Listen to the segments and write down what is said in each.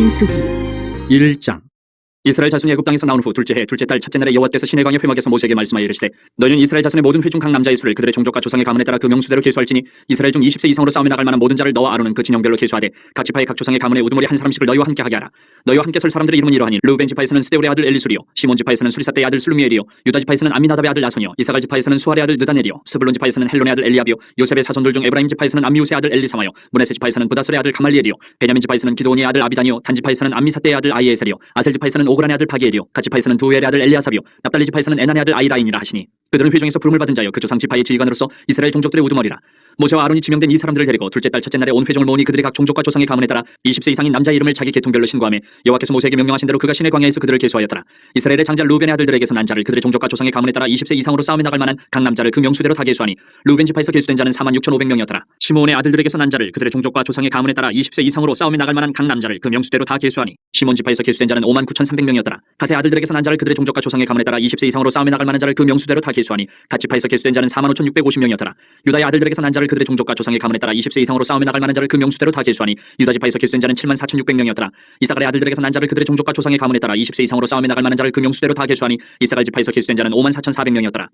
민수기 1장. 이스라엘 자손이 애굽 땅에서 나온 후 둘째 해 둘째 달 첫째 날에 여호와께서 시내강의 회막에서 모세에게 말씀하여 이르시되 너희는 이스라엘 자손의 모든 회중 각 남자의 수를 그들의 종족과 조상의 가문에 따라 그 명수대로 계수할지니 이스라엘 중 20세 이상으로 싸움에 나갈 만한 모든 자를 너와 아론은 그 진영별로 계수하되 각 지파의 각 조상의 가문의 우두머리 한 사람씩을 너희와 함께 하게 하라. 너희와 함께 설 사람들의 이름은 이러하니 르우벤 지파에서는 스데울의 아들 엘리술이요 시몬 지파에서는 수리사떼의 아들 슬루미엘이요 유다 지파에서는 암미나답의 아들 나손이요 이사갈 지파에서는 수알의 아들 느다넬이요 스불론 지파에서는 헬론의 아들 엘리압이요 요셉의 사손들 중 에브라임 지파에서는 암미우스의 아들 엘리사마요 문하세 지파에서는 부다술의 아들 가말리엘이요 베냐민 지파에서는 기드온의 아들 아비다니요 단 지파에서는 암미사떼의 아들 아이에셀이요 아셀 지파에서는 오그란의 아들 바기엘이요 갓 지파에서는 두엘의 아들 엘리아삽이요 납달리 지파에서는 에난의 아들 아이라인이라 하시니 그들은 회중에서 부름을 받은 자여 그 조상 지파의 지휘관으로서 이스라엘 종족들의 우두머리라. 모세와 아론이 지명된 이 사람들을 데리고 둘째 달 첫째 날에 온 회중을 모으니 그들의 각 종족과 조상의 가문에 따라 20세 이상인 남자의 이름을 자기 계통별로 신고하며 여호와께서 모세에게 명령하신 대로 그가 시내 광야에서 그들을 계수하였더라. 이스라엘의 장자 루벤의 아들들에게서 난 자를 그들의 종족과 조상의 가문에 따라 20세 이상으로 싸움에 나갈 만한 각 남자를 그 명수대로 다 계수하니 루벤 지파에서 계수된 자는 46,500명이었더라. 시몬의 아들들에게서 난 자를 그들의 종족과 조상의 가문에 따라 20세 이상으로 싸움에 나갈 만한 각 남자를 그 명수대로 다 계수하니 시몬 지파에서 계수된 자는 59,300명이었더라. 갓의 아들들에게서 난 자를 그들의 종족과 조상의 가문에 따라 20세 이상으로 싸움에 나갈 만한 자를 그 명수대로 다 계수하니 갓 지파에서 계수된 자는 45,650명이었더라. 유다의 아들들에게서 난 자를 그들의 종족과 조상의 가문에 따라 20세 이상으로 싸움에 나갈 만한 자를 그 명수대로 다 계수하니 유다 지파에서 계수된 자는 74,600명이었더라. 이사갈의 아들들에게서 난 자를 그들의 종족과 조상의 가문에 따라 20세 이상으로 싸움에 나갈 만한 자를 그 명수대로 다 계수하니 이사갈 지파에서 계수된 자는 54,400명이었더라.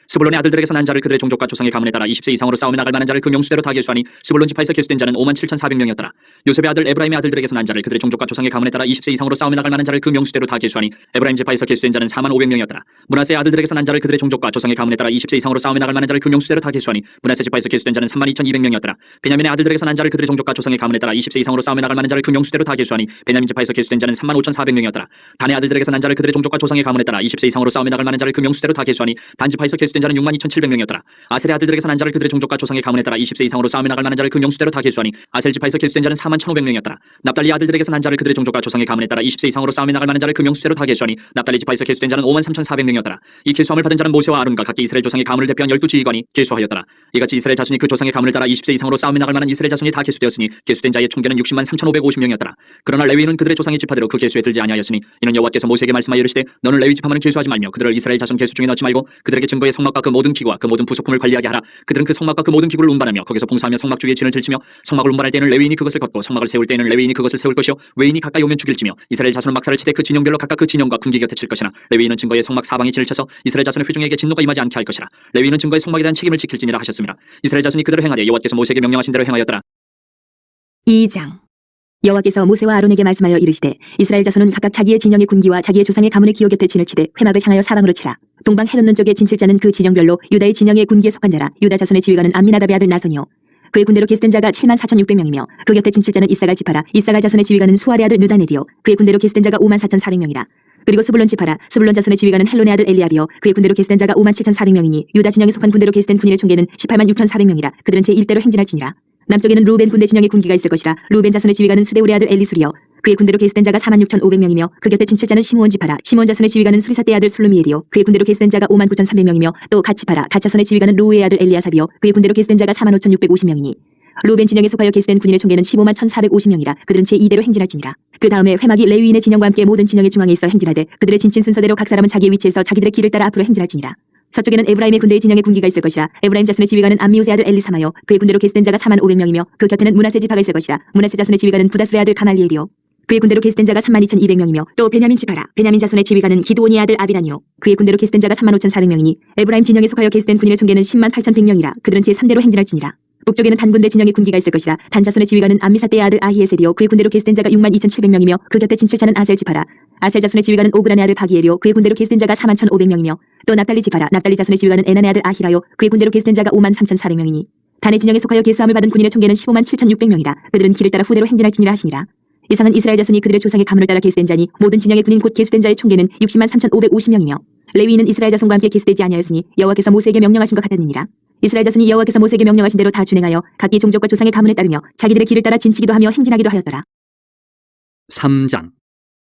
스불론의 아들들에게서 난 자를 그들의 종족과 조상의 가문에 따라 20세 이상으로 싸움에 나갈 만한 자를 그 명수대로 다 계수하니 스불론 지파에서 계수된 자는 57,400명이었더라. 요셉의 아들 에브라임의 아들들에게서 난 자를 그들의 종족과 조상의 가문에 따라 20세 이상으로 싸움에 나갈 만한 자를 그 명수대로 다 계수하니 에브라임 지파에서 계수된 자는 45,500명이었더라. 문하세의 아들들에게서 난 자를 그들의 종족과 조상의 가문에 따라 20세 이상으로 싸움에 나갈 만한 자를 그 명수대로 다 계수하니 문하세 지파에서 계수된 자는 32,200명이었더라. 베냐민의 아들들에게서 난 자를 그들의 종족과 조상의 가문에 따라 20세 이상으로 싸움에 나갈 만한 자를 그 명수대로 다 계수하니 베냐민 지파에서 계수된 자는 35,400명이었더라. 단의 아들들에게서 난 자를 그들의 종족과 조상의 가문에 따라 20세 이상으로 싸움에 나갈 만한 자를 그 명수대로 다 계수하니 단 지파에서 계수된 자는 62,700명이었더라. 아셀의 아들들에게서 난 자를 그들의 종족과 조상의 가문에 따라 20세 이상으로 싸움에 나갈 만한 자를 그 명수대로 다 계수하니 아셀 지파에서 계수된 자는 41,500명이었더라. 납달리 아들들에게서 난 자를 그들의 종족과 조상의 가문에 따라 20세 이상으로 싸움에 나갈 만한 자를 그 명수대로 다 계수하니 납달리 지파에서 계수된 자는 53,400명이었더라. 이 계수함을 받은 자는 모세와 아론과 각기 이스라엘 조상의 가문을 대표한 12지휘관이 계수하였더라. 이같이 이스라엘 자손이 그 조상의 가문을 따라 20세 이상으로 싸움에 나갈 만한 이스라엘 자손이 다 계수되었으니 계수된 자의 총계는 603,550명이었더라. 그러나 레위인은 그들의 조상의 지파대로 그 계수에 들지 아니하였으니 이는 여호와께서 모세에게 말씀하여 이르시되 너는 레위 지파만은 계수하지 말며 그들을 이스라엘 자손 계수 중에 넣지 말고 그들에게 증거의 성막과 그 모든 기구와 그 모든 부속품을 관리하게 하라. 그들은 그 성막과 그 모든 기구를 운반하며 거기서 봉사하며 성막 주위에 진을 들치며 성막을 운반할 때에는 레위인이 그것을 걷고 성막을 세울 때에는 레위인이 그것을 세울 것이요 외인이 가까이 오면 죽일지며 이스라엘 자손은 막사를 치되 그 진영별로 각각 그 진영과 군기 곁에 칠 것이나 레위인은 증거의 성막 사방에 진을 쳐서 이스라엘 자손의 회중에게 진노가 임하지 않게 할 것이라. 레위인은 증거의 성막에 대한 책임을 지킬지니라 하셨습니다. 이스라엘 자손이 그대로 행하되 여호와께서 모세에게 명령하신 대로 행하였더라. 2장 여호와께서 모세와 아론에게 말씀하여 이르시되 이스라엘 자손은 각각 자기의 진영의 군기와 자기의 조상의 가문의 기호 곁에 진을 치되 회막을 향하여 사방으로 치라. 동방 해돋는 쪽에 진칠 자는 그 진영별로 유다의 진영의 군기에 속한 자라. 유다 자손의 지휘관은 암미나답의 아들 나손이요 그의 군대로 계수된 자가 74,600명이며 그 곁에 진칠 자는 이사갈 지파라. 이사갈 자손의 지휘관은 수알의 아들 느다넬이요 그의 군대로 계수된 자가 54,400명이라. 그리고 스불론 지파라. 스불론 자손의 지휘관은 헬론의 아들 엘리압이요 그의 군대로 계수된 자가 57,400명이니 유다 진영에 속한 군대로 계수된 군인의 총계는 186,400명이라. 그들은 제1대로 행진할지니라. 남쪽에는 루벤 군대 진영의 군기가 있을 것이라. 루벤 자손의 지휘관은 스데울의 아들 엘리술이요 그의 군대로 계수된 자가 46,500명이며 그 곁에 진칠 자는 시므온 지파라. 시몬 자손의 지휘관은 수리사떼의 아들 슬루미엘이요 그의 군대로 계수된 자가 59,300명이며 또 갓 지파라. 갓 자손의 지휘관은 루우의 아들 엘리아삽이요 그의 군대로 계수된 자가 45,650명이니 루벤 진영에 속하여 계수된 군인의 총계는 151,450명이라. 그들은 제2대로 행진할지니라. 그 다음에 회막이 레위인의 진영과 함께 모든 진영의 중앙에 있어 행진하되 그들의 진친 순서대로 각 사람은 자기의 위치에서 자기들의 길을 따라 앞으로 행진할지니라. 서쪽에는 에브라임의 군대의 진영의 군기가 있을 것이라. 에브라임 자손의 지휘관은 암미우스의 아들 엘리사마요 그의 군대로 계수된 자가 41,500명이며 그 곁에는 문하세 지파가 있을 것이라. 문하세 자손의 지휘관은 부다술의 아들 가말리엘이요 그의 군대로 계수된 자가 32,200명이며 또 베냐민 지파라. 베냐민 자손의 지휘관은 기드온의 아들 아비다니요 그의 군대로 계수된 자가 35,400명이니 에브라임 진영에 속하여 계수된 군인의 총계는 108,100명이라. 그들은 제3대로 행진할지니라. 북쪽에는 단 군대 진영의 군기가 있을 것이라. 단 자손의 지휘관은 암미사떼의 아들 아히에셀이요 그의 군대로 계수된 자가 62,700명이며 그 곁에 진칠 자는 아셀 지파라. 아셀 자손의 지휘관은 오그란의 아들 바기엘이요 그의 군대로 계수된 자가 41,500명이며 또 납달리 지파라. 납달리 자손의 지휘관은 에난의 아들 아히라요 그의 군대로 계수된 자가 53,400명이니 단의 진영에 속하여 계수함을 받은 군인의 총계는 157,600명이라. 그들은 길을 따라 후대로 행진할지니라 하시니라. 이상은 이스라엘 자손이 그들의 조상의 가문을 따라 계수된 자니 모든 진영의 군인 곧 계수된 자의 총계는 603,550명이며 레위인은 이스라엘 자손과 함께 계수되지 아니하였으니 여호와께서 모세에게 명령하신 것 같았느니라. 이스라엘 자손이 여호와께서 모세에게 명령하신 대로 다 준행하여 각기 종족과 조상의 가문에 따르며 자기들의 길을 따라 진치기도 하며 행진하기도 하였더라. 3장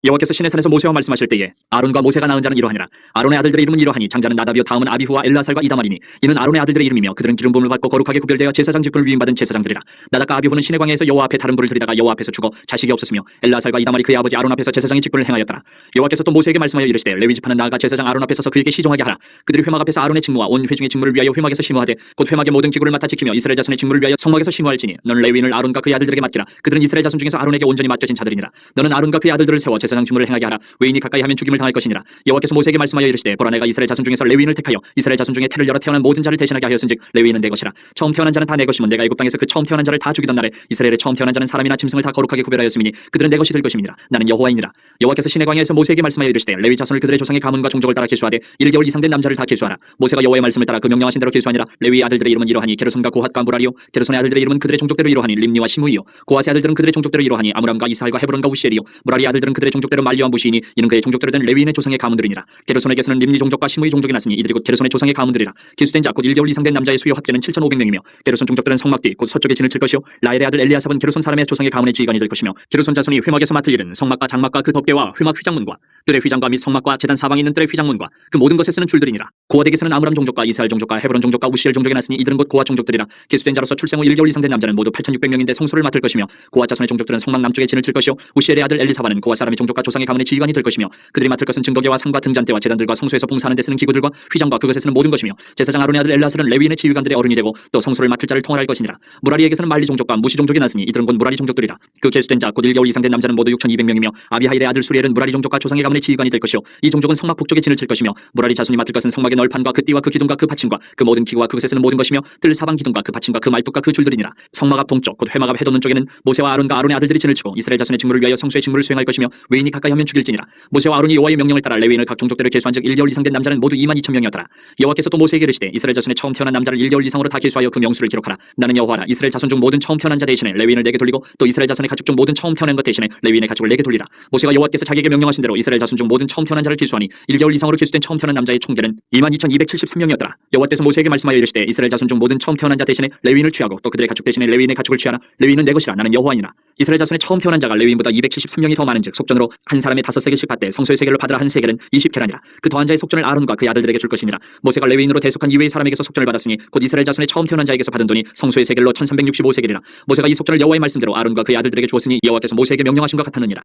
여호와께서 시내산에서 모세와 말씀하실 때에 아론과 모세가 낳은 자는 이러하니라. 아론의 아들들의 이름은 이러하니 장자는 나답이요 다음은 아비후와 엘라살과 이다말이니 이는 아론의 아들들의 이름이며 그들은 기름 부음을 받고 거룩하게 구별되어 제사장 직분을 위임받은 제사장들이라. 나답과 아비후는 시내 광야에서 여호와 앞에 다른 불을 들이다가 여호와 앞에서 죽어 자식이 없었으며 엘라살과 이다말이 그의 아버지 아론 앞에서 제사장의 직분을 행하였더라. 여호와께서 또 모세에게 말씀하여 이르시되 레위 지파는 나아가 제사장 아론 앞에 서서 그에게 시종하게 하라. 그들이 회막 앞에서 아론의 직무와 온 회중의 직무를 위하여 회막에서 심호하되 곧 회막의 모든 기구를 맡아 지키며 이스라엘 자손의 직무를 위하여 성막에서 심호할지니 너는 레위인을 아론과 그의 아들들에게 맡기라. 그들은 이스라엘 자손 중에서 아론에게 온전히 맡겨진 자들이니라. 너는 아론과 그의 아들들을 세워 제사장 직무를 행하게 하라. 외인이 가까이 하면 죽임을 당할 것이니라. 여호와께서 모세에게 말씀하여 이르시되 보라 내가 이스라엘 자손 중에서 레위인을 택하여 이스라엘 자손 중에 태를 열어 태어난 모든 자를 대신하게 하였은즉 레위인은 내 것이라. 처음 태어난 자는 다 내 것이면 내가 애굽 땅에서 그 처음 태어난 자를 다 죽이던 날에 이스라엘의 처음 태어난 자는 사람이나 짐승을 다 거룩하게 구별하였음이니 그들은 내 것이 될 것임이니라. 나는 여호와이니라. 여호와께서 시내 광야에서 모세에게 말씀하여 이르시되 레위 자손을 그들의 조상의 가문과 종족을 따라 계수하되 1개월 이상 된 남자를 다 계수하라. 모세가 여호와의 말씀을 따라 그 명령하신 대로 계수하니라. 레위 아들들의 이름은 이러하니 게르손과 고핫과 무라리요. 게르손의 아들들의 이름은 그들의 종족대로 이러하니 림니와 시므이요. 고핫의 아들들은 그들의 종족대로 이러하니 아므람과 이스할과 헤브론과 우시엘이요. 무라리 아들들은 그들의 종족대로 말리와 무시이니 이는 그의 종족대로 된 레위인의 조상의 가문들이니라. 게르손에게서는 림니 종족과 시므이 종족이 났으니 이들이 곧 게르손의 조상의 가문들이라. 계수된 자 곧 1개월 이상 된 남자의 수요 합계는 7,500명이며 게르손 종족들은 성막 뒤 곧 서쪽에 진을 칠 것이요. 라엘의 아들 엘리아삽은 게르손 사람의 조상의 가문의 지휘관이 될 것이며 게르손 자손이 회막에서 맡을 일은 성막과 장막과 그 덮개와 회막 휘장문과 뜰의 휘장과 및 성막과 제단 사방에 있는 뜰의 휘장문과 그 모든 것에 쓰는 줄들이니라. 고핫에게서는 아므람 종족과 이스할 종족과 헤브론 종족과 우시엘 종족이 났으니 이들은 곧 고핫 종족들이라. 계수된 자로서 출생 후 1개월 이상 된 남자는 모두 8,600명인데 성소를 맡을 것이며 고핫 자손의 종족들은 성막 남쪽에 진을 칠 것이요. 우시엘의 아들 엘리사바는 고핫 사람의 종족과 조상의 가문의 지휘관이 될 것이며 그들이 맡을 것은 증거계와 상과 등잔대와 제단들과 성소에서 봉사하는 데 쓰는 기구들과 휘장과 그것에 쓰는 모든 것이며 제사장 아론의 아들 엘라살은 레위인의 지휘관들의 어른이 되고 또 성소를 맡을 자를 통할할 것이니라. 무라리에게서는 말리 종족과 무시 종족이 났으니 이들은 곧 무라리 종족들이라. 그 계수된 자 곧 1개월 이상 된 남자는 모두 6,200명이며 아비하일의 아들 수리엘은 무라리 종족과 조상의 가문의 지휘관이 될 것이요. 이 종족은 성막 북쪽에 진을 칠 것이며 무라리 자손이 맡을 것은 성막의 널판과 그 띠와 그 기둥과 그 받침과 그 모든 기구와 그것에 쓰는 모든 것이며 뜰 사방 기둥과 그 받침과 그 말뚝과 그 줄들이니라. 성막 앞 동쪽 곧 회막 앞 해돋는 쪽에는 모세와 아론과 아론의 아들들이 진을 치고 이스라엘 자손의 직무를 위하여 성소의 직무를 수행할 것이며 외인이 가까이 하면 죽일지니라. 모세와 아론이 여호와의 명령을 따라 레위인을 각 종족대로 계수한즉 1개월 이상 된 남자는 모두 22,000명이었더라. 여호와께서 또 모세에게 이르시되 이스라엘 자손의 처음 태어난 남자를 1개월 이상으로 다 계수하여 그 명수를 기록하라. 나는 여호와라. 이스라엘 자손 중 모든 처음 태어난 자 대신에 레위인을 내게 돌리고 또 이스라엘 자손의 가축 중 모든 처음 태어난 것 대신에 레위인의 가축을 내게 돌리라. 모세가 여호와께서 자기에게 명령하신 대로 이스라엘 자손 중 모든 처음 태어난 자를 계수하니 1개월 이상으로 계수된 처음 태어난 남자의 총계는 22,273명이었더라. 여호와께서 모세에게 말씀하여 이르시되 이스라엘 자손 중 모든 처음 태어난 자 대신에 레위인을 취하고 또 그들의 가축 대신에 레위인의 가축을 취하라. 레위인은 내 것이라. 나는 여호와이니라. 이스라엘 자손의 처음 태어난 자가 레위인보다 273명이 더 많은즉 속전으로 한 사람의 5세겔씩 받되 성소의 세겔로 받으라. 한 세겔은 20계란이라. 그 더한 자의 속전을 아론과 그의 아들들에게 줄 것이니라. 모세가 레위인으로 대속한 이외의 사람에게서 속전을 받았으니 곧 이스라엘 자손의 처음 태어난 자에게서 받은 돈이 성소의 세겔로 1,365세겔이라. 모세가 이 속전을 여호와의 말씀대로 아론과 그의 아들들에게 주었으니 여호와께서 모세에게 명령하신 것 같았느니라.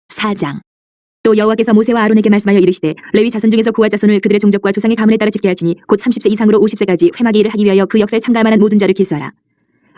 4장. 또 여호와께서 모세와 아론에게 말씀하여 이르시되 레위 자손 중에서 고핫 자손을 그들의 종족과 조상의 가문에 따라 집게 할지니 곧 30세 이상으로 50세까지 회막의 일을 하기 위하여 그 역사에 참가할 만한 모든 자를 계수하라.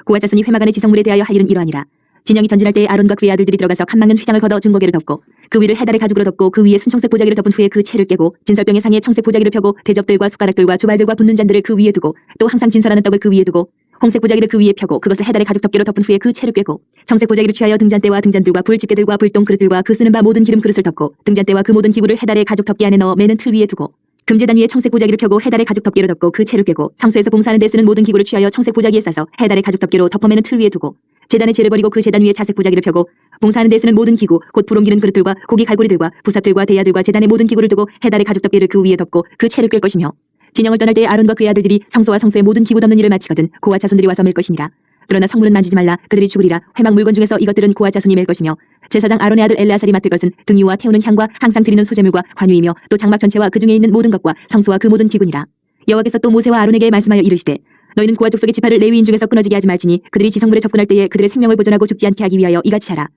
고핫 자손이 회막 안의 지성물에 대하여 할 일은 이러하니라. 진영이 전진할 때에 아론과 그의 아들들이 들어가서 칸막는 휘장을 걷어 증거계를 덮고 그 위를 해달의 가죽으로 덮고 그 위에 순청색 보자기를 덮은 후에 그 채를 깨고 진설병의 상에 청색 보자기를 펴고 대접들과 숟가락들과 주발들과 붓는 잔들을 그 위에 두고 또 항상 진설하는 떡을 그 위에 두고 홍색 보자기를 그 위에 펴고 그것을 해달의 가죽 덮개로 덮은 후에 그 채를 꿰고 청색 보자기를 취하여 등잔대와 등잔들과 불집게들과 불똥 그릇들과 그 쓰는 바 모든 기름 그릇을 덮고 등잔대와 그 모든 기구를 해달의 가죽 덮개 안에 넣어 매는 틀 위에 두고 금제단 위에 청색 보자기를 펴고 해달의 가죽 덮개로 덮고 그 채를 꿰고 성소에서 봉사하는 데 쓰는 모든 기구를 취하여 청색 보자기에 싸서 해달의 가죽 덮개로 덮어 매는 틀 위에 두고 제단에 재를 버리고 그 제단 위에 자색 보자기를 펴고 봉사하는 데 쓰는 모든 기구 곧 불 옮기는 그릇들과 고기 갈고리들과 부삽들과 대야들과 제단의 모든 기구를 두고 해달의 가죽 덮개를 그 위에 덮고 그 채를 꿰 것이며 진영을 떠날 때에 아론과 그의 아들들이 성소와 성소의 모든 기구 덮는 일을 마치거든 고핫 자손들이 와서 맬 것이니라. 그러나 성물은 만지지 말라. 그들이 죽으리라. 회막 물건 중에서 이것들은 고핫 자손이 맬 것이며 제사장 아론의 아들 엘레아살이 맡을 것은 등유와 태우는 향과 항상 드리는 소제물과 관유이며 또 장막 전체와 그 중에 있는 모든 것과 성소와 그 모든 기구니라. 여호와께서 또 모세와 아론에게 말씀하여 이르시되 너희는 고핫 족속의 지파를 레위인 중에서 끊어지게 하지 말지니 그들이 지성물에 접근할 때에 그들의 생명을 보존하고 죽지 않게 하기 위하여 이같이 하라.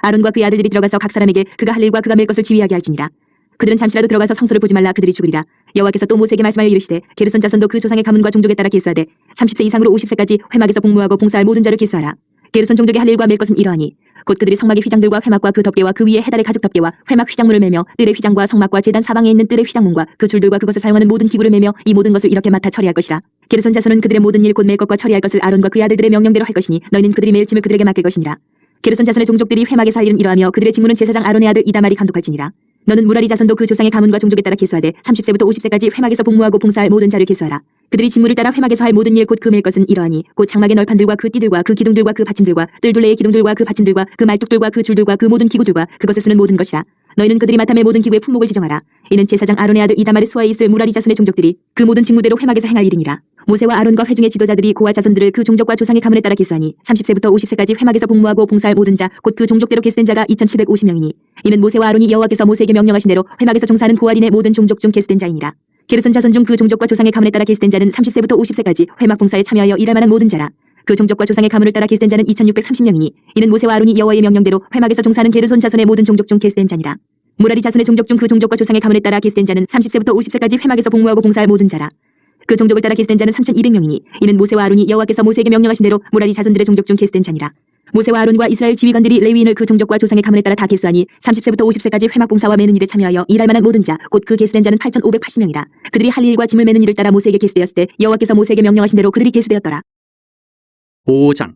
아론과 그의 아들들이 들어가서 각 사람에게 그가 할 일과 그가 맬 것을 지휘하게 할지니라. 그들은 잠시라도 들어가서 성소를 보지 말라. 그들이 죽으리라. 여호와께서 또 모세에게 말씀하여 이르시되 게르손 자손도 그 조상의 가문과 종족에 따라 계수하되 30세 이상으로 50세까지 회막에서 복무하고 봉사할 모든 자를 계수하라. 게르손 종족의 할 일과 맬 것은 이러하니 곧 그들이 성막의 휘장들과 회막과 그 덮개와 그 위에 해달의 가죽 덮개와 회막 휘장문을 매며 뜰의 휘장과 성막과 제단 사방에 있는 뜰의 휘장문과 그 줄들과 그것을 사용하는 모든 기구를 매며 이 모든 것을 이렇게 맡아 처리할 것이라. 게르손 자손은 그들의 모든 일 곧 맬 것과 처리할 것을 아론과 그의 아들들의 명령대로 할 것이니 너희는 그들이 매일 짐을 그들에게 맡길 것이니라. 게르손 자손의 종족들이 회막에서 할 일은 이러하며 그들의 직무는 제사장 아론의 아들 이다말이 감독할지니라. 너는 무라리 자손도 그 조상의 가문과 종족에 따라 계수하되 30세부터 50세까지 회막에서 복무하고 봉사할 모든 자를 계수하라. 그들이 직무를 따라 회막에서 할 모든 일 곧 그 맬 것은 이러하니 곧 장막의 널판들과 그 띠들과 그 기둥들과 그 받침들과 뜰둘레의 기둥들과 그 받침들과 그 말뚝들과 그 줄들과 그 모든 기구들과 그것에 쓰는 모든 것이라. 너희는 그들이 맡아 맬 모든 기구의 품목을 지정하라. 이는 제사장 아론의 아들 이다말의 수하에 있을 무라리 자손의 종족들이 그 모든 직무대로 회막에서 행할 일이니라. 모세와 아론과 회중의 지도자들이 고아 자손들을 그 종족과 조상의 가문에 따라 계수하니 30세부터 50세까지 회막에서 복무하고 봉사할 모든 자 곧 그 종족대로 계수된 자가 2750명이니 이는 모세와 아론이 여호와께서 모세에게 명령하신 대로 회막에서 종사하는 고아린의 모든 종족 중 계수된 자이니라. 게르손 자손 중 그 종족과 조상의 가문에 따라 계수된 자는 30세부터 50세까지 회막 봉사에 참여하여 일할 만한 모든 자라. 그 종족과 조상의 가문을 따라 계수된 자는 2630명이니 이는 모세와 아론이 여호와의 명령대로 회막에서 종사하는 게르손 자손의 모든 종족 중 계수된 자니라. 무라리 자손의 종족 중 그 종족과 조상의 가문에 따라 계수된 자는 30세부터 50세까지 회막에서 복무하고 봉사할 모든 자라. 그 종족을 따라 계수된 자는 3200명이니 이는 모세와 아론이 여호와께서 모세에게 명령하신 대로 무라리 자손들의 종족 중 계수된 자니라. 모세와 아론과 이스라엘 지휘관들이 레위인을 그 종족과 조상의 가문에 따라 다 계수하니 30세부터 50세까지 회막 봉사와 매는 일에 참여하여 일할 만한 모든 자 곧 그 계수된 자는 8580명이라. 그들이 할 일과 짐을 매는 일을 따라 모세에게 계수되었을 때 여호와께서 모세에게 명령하신 대로 그들이 계수되었더라. 5장.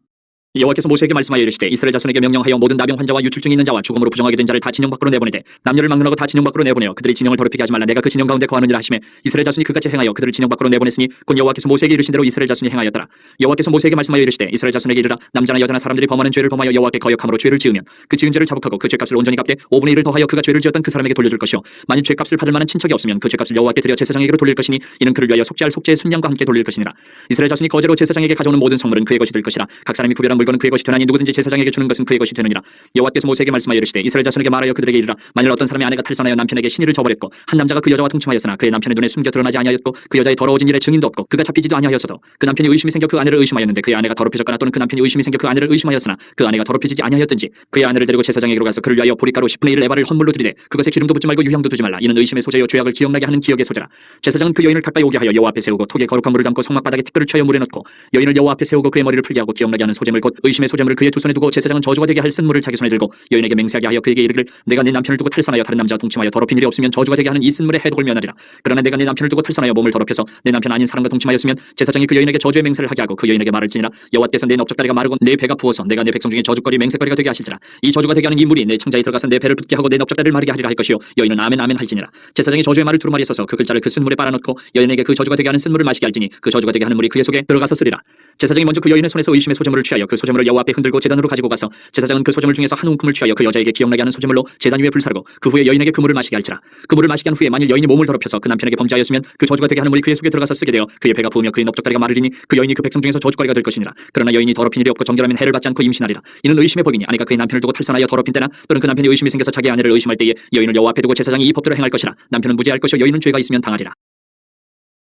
여호와께서 모세에게 말씀하여 이르시되 이스라엘 자손에게 명령하여 모든 나병 환자와 유출증이 있는 자와 죽음으로 부정하게 된 자를 다 진영 밖으로 내보내되 남녀를 막론하고 다 진영 밖으로 내보내어 그들이 진영을 더럽히게 하지 말라. 내가 그 진영 가운데 거하느니라 하시매 이스라엘 자손이 그같이 행하여 그들을 진영 밖으로 내보냈으니 곧 여호와께서 모세에게 이르신 대로 이스라엘 자손이 행하였더라. 여호와께서 모세에게 말씀하여 이르시되 이스라엘 자손에게 이르라. 남자나 여자나 사람들이 범하는 죄를 범하여 여호와께 거역함으로 죄를 지으면 그 지은 죄를 자복하고 그 죄값을 온전히 갚되 5분의 1을 더하여 그가 죄를 지었던 그 사람에게 돌려줄 것이요 만일 죄값을 받을 만한 친척이 없으면 그 죄값을 여호와께 드려 제사장에게로 돌릴 것이니 이는 그를 위하여 속죄할 속죄의 순양과 함께 돌릴 것이니라. 이스라엘 자손이 거제로 제사장에게 가져오는 모든 성물은 그의 것이 될 것이라. 각 사람이 구별한 물건은 그의 것이 되나니 누구든지 제사장에게 주는 것은 그의 것이 되느니라. 여호와께서 모세에게 말씀하여 이르시되 이스라엘 자손에게 말하여 그들에게 이르라. 만일 어떤 사람의 아내가 탈선하여 남편에게 신의를 저버렸고 한 남자가 그 여자와 동침하였으나 그의 남편의 눈에 숨겨 드러나지 아니하였고 그 여자의 더러워진 일에 증인도 없고 그가 잡히지도 아니하였어도 그 남편이 의심이 생겨 그 아내를 의심하였는데 그의 아내가 더럽혀졌거나 또는 그 남편이 의심이 생겨 그 아내를 의심하였으나 그 아내가 더럽혀지지 아니하였든지 그의 아내를 데리고 제사장에게로 가서 그를 위하여 보리가루 10분의 1 에바를 헌물로 드리되 그것에 기름도 붓지 말고 유향도 두지 말라. 이는 의심의 소재요 죄악을 기억나게 하는 기억의 소재라. 제사장은 그 여인을 가까이 오게 하여 여호와 앞에 세우고 톡에 거룩한 물을 담고 성막 바닥에 티끌을 쳐여 물에 넣고 여인을 여호와 앞에 세우고 그의 머리를 풀게 하고 기억나게 하는 소재물 곧 의심의 소재물을 그의 두 손에 두고 제사장은 저주가 되게 할 쓴물을 자기 손에 들고 여인에게 맹세하게 하여 그에게 이르기를 내가 내 남편을 두고 탈선하여 다른 남자와 동침하여 더럽힌 일이 없으면 저주가 되게 하는 이 쓴물의 해독을 면하리라. 그러나 내가 내 남편을 두고 탈선하여 몸을 더럽혀서 내 남편 아닌 사람과 동침하였으면 제사장이 그 여인에게 저주의 맹세를 하게 하고 그 여인에게 말할지니라. 여호와께서 내 넓적다리가 마르고 내 배가 부어서 내가 내 백성 중에 저주거리 맹세거리가 되게 하실지라. 이 저주가 되게 하는 이 물이 내 창자에 들어가서 내 배를 붓게 하고 내 넓적다리를 마르게 하리라 할 것이요 여인은 아멘 아멘 할지니라. 제사장이 저주의 말을 두루마리에 써서 그 글자를 그 쓴물에 빨아넣고 여인에게 그 저주가 되게 하는 쓴물을 마시게 할지니 그 저주가 되게 하는 물이 그의 속에 들어가서 쓰리라. 제사장이 먼저 그 여인의 손에서 의심의 소재물을 취하여 그 소재물을 여호와 앞에 흔들고 제단으로 가지고 가서 제사장은 그 소재물 중에서 한 움큼을 취하여 그 여자에게 기억나게 하는 소재물로 제단 위에 불사르고 그 후에 여인에게 그 물을 마시게 할지라. 그 물을 마시게 한 후에 만일 여인이 몸을 더럽혀서 그 남편에게 범죄하였으면 그 저주가 되게 하는 물이 그의 속에 들어가서 쓰게 되어 그의 배가 부으며 그의 넓적다리가 마르리니 그 여인이 그 백성 중에서 저주거리가 될 것이니라. 그러나 여인이 더럽힌 일이 없고 정결하면 해를 받지 않고 임신하리라. 이는 의심의 법이니 아내가 그의 남편을 두고 탈선하여 더럽힌 때나 또는 그 남편이 의심이 생겨서 자기 아내를 의심할 때에 여인을 여호와 앞에 두고 제사장이 이 법대로 행할 것이라. 남편은 무죄할 것이요 여인은 죄가 있으면 당하리라.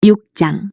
6장.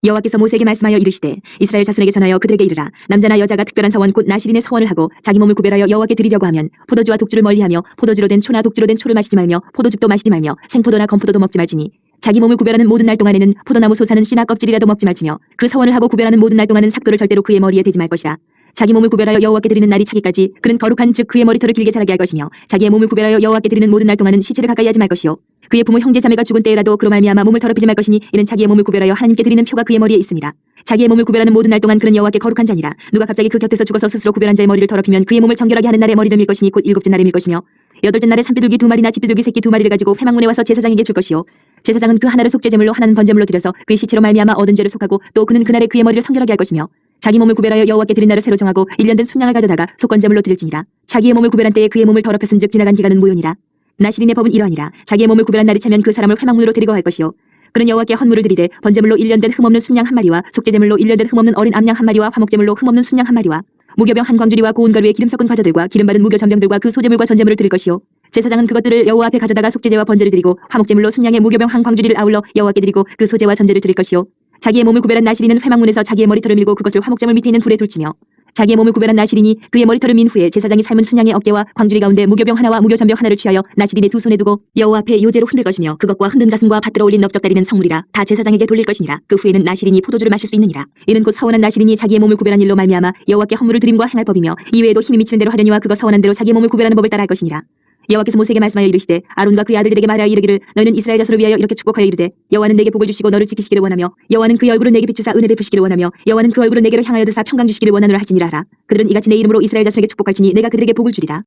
여호와께서 모세에게 말씀하여 이르시되 이스라엘 자손에게 전하여 그들에게 이르라. 남자나 여자가 특별한 서원 곧 나실인의 서원을 하고 자기 몸을 구별하여 여호와께 드리려고 하면 포도주와 독주를 멀리하며 포도주로 된 초나 독주로 된 초를 마시지 말며 포도즙도 마시지 말며 생포도나 건포도도 먹지 말지니 자기 몸을 구별하는 모든 날 동안에는 포도나무 솟아는 씨나 껍질이라도 먹지 말지며 그 서원을 하고 구별하는 모든 날 동안은 삭도를 절대로 그의 머리에 대지 말 것이라. 자기 몸을 구별하여 여호와께 드리는 날이 차기까지 그는 거룩한 즉 그의 머리털을 길게 자라게 할 것이며 자기의 몸을 구별하여 여호와께 드리는 모든 날 동안은 시체를 가까이 하지 말 것이요 그의 부모 형제 자매가 죽은 때에라도 그로 말미암아 몸을 더럽히지 말 것이니 이는 자기의 몸을 구별하여 하나님께 드리는 표가 그의 머리에 있습니다. 자기의 몸을 구별하는 모든 날 동안 그는 여호와께 거룩한 자니라. 누가 갑자기 그 곁에서 죽어서 스스로 구별한 자의 머리를 더럽히면 그의 몸을 정결하게 하는 날에 머리를 밀 것이니 곧 일곱째 날에 밀 것이며 여덟째 날에 산비둘기 2마리나 집비둘기 새끼 2마리를 가지고 회막문에 와서 제사장에게 줄 것이요 제사장은 그 하나를 속죄제물로 하나는 번제물로 드려서 그의 시체로 말미암아 얻은 죄를 속하고 또 그는 그날에 그의 머리를 성결하게 할 것이며 자기 몸을 구별하여 여호와께 드린 날을 새로 정하고 1년 된 순양을 가져다가 속건제물로 드릴지니라. 자기의 몸을 구별한 때에 그의 몸을 더럽혔은즉 지나간 기간은 무효니라. 나실인의 법은 이러하니라. 자기의 몸을 구별한 날이 차면 그 사람을 회막문으로 데리고 갈 것이요 그는 여호와께 헌물을 드리되 번제물로 1년 된 흠없는 순양 한 마리와 속죄제물로 1년 된 흠없는 어린 암양 한 마리와 화목제물로 흠없는 순양 한 마리와 무교병 한 광주리와 고운 가루에 기름 섞은 과자들과 기름 바른 무교 전병들과 그 소제물과 전제물을 드릴 것이요 제사장은 그것들을 여호와 앞에 가져다가 속죄제와 번제를 드리고 화목제물로 순양의 무교병 한 광주리를 아울러 여호와께 드리고 그 소제와 전제를 드릴 것이요 자기의 몸을 구별한 나실인은 회막문에서 자기의 머리털을 밀고 그것을 화목제물 밑에 있는 불에 둘지며 자기의 몸을 구별한 나실인이 그의 머리털을 민 후에 제사장이 삶은 순양의 어깨와 광주리 가운데 무교병 하나와 무교전병 하나를 취하여 나실인의 두 손에 두고 여호와 앞에 요제로 흔들 것이며 그것과 흔든 가슴과 받들어 올린 넓적다리는 성물이라 다 제사장에게 돌릴 것이니라. 그 후에는 나실인이 포도주를 마실 수 있느니라. 이는 곧 서원한 나실인이 자기의 몸을 구별한 일로 말미암아 여호와께 헌물을 드림과 행할 법이며 이외에도 힘이 미치는 대로 하려니와 그거 서원한 대로 자기의 몸을 구별하는 법을 따라 할 것이니라. 여호와께서 모세에게 말씀하여 이르시되 아론과 그의 아들들에게 말하여 이르기를 너희는 이스라엘 자손을 위하여 이렇게 축복하여 이르되 여호와는 내게 복을 주시고 너를 지키시기를 원하며 여호와는 그의 얼굴을 내게 비추사 은혜 베푸시기를 원하며 여호와는 그 얼굴을 내게로 향하여 드사 평강 주시기를 원하노라 할지니라 하라. 그들은 이같이 내 이름으로 이스라엘 자손에게 축복할지니 내가 그들에게 복을 주리라.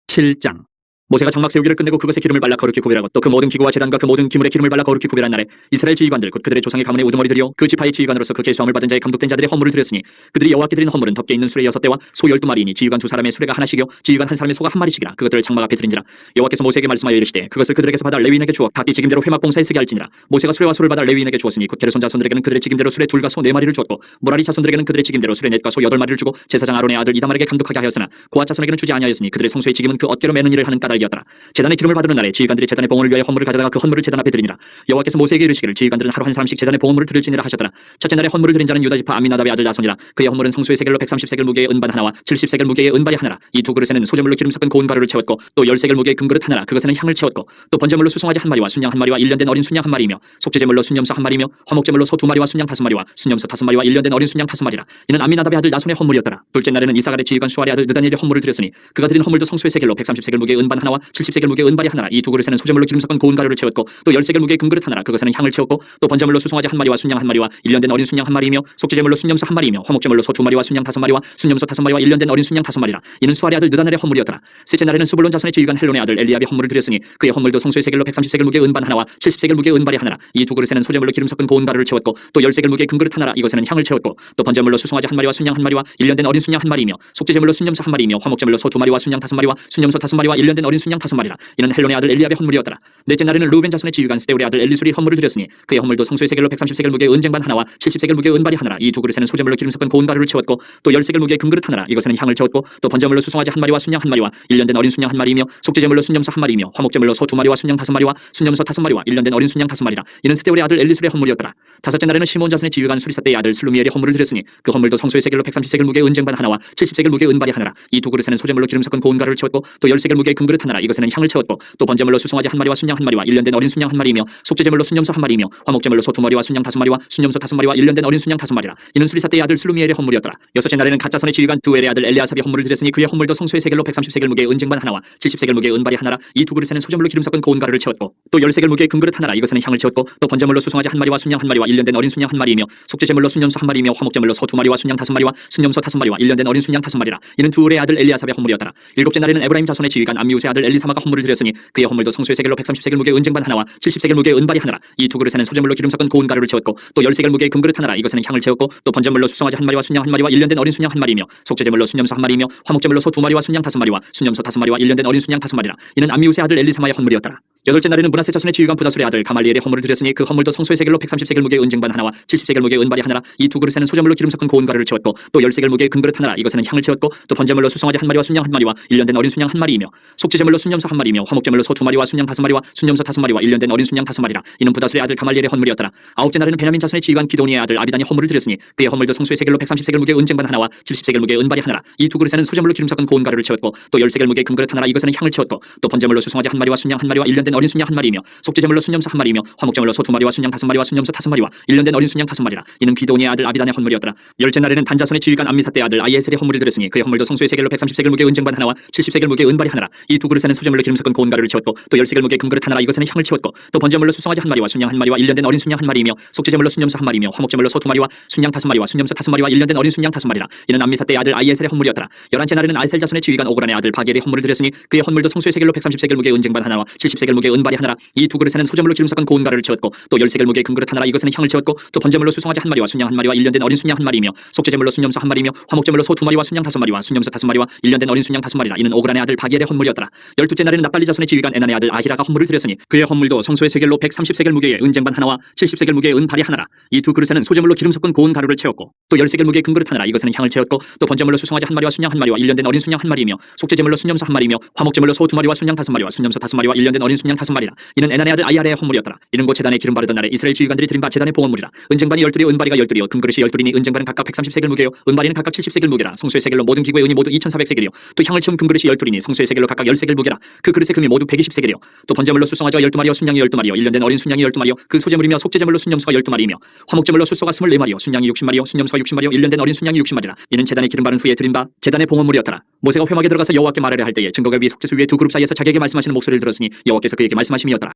7장. 모세가 장막 세우기를 끝내고 그것에 기름을 발라 거룩히 구별하고 또 그 모든 기구와 제단과 그 모든 기물에 기름을 발라 거룩히 구별한 날에 이스라엘 지휘관들 곧 그들의 조상의 가문의 우두머리들이요 그 지파의 지휘관으로서 그 계수함을 받은 자의 감독된 자들의 헌물을 드렸으니 그들이 여호와께 드린 헌물은 덮개 있는 수레 6대와 소 12마리이니 지휘관 2사람의 수레가 하나씩이요 지휘관 한 사람의 소가 한 마리씩이라 그것들을 장막 앞에 드린지라. 여호와께서 모세에게 말씀하여 이르시되 그것을 그들에게서 받아 레위인에게 주어 각기 직임대로 회막 봉사에 쓰게 할지니라. 모세가 수레와 소를 받아 레위인에게 주었으니 곧 게르손 자손들에게는 그들의 직임대로 수레 2과 소 4마리를 주었고 무라리 자손들에게는 그들의 직임대로 수레 4과 소 8마리를 주고 제사장 아론의 아들 이다말에게 감독하게 하였으나 고앗 자손에게는 주지 아니하였으니 그들의 성소의 직임은 그 어깨로 매는 일을 하는 까닭이었더라. 제단의 기름을 받으는 날에 지휘관들이 제단의 봉헌을 위하여 헌물을 가져다가 그 헌물을 제단 앞에 드리니라. 여호와께서 모세에게 이르시기를 지휘관들은 하루 한 사람씩 제단의 봉헌물을 드릴지니라 하셨더라. 첫째 날에 헌물을 드린 자는 유다 지파 암미나답의 아들 나손이라. 그의 헌물은 성소의 세겔로 130세겔 무게의 은반 하나와 70세겔 무게의 은발이 하나라. 이 두 그릇에는 소재물로 기름 섞은 고운 가루를 채웠고 또 10세겔 무게의 금그릇 하나라. 그것에는 향을 채웠고 또 번제물로 수송아지 한 마리와 순양 한 마리와 1년 된 어린 순양 한 마리이며 속죄제물로 순염소 한 마리며 화목제물로 소 2마리와 순양 5마리와 순염소 5마리와 1년 된 어린 순양 5마리라. 이는 암미나답의 아들 나손의 헌물이었더라. 둘째 날에는 이사갈의 지휘관 수알의 아들 느다니엘의 헌물을 드렸으니 그가 드린 헌물도 성소의 세겔로 130세겔 무게의 은반 하나와 70세겔 무게의 은발이 하나라. 이 두 그릇에는 소재물로 기름 섞은 고운 가루를 채웠고 또 10세겔 무게의 금그릇 하나라. 그것에는 향을 채웠고 또 번제물로 수송아지 한 마리와 순양 한 마리와 1년 된 어린 순양 한 마리이며 속죄제물로 순염소 한 마리이며 화목제물로 소 2마리와 순양 5마리와 순염소 5마리와 1년 된 어린 순양 5마리라. 이는 수알의 아들 느다넬의 헌물이었더라. 셋째 날에는 스불론 자손의 지휘관 헬론의 아들 엘리압의 헌물을 드렸으니 그의 헌물도 성소의 세겔로 130세겔 무게의 은반 하나와 70세겔 무게의 은발이 하나라. 이 두 그릇에는 소재물로 기름 섞은 고운 가루를 채웠고 또 10세겔 무게의 금그릇 하나라. 이것에는 향을 채웠고 또 번제물로 수송아지 한 마리와 순양 한 마리와 1년 된 어린 순양 한 마리이며 속죄제물로 순염소 한 마리이며 화목제물로 소 2마리와 순양 5마리와 순염소 5마리와 1년 된 어린 순양 5마리라. 이는 헬론의 아들 엘리압의 헌물이었더라. 넷째 날에는 루벤 자손의 지휘관 스데울의 아들 엘리술이 헌물을 드렸으니 그의 헌물도 성소의 세겔로 130세겔 무게의 은쟁반 하나와 70세겔 무게의 은발이 하나라. 이 두 그릇에는 소재물로 기름 섞은 고운 가루를 채웠고 또 10세겔 무게의 금그릇 하나라. 이것에는 향을 채웠고 또 번제물로 수송아지 한 마리와 순양 한 마리와 1년 된 어린 순양 한 마리이며 속죄제물로 순염소 한 마리이며 화목제물로 소 2마리와 순양 5마리와 순염소 5마리와 1년 된 어린 순양 5마리라. 이는 스데울의 아들 엘리술의 헌물이었더라. 다섯째 날에는 시몬 자손의 지휘관 수리사대의 아들 슬루미엘의 헌물을 드렸으니 그 헌물도 성소의 세겔로 130세겔 무게의 은쟁반 하나와 70세겔 무게의 은발이 하나라. 이 두 그릇에는 소재물로 기름 섞은 고운 가루를 채웠고 또 10세겔 무게의 금그릇 하나라. 이것에는 향을 채웠고 또 번제물로 수송아지 한 마리와 순양 한 마리와 1년 된 어린 순양 한 마리이며 속죄제물로 순염소 한 마리이며 화목제물로 소 2마리와 순양 5마리와 순염소 5마리와 1년 된 어린 순양 5마리라. 이는 수리사대의 아들 슬루미엘의 헌물이었더라. 여섯째 날에는 갓자손의 지휘관 두엘의 아들 엘리아삽의 헌물을 드렸으니 그의 헌물도 성소의 세겔로 130세겔 무게의 은쟁반 하나와 70세겔 무게의 은발이 하나라. 이 두 그릇에는 소재물로 기름 섞은 고운 가루를 채웠고 또 10세겔 무게의 금그릇 하나라. 이것에는 향을 채웠고 또 번제물로 수송아지 한 마리와 순양 한 마리와 1년 된 어린 순양 한 마리이며 속죄제물로 순염소 한 마리이며 화목제물로 소 2마리와 순양 5마리와 순염소 5마리와 1년 된 어린 순양 5마리라. 이는 두엘의 아들 엘리아삽의 헌물이었더라. 일곱째 날에는 에브라임 자손의 지휘관 암미우스의 아들 엘리사마가 헌물을 드렸으니 그의 헌물도 성소의 세겔로 130세겔 무게의 은쟁반 하나와 70세겔 무게의 은발이 하나라. 이 두 그릇에는 소재물로 기름 섞은 고운 가루를 채웠고 또 10세겔 무게의 금그릇 하나라. 이것에는 향을 채웠고 또 번제물로 수송아지 한 마리와 순양 한 마리와 1년 된 어린 순양 한 마리이며 속죄제물로 순염소 한 마리이며 화목제물로 소 2마리와 순양 5마리와 순염소 5마리와 1년 된 어린 순양 5마리라. 이는 암미우스의 아들 엘리사마의 헌물이었더라. 여덟째 날에는 므낫세 자손의 지휘관 부다술의 아들 가말리엘의 헌물을 드렸으니 그 헌물도 성소의 세겔로 130세겔 무게의 은쟁반 하나와 70세겔 무게의 은발이 하나라. 이 두 그릇에는 소재물로 기름 섞은 고운 가루를 채웠고 또 10세겔 무게의 금그릇 하나라. 이것에는 향을 채웠고 또 번제물로 수송아지 한 마리와 순양 한 마리와 1년 된 어린 순양 한 마리이며 속죄제물로 순염소 한 마리이며 화목제물로 소 2마리와 순양 5마리와 순염소 5마리와 1년 된 어린 순양 5마리라. 이는 부다술의 아들 가말리엘의 헌물이었더라. 아홉째 날에는 베냐민 자손의 지휘관 기도니의 아들 아비단이 헌물을 드렸으니 그의 헌물도 성소의 세겔로 130세겔 무게의 은쟁반 하나와 70세겔 무게의 은발이 하나라. 이 두 그릇에는 소재물로 기름 섞은 고운 가루를 채웠고 또 10세겔 무게의 금그릇 하나라. 이것에는 향을 채웠고 또 번제물로 수송아지 한 마리와 순양 한 마리와 1년 된 어린 순양 한 마리이며 속죄제물로 순염소 한 마리이며 화목제물로 소 2마리와 순양 5마리와 순염소 5마리와 1년 된 어린 순양 5마리라. 이는 기도니의 아들 아비단의 헌물이었더라. 열째 날에는 단 자손의 지휘관 암미사대의 아들 아이에셀의 헌물을 드렸으니 그의 헌물도 성소의 세겔로 130세겔 무게의 은쟁반 하나와 70세겔 무게의 은발이 하나라. 이 두 그릇에는 소재물로 기름 섞은 고운 가루를 채웠고 또 10세겔 무게의 금그릇 하나라. 이것에는 향을 채웠고 또 번제물로 수송아지 한 마리와 순양 한 마리와 1년 된 어린 순양 한 마리이며 속죄제물로 순염소 한 마리이며 화목제물로 소 2마리와 순양 5마리와 순염소 5마리와 1년 된 어린 순양 5마리라. 이는 암미사대의 아들 아이에셀의 헌물이었더라. 열한째 날에는 아이셀 자손의 지휘관 오그란의 아들 바겔의 헌물을 드렸으니 그의 헌물도 성소의 세겔로 130세겔 무게의 은쟁반 하나와 70세겔 무게의 은발이 하나라. 이 두 그릇에는 소재물로 기름 섞은 고운 가루를 채웠고 또 10세겔 무게의 금그릇 하나라. 이것에는 향을 채웠고 또 번제물로 수송아지 한 마리와 순양 한 마리와 1년 된 어린 순양 한 마리이며 속죄제물로 순염소 한 마리이며 화목제물로 소 2마리와 순양 5마리와 순염소 5마리와 1년 된 어린 순양 5마리라. 이는 오그란의 아들 바겔의 헌물이었더라. 열둘째 날에는 납달리 자손의 지휘관 에난의 아들 아히라가 헌물을 드렸으니 그의 헌물도 성소의 세겔로 130세겔 무게의 은쟁반 하나와 70세겔 무게의 은발이 하나라. 이 두 그릇에는 소재물로 기름 섞은 고운 가루를 채웠고 또 10세겔 무게의 금그릇 하나라. 이것에는 향을 채웠고 또 번제물로 수송아지 한 마리와 순양 한 마리와 1년 된 어린 순양 한 마리이며 속죄제물로 순염소 한 마리이며 화목제물로 소 2마리와 순양 5마리와 순염소 5마리와 1년 된 어린 순양 5마리라. 이는 에난의 아들 아히라의 헌물이었더라. 이는 곧 제단에 기름 바르던 날에 이스라엘 지휘관들이 드린 바 제단의 봉헌물이라. 은쟁반이 12리 은발이가 12리요 금그릇이 12리니 은쟁반은 각각 130세겔 무게요 은발이는 각각 70세겔 무게라. 성소의 세겔로 모든 기구의 은이 모두 2400세겔이요 또 향을 채운 금그릇이 12리니 성소의 세겔로 각각 10세겔 무게라. 그 그릇의 금이 모두 120세겔이요 또 번제물로 수송아지가 12마리요 순양이 12마리요 1년 된 어린 순양이 12마리요 그 소재물이며 속죄제물로 순염소가 12마리이며 화목제물로 숫소가 24마리요 순양이 60마리요 순염소가 60마리요 1년 된 어린 순양이 60마리라. 이는 제단에 기름 바른 후에 드린 바 제단의 봉헌물이었더라. 모세가 회막에 들어가서 여호와께 말하려 할 때에 증거가 위 속죄소 위에 두 그룹 사이에서 자기에게 말씀하시는 목소리를 들었으니 여호와께서 그에게 말씀하심이었더라.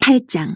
8장.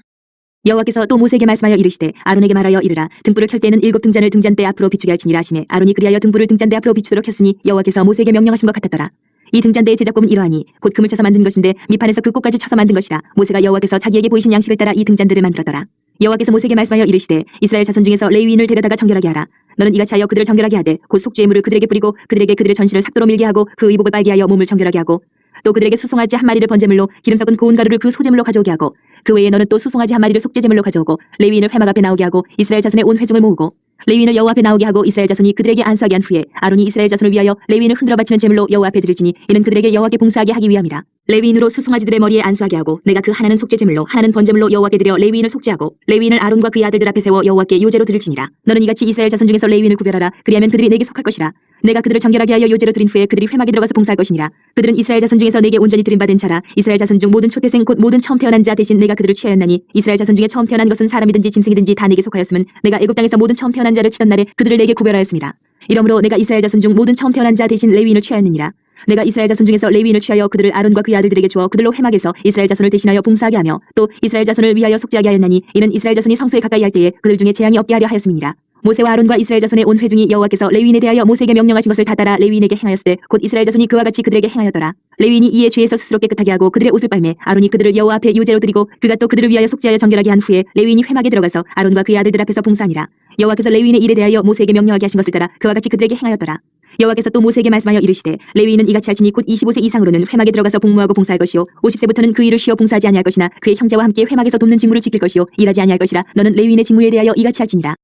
여호와께서 또 모세에게 말씀하여 이르시되 아론에게 말하여 이르라. 등불을 켤 때에는 7 등잔을 등잔대 앞으로 비추게 할지니라 하시매 아론이 그리하여 등불을 등잔대 앞으로 비추도록 했으니 여호와께서 모세에게 명령하신 것 같았더라. 이 등잔대의 제작법은 이러하니 곧 금을 쳐서 만든 것인데 밑판에서 그 꽃까지 쳐서 만든 것이라. 모세가 여호와께서 자기에게 보이신 양식을 따라 이 등잔대를 만들었더라. 여호와께서 모세에게 말씀하여 이르시되 이스라엘 자손 중에서 레위인을 데려다가 정결하게 하라. 너는 이같이 하여 그들을 정결하게 하되 곧 속죄의 물을 그들에게 뿌리고 그들에게 그들의 전신을 삭도로 밀게 하고 그 의복을 빨게 하여 몸을 정결하게 하고 또 그들에게 수송아지 한 마리를 번제물로 기름 섞은 고운 가루를 그 소제물로 가져오게 하고 그 외에 너는 또 수송아지 한 마리를 속죄제물로 가져오고 레위인을 회막 앞에 나오게 하고 이스라엘 자손의 온 회중을 모으고 레위인을 여호와 앞에 나오게 하고 이스라엘 자손이 그들에게 안수하게 한 후에 아론이 이스라엘 자손을 위하여 레위인을 흔들어 바치는 제물로 여호와 앞에 드릴지니 이는 그들에게 여호와께 봉사하게 하기 위함이라. 레위인으로 수송아지들의 머리에 안수하게 하고 내가 그 하나는 속죄제물로 하나는 번제물로 여호와께 드려 레위인을 속죄하고 레위인을 아론과 그의 아들들 앞에 세워 여호와께 요제로 드릴지니라. 너는 이같이 이스라엘 자손 중에서 레위인을 구별하라. 그리하면 그들이 내게 속할 것이라. 내가 그들을 정결하게 하여 요제로 드린 후에 그들이 회막에 들어가서 봉사할 것이니라. 그들은 이스라엘 자손 중에서 내게 온전히 드림받은 자라. 이스라엘 자손 중 모든 초태생 곧 모든 처음 태어난 자 대신 내가 그들을 취하였나니 이스라엘 자손 중에 처음 태어난 것은 사람이든지 짐승이든지 다 내게 속하였음은 내가 애굽 땅에서 모든 처음 태어난 자를 치던 날에 그들을 내게 구별하였습니다. 이러므로 내가 이스라엘 자손 중 모든 처음 태어난 자 대신 레위인을 취하였느니라. 내가 이스라엘 자손 중에서 레위인을 취하여 그들을 아론과 그의 아들들에게 주어 그들로 회막에서 이스라엘 자손을 대신하여 봉사하게 하며 또 이스라엘 자손을 위하여 속죄하게 하였나니 이는 이스라엘 자손이 성소에 가까이 할 때에 그들 중에 재앙이 없게 하려 하였음이니라. 모세와 아론과 이스라엘 자손의 온 회중이 여호와께서 레위인에 대하여 모세에게 명령하신 것을 다 따라 레위인에게 행하였을 때 곧 이스라엘 자손이 그와 같이 그들에게 행하였더라. 레위인이 이에 죄에서 스스로 깨끗하게 하고 그들의 옷을 빨매 아론이 그들을 여호와 앞에 요제로 드리고 그가 또 그들을 위하여 속죄하여 정결하게 한 후에 레위인이 회막에 들어가서 아론과 그의 아들들 앞에서 봉사하니라. 여호와께서 레위인의 일에 대하여 모세에게 명령하게 하신 것을 따라 그와 같이 그들에게 행하였더라. 여호와께서 또 모세에게 말씀하여 이르시되 레위인은 이같이 할지니 곧 25세 이상으로는 회막에 들어가서 복무하고 봉사할 것이요 50세부터는 그 일을 쉬어 봉사하지 아니할 것이나 그의 형제와 함께 회막에서 돕는 직무를 지킬 것이요 일하지 아니할 것이라. 너는 레위인의 직무에 대하여 이같이 할지니라.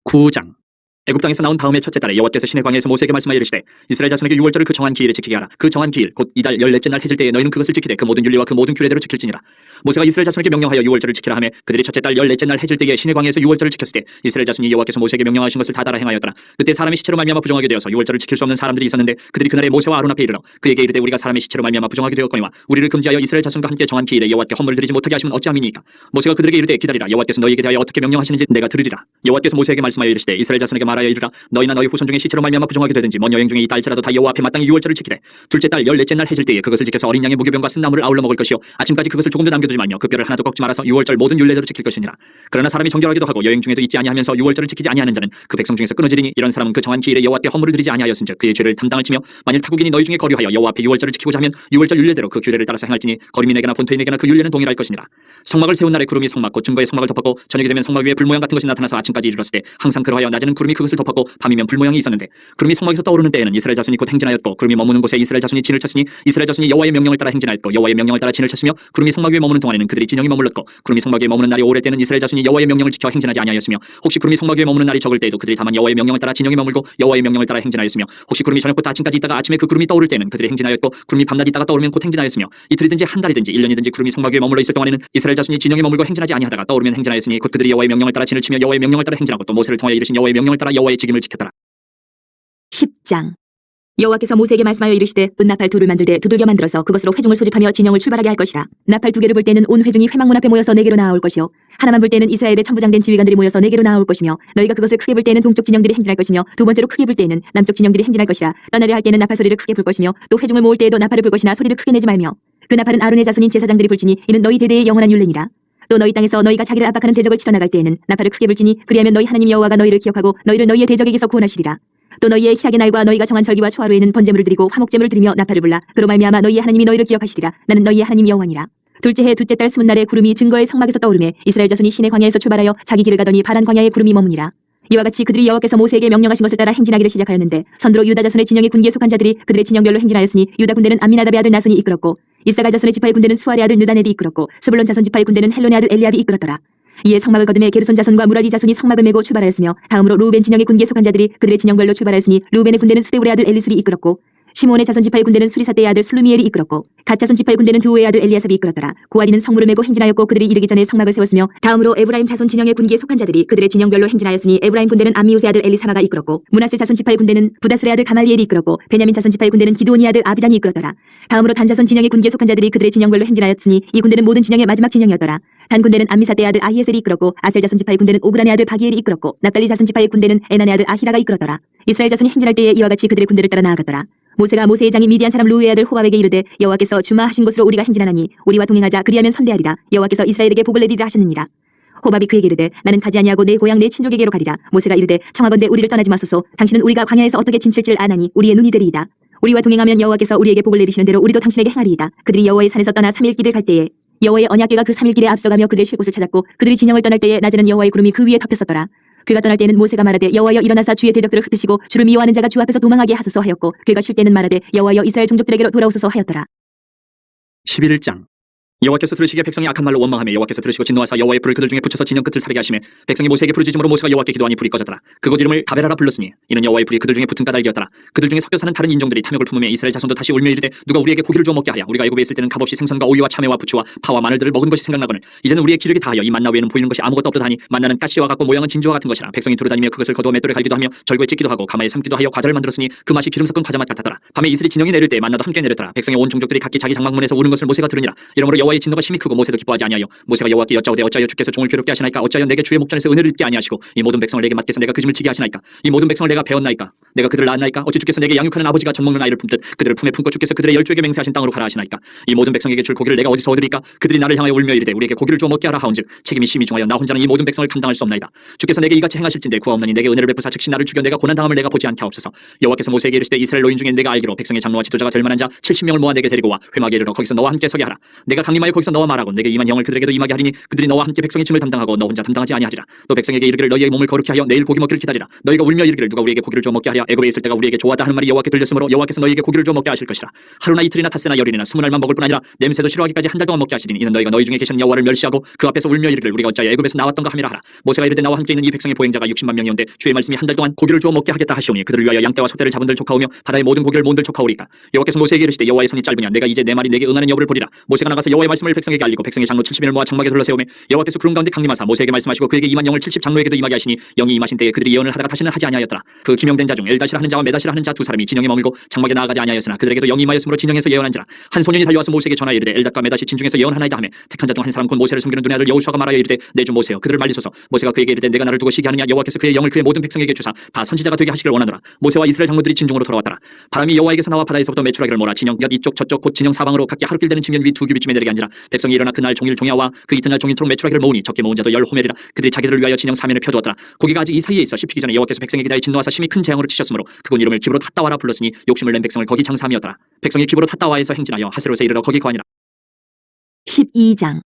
9장. 애굽 땅에서 나온 다음의 첫째 달에 여호와께서 시내 광야에서 모세에게 말씀하여 이르시되 이스라엘 자손에게 유월절을 그 정한 기일에 지키게 하라. 그 정한 기일 곧 이달 14째 날 해질 때에 너희는 그것을 지키되 그 모든 율례와 그 모든 규례대로 지킬지니라. 모세가 이스라엘 자손에게 명령하여 유월절을 지키라 하매 그들이 첫째 달 14째 날 해질 때에 시내 광야에서 유월절을 지켰을 때 이스라엘 자손이 여호와께서 모세에게 명령하신 것을 다 따라 행하였더라. 그때 사람의 시체로 말미암아 부정하게 되어서 유월절을 지킬 수 없는 사람들이 있었는데 그들이 그날에 모세와 아론 앞에 이르러 그에게 이르되 우리가 사람의 시체로 말미암아 부정하게 되었거니와 우리를 금지하여 이스라엘 자손과 함께 정한 기일에 여호와께 헌물을 드리지 못하게 하시면 어찌함이니까. 모세가 그들에게 이르되 기다리라. 여호와께서 너희에게 대하여 어떻게 명령하시는지 내가 들으리라. 여호와께서 모세에게 말씀하여 이르시되 이스라엘 자손에게 말하여 이르라. 너희나 너희 후손 중에 시체로 말미암아 부정하게 되든지 먼 여행 중에 있다 할지라도 다 여호와 앞에 마땅히 유월절을 지키되 둘째 달 14째 날 해질 때에 그것을 지켜서 어린 양의 무교병과 쓴나물을 아울러 먹을 것이요 아침까지 그것을 조금도 남겨두지 말며 그 뼈를 하나도 꺾지 말아서 유월절 모든 율례대로 지킬 것이니라. 그러나 사람이 정결하기도 하고 여행 중에도 있지 아니하면서 유월절을 지키지 아니하는 자는 그 백성 중에서 끊어지리니 이런 사람은 그 정한 기일에 여호와께 헌물을 드리지 아니하였은즉 그의 죄를 담당을 치며 만일 타국인이 너희 중에 거류하여 여호와 앞에 유월절을 지키고자 하면 유월절 율례대로 그 규례를 따라서 행할지니 거류민에게나 본토인에게나 그 율례는 동일할 것이니라. 성막을 세운 날에 구름이 성막 곧 증거의 성막을 덮었고 저녁이 되면 성막 위에 불모양 같은 것이 나타나서 아침까지 이르렀을 때 항상 그러하여 낮에는 구름이 그것을 덮었고 밤이면 불모양이 있었는데 구름이 성막에서 떠오르는 때에는 이스라엘 자손이 곧 행진하였고 구름이 머무는 곳에 이스라엘 자손이 진을 쳤으니 이스라엘 자손이 여호와의 명령을 따라 행진하였고 여호와의 명령을 따라 진을 쳤으며 구름이 성막 위에 머무는 동안에는 그들이 진영이 머물렀고 구름이 성막 위에 머무는 날이 오래 때는 이스라엘 자손이 여호와의 명령을 지켜 행진하지 아니하였으며 혹시 구름이 성막 위에 머무는 날이 적을 때에도 그들이 다만 여호와의 명령을 따라 진영이 머물고 여호와의 명령을 따라 행진하였으며 혹시 구름이 저녁부터 아침까지 있다가 아침에 그 구름이 떠오를 때는 그들이 행진하였고 구름이 밤낮 있다가 떠오르면 곧 행진하였으며 이틀이든지 한 달이든지 1년이든지 구름이 성막 위에 머물러 있을 동안에는 이스라엘 자손이 진영에 머물고 행진하지 아니하다가 떠오르면 행진하였으니 곧 그들이 여호와의 명령을 따라 진을 치며 여호와의 명령을 따라 행진하고 또 모세를 통하여 이르신 여호와의 명령을 따라 여호와의 직임을 지켰더라. 10장. 여호와께서 모세에게 말씀하여 이르시되 은나팔 둘을 만들되 두들겨 만들어서 그것으로 회중을 소집하며 진영을 출발하게 할 것이라. 나팔 두 개를 불 때는 온 회중이 회막문 앞에 모여서 내게로 나아올 것이요 하나만 불 때는 이스라엘의 천부장된 지휘관들이 모여서 내게로 나아올 것이며 너희가 그것을 크게 불 때는 동쪽 진영들이 행진할 것이며 두 번째로 크게 불 때는 남쪽 진영들이 행진할 것이라. 떠나려 할 때는 나팔 소리를 크게 불 것이며 또 회중을 모을 때에도 나팔을 불 것이나 소리를 크게 내지 말며 그 나팔은 아론의 자손인 제사장들이 불지니 이는 너희 대대의 영원한 율례니라. 또 너희 땅에서 너희가 자기를 압박하는 대적을 치러 나갈 때에는 나팔을 크게 불지니 그리하면 너희 하나님 여호와가 너희를 기억하고 너희를 너희의 대적에게서 구원하시리라. 또 너희의 희락의 날과 너희가 정한 절기와 초하루에는 번제물을 드리고 화목제물을 드리며 나팔을 불라. 그로 말미암아 너희의 하나님이 너희를 기억하시리라. 나는 너희의 하나님 여호와니라. 둘째 해 둘째 달 20날에 구름이 증거의 성막에서 떠오르매 이스라엘 자손이 시내 광야에서 출발하여 자기 길을 가더니 파란 광야에 구름이 머무니라. 이와 같이 그들이 여호와께서 모세에게 명령하신 것을 따라 행진하기를 시작하였는데 선두로 유다 자손의 진영의 군기에 속한 자들이 그들의 진영별로 행진하였으니 유다 군대는 암미나답의 아들 나손이 이끌었고 이사갈 자손의 지파의 군대는 수아의 아들 느다넬이 이끌었고 스불론 자손 지파의 군대는 헬론의 아들 엘리압이 이끌었더라. 이에 성막을 거두매 게르손 자손과 무라리 자손이 성막을 메고 출발하였으며 다음으로 루벤 진영의 군기에 속한 자들이 그들의 진영별로 출발하였으니 루벤의 군대는 스데울의 아들 엘리술이 이끌었고 시몬의 자손 지파의 군대는 수리사대의 아들 슬루미엘이 이끌었고 갓 자손 지파의 군대는 두오의 아들 엘리아삽이 이끌었더라. 고아리는 성물을 메고 행진하였고 그들이 이르기 전에 성막을 세웠으며 다음으로 에브라임 자손 진영의 군기에 속한 자들이 그들의 진영별로 행진하였으니 에브라임 군대는 암미우스의 아들 엘리사마가 이끌었고 므낫세 자손 지파의 군대는 부다술의 아들 가말리엘이 이끌었고 베냐민 자손 지파의 군대는 기드온의 아들 아비단이 이끌었더라. 다음으로 단 자손 진영의 군기에 속한 자들이 그들의 진영별로 행진하였으니 이 군대는 모든 진영의 마지막 진영이었더라. 단 군대는 암미사대의 아들 아히에셀이 이끌었고 아셀 자손 지파의 군대는 오그란의 아들 바기엘이 이끌었고 납달리 자손 지파의 군대는 에난의 아들 아히라가 이끌었더라. 이스라엘 자손이 행진할 때에 이와 같이 그들의 군대를 따라 나아갔더라. 모세가 모세의 장인 미디안 사람 루의 아들 호밥에게 이르되 여호와께서 주마하신 곳으로 우리가 행진하나니 우리와 동행하자. 그리하면 선대하리라. 여호와께서 이스라엘에게 복을 내리리라 하셨느니라. 호밥이 그에게 이르되 나는 가지 아니하고 내 고향 내 친족에게로 가리라. 모세가 이르되 청하건대 우리를 떠나지 마소서. 당신은 우리가 광야에서 어떻게 진칠질 아나니 우리의 눈이 되리이다. 우리와 동행하면 여호와께서 우리에게 복을 내리시는 대로 우리도 당신에게 행하리이다. 그들이 여호와의 산에서 떠나 3일 길을 갈 때에 여호와의 언약궤가 그 3일 길에 앞서가며 그들 쉴 곳을 찾았고 그들이 진영을 떠날 때에 낮에는 여호와의 구름이 그 위에 덮였었더라. 그가 떠날 때는 모세가 말하되 여호와여 일어나사 주의 대적들을 흩으시고 주를 미워하는 자가 주 앞에서 도망하게 하소서 하였고 그가 쉴 때는 말하되 여호와여 이스라엘 종족들에게로 돌아오소서 하였더라. 11장. 여호와께서 들으시기에 백성이 악한 말로 원망하며 여호와께서 들으시고 진노하사 여호와의 불을 그들 중에 붙여서 진영 끝을 사르게 하시매 백성이 모세에게 부르짖음으로 모세가 여호와께 기도하니 불이 꺼졌더라. 그곳 이름을 다베라라 불렀으니 이는 여호와의 불이 그들 중에 붙은 까닭이었더라. 그들 중에 섞여 사는 다른 인종들이 탐욕을 품으며 이스라엘 자손도 다시 울며 이르되 누가 우리에게 고기를 주어 먹게 하랴. 우리가 애굽에 있을 때는 값없이 생선과 오이와 참외와 부추와 파와 마늘들을 먹은 것이 생각나거늘 이제는 우리의 기력이 다하여 이 만나 외에는 보이는 것이 아무것도 없도다하니 만나는 가시와 같고 모양은 진주와 같은 것이라. 백성이 두루다니며 그것을 거두어 맷돌에 갈기도 하며 절구에 찢기도 하고 가마에 삶기도 하여 과자를 만들었으니 그 맛이 기름 섞은 과자 맛 같았더라. 밤에 이슬이 진영이 내릴 때 만나도 함께 내렸더라. 백성의 온 종족들이 각기 자기 장막문에서 우는 것을 모세가 들으니라. 이러므로 여호와의 진노가 심히 크고 모세도 기뻐하지 아니하여 모세가 여호와께 여짜오되 어찌하여 주께서 종을 괴롭게 하시나이까. 어찌하여 내게 주의 목전에서 은혜를 입게 아니하시고 이 모든 백성을 내게 맡겨서 내가 그 짐을 지게 하시나이까. 이 모든 백성을 내가 배웠나이까. 내가 그들을 낳았나이까. 어찌 주께서 내게 양육하는 아버지가 젖 먹는 아이를 품듯 그들을 품에 품고 주께서 그들의 열조에게 맹세하신 땅으로 가라 하시나이까. 이 모든 백성에게 줄 고기를 내가 어디서 얻으리까. 그들이 나를 향하여 울며 이르되 우리에게 고기를 주어 먹게 하라 하온즉 책임이 심히 중하여 나 혼자는 이 모든 백성을 감당할 수 없나이다. 주께서 내게 이같이 행하실진대 구하옵나니 내게 은혜를 베푸사 즉시 나를 죽여 내가 고난 당함을 내가 보지 않게 하옵소서. 여호와께서 모세에게 이르시되 이스라엘 노인 중에 내가 알기로 백성의 장로와 지도자가 될 만한 자 70명을 모아 내게 데리고 와 회막에 이르러 거기서 너와 함께 서게 하라. 내가 강림하여 거기서 너와 말하고 내게 임한 영을 그들에게도 임하게 하리니 그들이 너와 함께 백성의 짐을 담당하고 너 혼자 담당하지 아니하리라. 또 백성에게 이르기를 너희의 몸을 거룩히 하여 내일 고기 먹기를 기다리라. 너희가 울며 이르기를 누가 우리에게 고기를 주어 먹게 하랴. 애굽에 있을 때가 우리에게 좋았다 하는 말이 여호와께 들렸으므로 여호와께서 너희에게 고기를 주어 먹게 하실 것이라. 하루나 이틀이나 닷새나 열이나 20날만 먹을 뿐 아니라 냄새도 싫어하기까지 한 달 동안 먹게 하시리니 이는 너희가 너희 중에 계시는 여호와를 멸시하고 그 앞에서 울며 이르기를 우리가 어찌하여 애굽에서 나왔던가 하미라 하라. 모세가 이르되 나와 함께 있는 이 백성의 보행자가 60만 명이온데 주의 말씀이 한 달 동안 고기를 주어 먹게 하겠다 하시오니 그들을 위하여 양떼와 소떼를 잡은들 조카오며 바다의 모든 고기를 모은들 조카오리까. 여호와께서 모세에게 이르시되 여호와의 손이 짧으냐 내가 이제 내 말이 내게 응하는 여부를 보리라. 모세가 나가서 여호와의 말씀을 백성에게 알리고 백성의 장로 70인을 모아 장막에 둘러세우며 여호와께서 구름 가운데 강림하사 모세에게 말씀하시고 그에게 임한 영을 70 장로에게도 임하게 하시니 영이 임하신 때에 그들이 예언을 하다가 다시는 하지 아니하였더라. 그 기명된 자 중 엘다시라 하는 자와 메다시라 하는 자 두 사람이 진영에 머물고 장막에 나아가지 아니하였으나 그들에게도 영이 임하였으므로 진영에서 예언한지라. 한 소년이 달려와서 모세에게 전하여 이르되 엘닷과 메다시 진중에서 예언하나이다 하며 택한 자 중 한 사람 곧 모세를 섬기는 눈의 아들 여호수아가 말하여 이르되 내 주 모세여 그들을 말리소서. 모세가 그에게 이르되 내가 나를 두고 시기 하느냐. 여호와께서 그의 영을 그의 모든 백성에게 주사 다 선지자가 되게 하시기를 원하노라. 모세와 이스라엘 장로들이 진중으로 돌아왔더라. 바람이 여호와에게서 나와 바다에서부터 메추라기를 몰아 진영 곁 이쪽 저쪽 곧 진영 사방으로 각기 하루길 되는 직면 위 두 규빗쯤에 내리게 한지라. 백성이 일어나 그날 종일 종야와 그 이튿날 종일토록 메추라기를 모으니 적게 모은 자도 10호멜이라. 그들이 자기들을 위하여 진영 사면을 펴두었더라. 고기가 아직 이 사이에 있어 씹히기 전에 여호와께서 백성에게 대하여 진노하사 심히 큰 재앙으로 치셨으므로 그곳 이름을 기브로 탓다와라 불렀으니 욕심을 낸 백성을 거기 장사함이었더라. 백성이 기브로 탓다와에서 행진하여 하세롯에 이르러 거기 거하니라. 12장.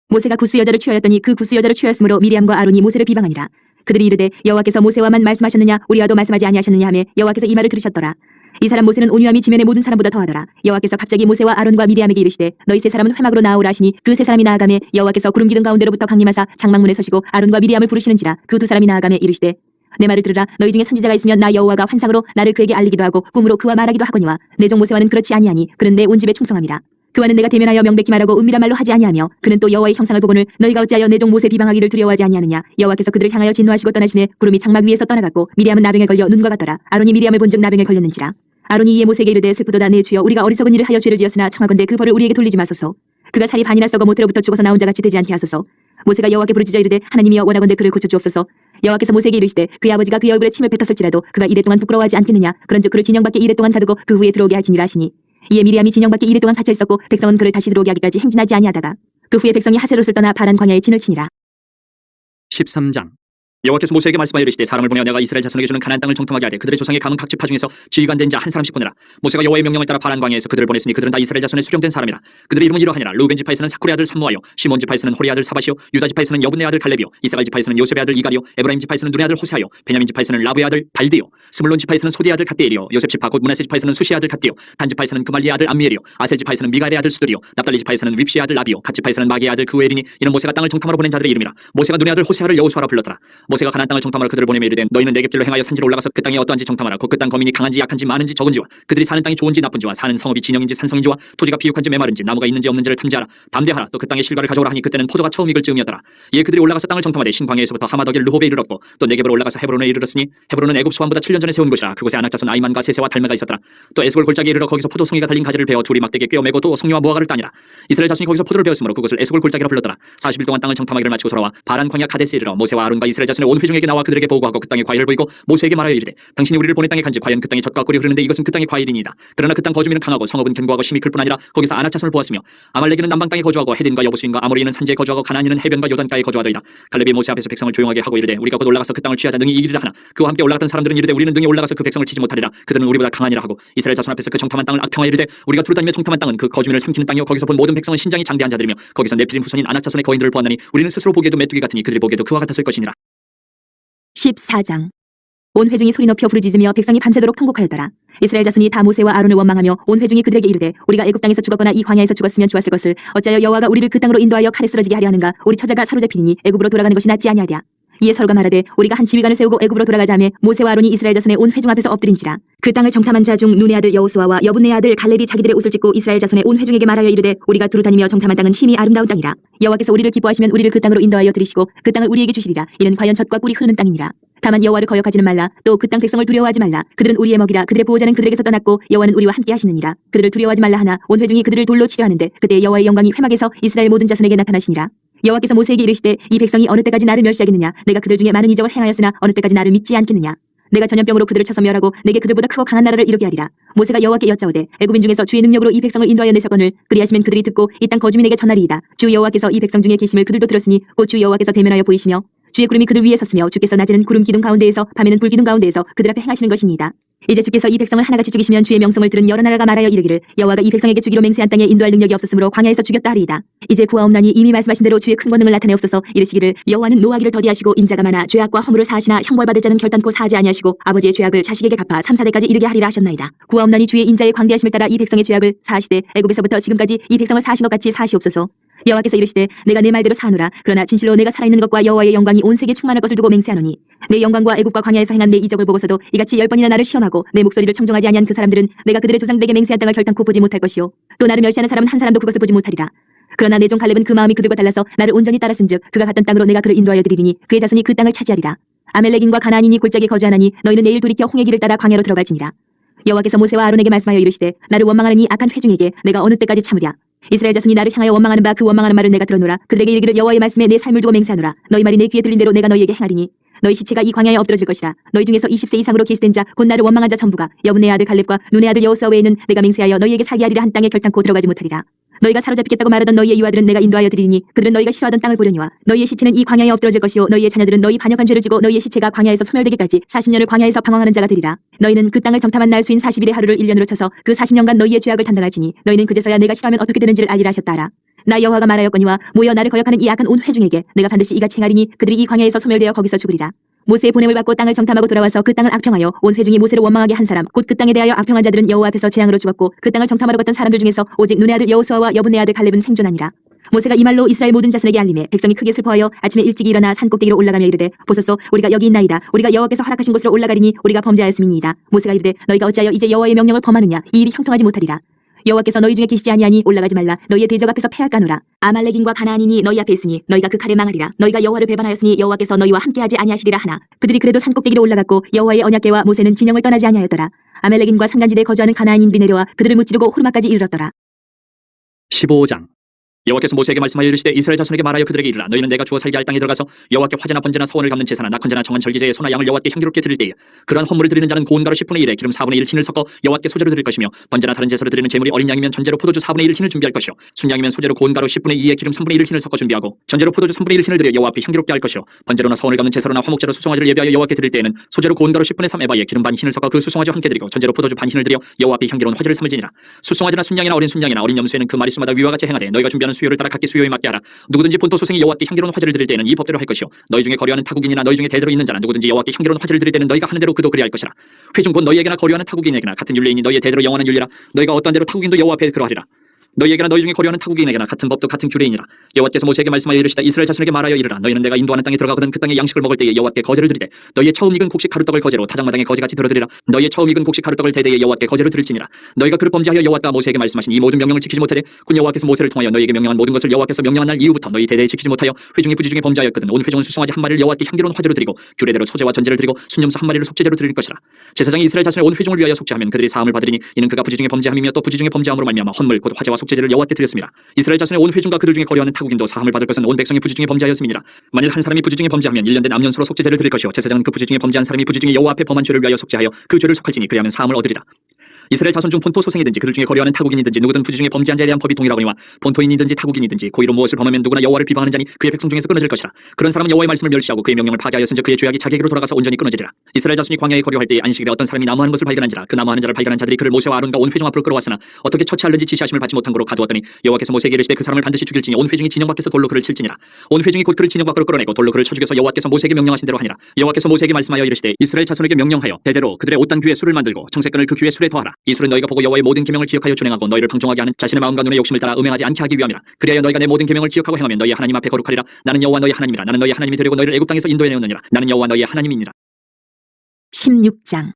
모세가 구스 여자를 취하였더니 그 구스 여자를 취하였으므로 미리암과 아론이 모세를 비방하니라. 그들이 이르되 여호와께서 모세와만 말씀하셨느냐 우리와도 말씀하지 아니하셨느냐 하며 여호와께서 이 말을 들으셨더라. 이 사람 모세는 온유함이 지면의 모든 사람보다 더하더라. 여호와께서 갑자기 모세와 아론과 미리암에게 이르시되 너희 세 사람은 회막으로 나아오라 하시니 그 세 사람이 나아가매 여호와께서 구름 기둥 가운데로부터 강림하사 장막문에 서시고 아론과 미리암을 부르시는지라. 그 두 사람이 나아가매 이르시되 내 말을 들으라. 너희 중에 선지자가 있으면 나 여호와가 환상으로 나를 그에게 알리기도 하고 꿈으로 그와 말하기도 하거니와 내 종 모세와는 그렇지 아니하니 그는 내 온 집에 충성함이라. 그와는 내가 대면하여 명백히 말하고 은밀한 말로 하지 아니하며 그는 또 여호와의 형상을 보거늘 너희가 어찌하여 내 종 모세 비방하기를 두려워하지 아니하느냐. 여호와께서 그들을 향하여 진노하시고 떠나심에 구름이 장막 위에서 떠나갔고 미리암은 나병에 걸려 눈과 같더라. 아론이 미리암을 본즉 나병에 걸렸는지라. 아론이 이에 모세에게 이르되 슬프도다 내 주여 우리가 어리석은 일을 하여 죄를 지었으나 청하건대 그 벌을 우리에게 돌리지 마소서. 그가 살이 반이나 썩어 모태로부터 죽어서 나온 자같이 되지 않게 하소서. 모세가 여호와께 부르짖어 이르되 하나님이여 원하건대 그를 고쳐 주옵소서. 여호와께서 모세에게 이르시되 그의 아버지가 그의 얼굴에 침을 뱉었을지라도 그가 이래 동안 부끄러워하지 않겠느냐. 그런즉 그를 진영 밖에 이래 동안 가두고 그 후에 들어오게 할지니라 하시니 이에 미리암이 진영 밖에 이래 동안 갇혀 있었고 백성은 그를 다시 들어오게 하기까지 행진하지 아니하다가 그 후에 백성이 하세롯을 떠나 바란 광야에 진을 치니라. 13장. 여호와께서 모세에게 말씀하여 이르시되 사람을 보내어 내가 이스라엘 자손에게 주는 가나안 땅을 정탐하게 하되 그들의 조상의 가문 각 지파 중에서 지휘관 된 자 한 사람씩 보내라. 모세가 여호와의 명령을 따라 바란 광야에서 그들을 보냈으니 그들은 다 이스라엘 자손의 수령된 사람이라. 그들의 이름은 이러하니라. 루벤 지파에서는 사쿠의 아들 삼무아요. 시몬 지파에서는 호리 아들 사바시요. 유다 지파에서는 여분의 아들 갈렙이요. 이사갈 지파에서는 요셉의 아들 이갈이요. 에브라임 지파에서는 눈의 아들 호세아요. 베냐민 지파에서는 라브의 아들 발디요. 스물론 지파에서는 소디의 아들 갓디엘이요. 요셉 지파 곧 므낫세 지파에서는 수시의 아들 갓디요. 단 지파에서는 그말리의 아들 암미엘이요. 아셀 지파에서는 미가엘의 아들 수들이요. 납달리 지파에서는 윕시의 아들 라비요. 갓 지파에서는 마기의 아들 그우엘이니 이는 모세가 땅을 정탐하러 보낸 자들의 이름이라. 모세가 눈의 아들 호세아를 여호수아라 불렀더라. 모세가 가나안 땅을 정탐하러 그들을 보내며 이르되 너희는 내겝길로 행하여 산지로 올라가서 그 땅이 어떠한지 정탐하라. 곧 그 땅 거민이 강한지 약한지 많은지 적은지와 그들이 사는 땅이 좋은지 나쁜지와 사는 성읍이 진영인지 산성인지와 토지가 비육한지 메마른지 나무가 있는지 없는지를 탐지하라. 담대하라. 또 그 땅의 실과를 가져오라 하니 그때는 포도가 처음 익을 즈음이었더라. 이에 그들이 올라가서 땅을 정탐하되 신광야에서부터 하마더길 르홉에 이르렀고 또 네겝으로 올라가서 헤브론에 이르렀으니 헤브론은 애굽 소환보다 7년 전에 세운 곳이라. 그곳에 아낙 자손 아이만과 세세와 달메가 있었더라. 또 에스골 골짜기에 이르러 거기서 포도송이가 달린 가지를 베어 둘이 막대기에 꿰어 매고 또 송이와 무화과를 따니라. 이스라엘 자손이 거기서 포도를 베었으므로 그것을 에스골 골짜기라 불렀더라. 40일 동안 땅을 정탐하기를 마치고 돌아와 바란 광야 가데스에 이르러 모세와 아론과 이스라엘 자손이 자신의 온 회중에게 나와 그들에게 보고하고 그 땅의 과일을 보이고 모세에게 말하여 이르되 당신이 우리를 보낸 땅에 간지 과연 그 땅에 젖과 꿀이 흐르는데 이것은 그 땅의 과일이니이다. 그러나 그 땅 거주민은 강하고 성읍은 견고하고 심히 클 뿐 아니라 거기서 아낙 자손을 보았으며 아말렉이는 남방 땅에 거주하고 헤딘과 여부수인과 아모리는 산지에 거주하고 가나안인은 해변과 요단가에 거주하더이다. 갈렙이 모세 앞에서 백성을 조용하게 하고 이르되 우리가 곧 올라가서 그 땅을 취하자 능히 이기리라 하나 그와 함께 올라갔던 사람들은 이르되 우리는 능히 올라가서 그 백성을 치지 못하리라. 그들은 우리보다 강하니라 하고 이스라엘 자손 앞에서 그 정탐한 땅을 악평하여 이르되 우리가 두루다니며 정탐한 땅은 그 거주민을 삼키는 땅이요 거기서 본 모든 백성은 신장이 장대한 자들이며 거기서 네필림 후손인 아낙 자손의 거인들을 보았나니 우리는 스스로 보기에도 메뚜기 같으니 그들이 보기에도 그와 같았을 것이니라. 14장. 온 회중이 소리 높여 부르짖으며 백성이 밤새도록 통곡하였더라. 이스라엘 자손이 다 모세와 아론을 원망하며 온 회중이 그들에게 이르되 우리가 애굽 땅에서 죽었거나 이 광야에서 죽었으면 좋았을 것을 어찌하여 여호와가 우리를 그 땅으로 인도하여 칼에 쓰러지게 하려 하는가. 우리 처자가 사로잡히니 애굽으로 돌아가는 것이 낫지 아니하랴. 이에 서로가 말하되 우리가 한 지휘관을 세우고 애굽으로 돌아가자 하며 모세와 아론이 이스라엘 자손의 온 회중 앞에서 엎드린지라. 그 땅을 정탐한 자 중 눈의 아들 여호수아와 여분의 아들 갈렙이 자기들의 옷을 찢고 이스라엘 자손의 온 회중에게 말하여 이르되 우리가 두루 다니며 정탐한 땅은 심히 아름다운 땅이라. 여호와께서 우리를 기뻐하시면 우리를 그 땅으로 인도하여 들이시고 그 땅을 우리에게 주시리라. 이는 과연 젖과 꿀이 흐르는 땅이니라. 다만 여호와를 거역하지는 말라. 또 그 땅 백성을 두려워하지 말라. 그들은 우리의 먹이라. 그들의 보호자는 그들에게서 떠났고 여호와는 우리와 함께 하시느니라. 그들을 두려워하지 말라 하나 온 회중이 그들을 돌로 치려 하는데 그때 여호와의 영광이 회막에서 이스라엘 모든 자손에게 나타나시니라. 여호와께서 모세에게 이르시되 이 백성이 어느 때까지 나를 멸시하겠느냐. 내가 그들 중에 많은 이적을 행하였으나 어느 때까지 나를 믿지 않겠느냐. 내가 전염병으로 그들을 쳐서 멸하고 내게 그들보다 크고 강한 나라를 이루게 하리라. 모세가 여호와께 여짜오되 애굽인 중에서 주의 능력으로 이 백성을 인도하여 내셨거늘 그리하시면 그들이 듣고 이 땅 거주민에게 전하리이다. 주 여호와께서 이 백성 중에 계심을 그들도 들었으니 곧 주 여호와께서 대면하여 보이시며 주의 구름이 그들 위에 섰으며 주께서 낮에는 구름 기둥 가운데에서 밤에는 불 기둥 가운데에서 그들 앞에 행하시는 것이니이다. 이제 주께서 이 백성을 하나같이 죽이시면 주의 명성을 들은 여러 나라가 말하여 이르기를 여호와가 이 백성에게 주기로 맹세한 땅에 인도할 능력이 없었으므로 광야에서 죽였다 하리이다. 이제 구하옵나니 이미 말씀하신 대로 주의 큰 권능을 나타내옵소서. 이르시기를 여호와는 노하기를 더디하시고 인자가 많아 죄악과 허물을 사하시나 형벌받을 자는 결단코 사하지 아니하시고 아버지의 죄악을 자식에게 갚아 3, 4대까지 이르게 하리라 하셨나이다. 구하옵나니 주의 인자의 광대하심을 따라 이 백성의 죄악을 사하시되 애굽에서부터 지금까지 이 백성을 사하신 것 같이 사하시옵소서. 여호와께서 이르시되 내가 내 말대로 사노라. 그러나 진실로 내가 살아있는 것과 여호와의 영광이 온 세계에 충만할 것을 두고 맹세하노니 내 영광과 애굽과 광야에서 행한 내 이적을 보고서도 이같이 10번이나 나를 시험하고 내 목소리를 청종하지 아니한 그 사람들은 내가 그들의 조상들에게 맹세한 땅을 결단코 보지 못할 것이요 또 나를 멸시하는 사람은 한 사람도 그것을 보지 못하리라. 그러나 내 종 갈렙은 그 마음이 그들과 달라서 나를 온전히 따랐은즉 그가 갔던 땅으로 내가 그를 인도하여 드리리니 그의 자손이 그 땅을 차지하리라. 아멜렉인과 가나안인이 골짜기에 거주하나니 너희는 내일 돌이켜 홍해 길을 따라 광야로 들어갈지니라. 여호와께서 모세와 아론에게 말씀하여 이르시되 나를 원망하는 이 악한 회중에게 내가 어느 때까지 참으랴. 이스라엘 자손이 나를 향하여 원망하는 바 그 원망하는 말을 내가 들어노라. 그들에게 이르기를 여호와의 말씀에 내 삶을 두고 맹세하노라. 너희 말이 내 귀에 들린 대로 내가 너희에게 행하리니 너희 시체가 이 광야에 엎드러질 것이라. 너희 중에서 20세 이상으로 계시된 자 곧 나를 원망한 자 전부가 여분의 아들 갈렙과 눈의 아들 여호수아 외에는 내가 맹세하여 너희에게 살게 하리라 한 땅에 결단코 들어가지 못하리라. 너희가 사로잡히겠다고 말하던 너희의 유아들은 내가 인도하여 드리니 그들은 너희가 싫어하던 땅을 보려니와 너희의 시체는 이 광야에 엎드러질 것이요 너희의 자녀들은 너희 반역한 죄를 지고 너희의 시체가 광야에서 소멸되기까지 40년을 광야에서 방황하는 자가 되리라. 너희는 그 땅을 정탐한 날 수인 40일의 하루를 1년으로 쳐서 그 40년간 너희의 죄악을 담당할지니 너희는 그제서야 내가 싫어하면 어떻게 되는지를 알리라 하셨다라. 나 여호와가 말하였거니와 모여 나를 거역하는 이 악한 온 회중에게 내가 반드시 이같이 행하리니 그들이 이 광야에서 소멸되어 거기서 죽으리라. 모세의 보냄을 받고 땅을 정탐하고 돌아와서 그 땅을 악평하여 온 회중이 모세를 원망하게 한 사람 곧 그 땅에 대하여 악평한 자들은 여호와 앞에서 재앙으로 죽었고 그 땅을 정탐하러 갔던 사람들 중에서 오직 눈의 아들 여호수아와 여분의 아들 갈렙은 생존하니라. 모세가 이 말로 이스라엘 모든 자손에게 알림해 백성이 크게 슬퍼하여 아침에 일찍이 일어나 산 꼭대기로 올라가며 이르되 보소서 우리가 여기 있나이다. 우리가 여호와께서 허락하신 곳으로 올라가리니 우리가 범죄하였음이니이다. 모세가 이르되 너희가 어찌하여 이제 여호와의 명령을 범하느냐. 이 일이 형통하지 못하리라. 여호와께서 너희 중에 계시지 아니하니 올라가지 말라. 너희의 대적 앞에서 패할까노라. 아말렉인과 가나안인이 너희 앞에 있으니 너희가 그 칼에 망하리라. 너희가 여호와를 배반하였으니 여호와께서 너희와 함께하지 아니하시리라 하나 그들이 그래도 산 꼭대기로 올라갔고 여호와의 언약궤와 모세는 진영을 떠나지 아니하였더라. 아멜렉인과 산간지대에 거주하는 가나안인들이 내려와 그들을 무찌르고 호르마까지 이르렀더라. 15장. 여호와께서 모세에게 말씀하여 이르시되 이스라엘 자손에게 말하여 그들에게 이르라. 너희는 내가 주어 살게 할 땅에 들어가서 여호와께 화제나 번제나 서원을 갚는 제사나 낙헌제나 정한 절기제의 소나 양을 여호와께 향기롭게 드릴 때에 그러한 헌물을 드리는 자는 고운 가루 10분의 1에 기름 4분의 1 흰을 섞어 여호와께 소제로 드릴 것이며 번제나 다른 제사로 드리는 제물이 어린 양이면 전제로 포도주 4분의 1 흰을 준비할 것이요 순양이면 소제로 고운 가루 10분의 2에 기름 3분의 1 흰을 섞어 준비하고 전제로 포도주 3분의 1 흰을 드려 여호와 앞에 향기롭게 할 것이요 번제로나 서원을 갚는 제사로나 화목제로 수송아지를 예비하여 여호와께 드릴 때에는 소제로 고운 가루 10분의 3 에바에 기름 반 흰을 섞어 그 수송아지와 함께 드리고 전제로 포도주 반 흰을 드려 여호와 앞에 향기로운 화제를 삼을지니라. 수송아지나 순양이나 어린 순양이나 어린 염소에는 그 마리수마다 위와 같이 행하되 너희가 준비하는 수요를 따라 각기 수요에 맞게 하라. 누구든지 본토 소생이 여호와께 향기로운 화제를 드릴 때에는 이 법대로 할 것이요 너희 중에 거류하는 타국인이나 너희 중에 대대로 있는 자나 누구든지 여호와께 향기로운 화제를 드릴 때는 너희가 하는 대로 그도 그리할 것이라. 회중 곧 너희에게나 거류하는 타국인에게나 같은 율례이니 너희의 대대로 영원한 율례라. 너희가 어떠한 대로 타국인도 여호와 앞에 그러하리라. 너희에게나 너희 중에 거류하는 타국인에게나 같은 법도 같은 규례이니라. 여호와께서 모세에게 말씀하여 이르시다. 이스라엘 자손에게 말하여 이르라. 너희는 내가 인도하는 땅에 들어가거든 그 땅의 양식을 먹을 때에 여호와께 거제를 드리되 너희의 처음 익은 곡식 가루떡을 거제로 타작마당에 거제같이 들어드리라. 너희의 처음 익은 곡식 가루떡을 대대에 여호와께 거제로 드릴지니라. 너희가 그를 범죄하여 여호와가 모세에게 말씀하신 이 모든 명령을 지키지 못하되 군 여호와께서 모세를 통하여 너희에게 명령한 모든 것을 여호와께서 명령한 날 이후부터 너희 대대에 지키지 못하여 회중이 부지중에 범죄하였거든 온 회중은 수송아지 한 마리를 여호와께 향기로운 화제로 드리고 규례대로 소제와 전제를 드리고 순염소 한 마리를 속죄제로 드릴 것이라. 제사장이 이스라엘 자손의 온 회중을 위하여 속죄하면 그들이 사함을 받으리니 이는 그가 부지중에 범죄함이며 또 부지중에 범죄함으로 말미암아 헌물 곧 화제와 속죄 속죄제를 여호와께 드렸습니다. 이스라엘 자손의 온 회중과 그들 중에 거류하는 타국인도 사함을 받을 것은 온 백성이 부지 중에 범죄하였음이니라. 만일 한 사람이 부지 중에 범죄하면 1년 된 암년수로 속죄제를 드릴 것이요 제사장은 그 부지 중에 범죄한 사람이 부지 중에 여호와 앞에 범한 죄를 위하여 속죄하여 그 죄를 속할지니 그리하면 사함을 얻으리라. 이스라엘 자손 중 본토 소생이든지 그들 중에 거류하는 타국인이든지 누구든 부지 중에 범죄한 자에 대한 법이 동일하거니와 본토인이든지 타국인이든지 고의로 무엇을 범하면 누구나 여호와를 비방하는 자니 그의 백성 중에서 끊어질 것이라. 그런 사람은 여호와의 말씀을 멸시하고 그의 명령을 파괴하였은즉 그의 죄악이 자기에게로 돌아가서 온전히 끊어지리라. 이스라엘 자손이 광야에 거류할 때에 안식일에 어떤 사람이 나무하는 것을 발견한지라. 그 나무하는 자를 발견한 자들이 그를 모세와 아론과 온 회중 앞으로 끌어왔으나 어떻게 처치할는지 지시하심을 받지 못한 거로 가두었더니 여호와께서 모세에게 이르시되 그 사람을 반드시 죽일지니 온 회중이 진영 밖에서 돌로 그를 칠지니라. 온 회중이 곧 그를 진영 밖으로 끌어내고 돌로 그를 쳐 죽여서 여호와께서 모세에게 명령하신 대로 하니라. 여호와께서 모세에게 말씀하여 이르시되 이스라엘 자손에게 명령하여 대대로 그들의 옷단 귀에 술을 만들고 청색끈을 그 귀에 술에 더하라. 이 술은 너희가 보고 여호와의 모든 계명을 기억하여 준행하고 너희를 방종하게 하는 자신의 마음과 눈의 욕심을 따라 음행하지 않게 하기 위함이라. 그리하여 너희가 내 모든 계명을 기억하고 행하면 너희 하나님 앞에 거룩하리라. 나는 여호와 너희 하나님이라. 나는 너희 하나님이 되려고 너희를 애굽 땅에서 인도해 내었느니라. 나는 여호와 너희의 하나님이니라. 16장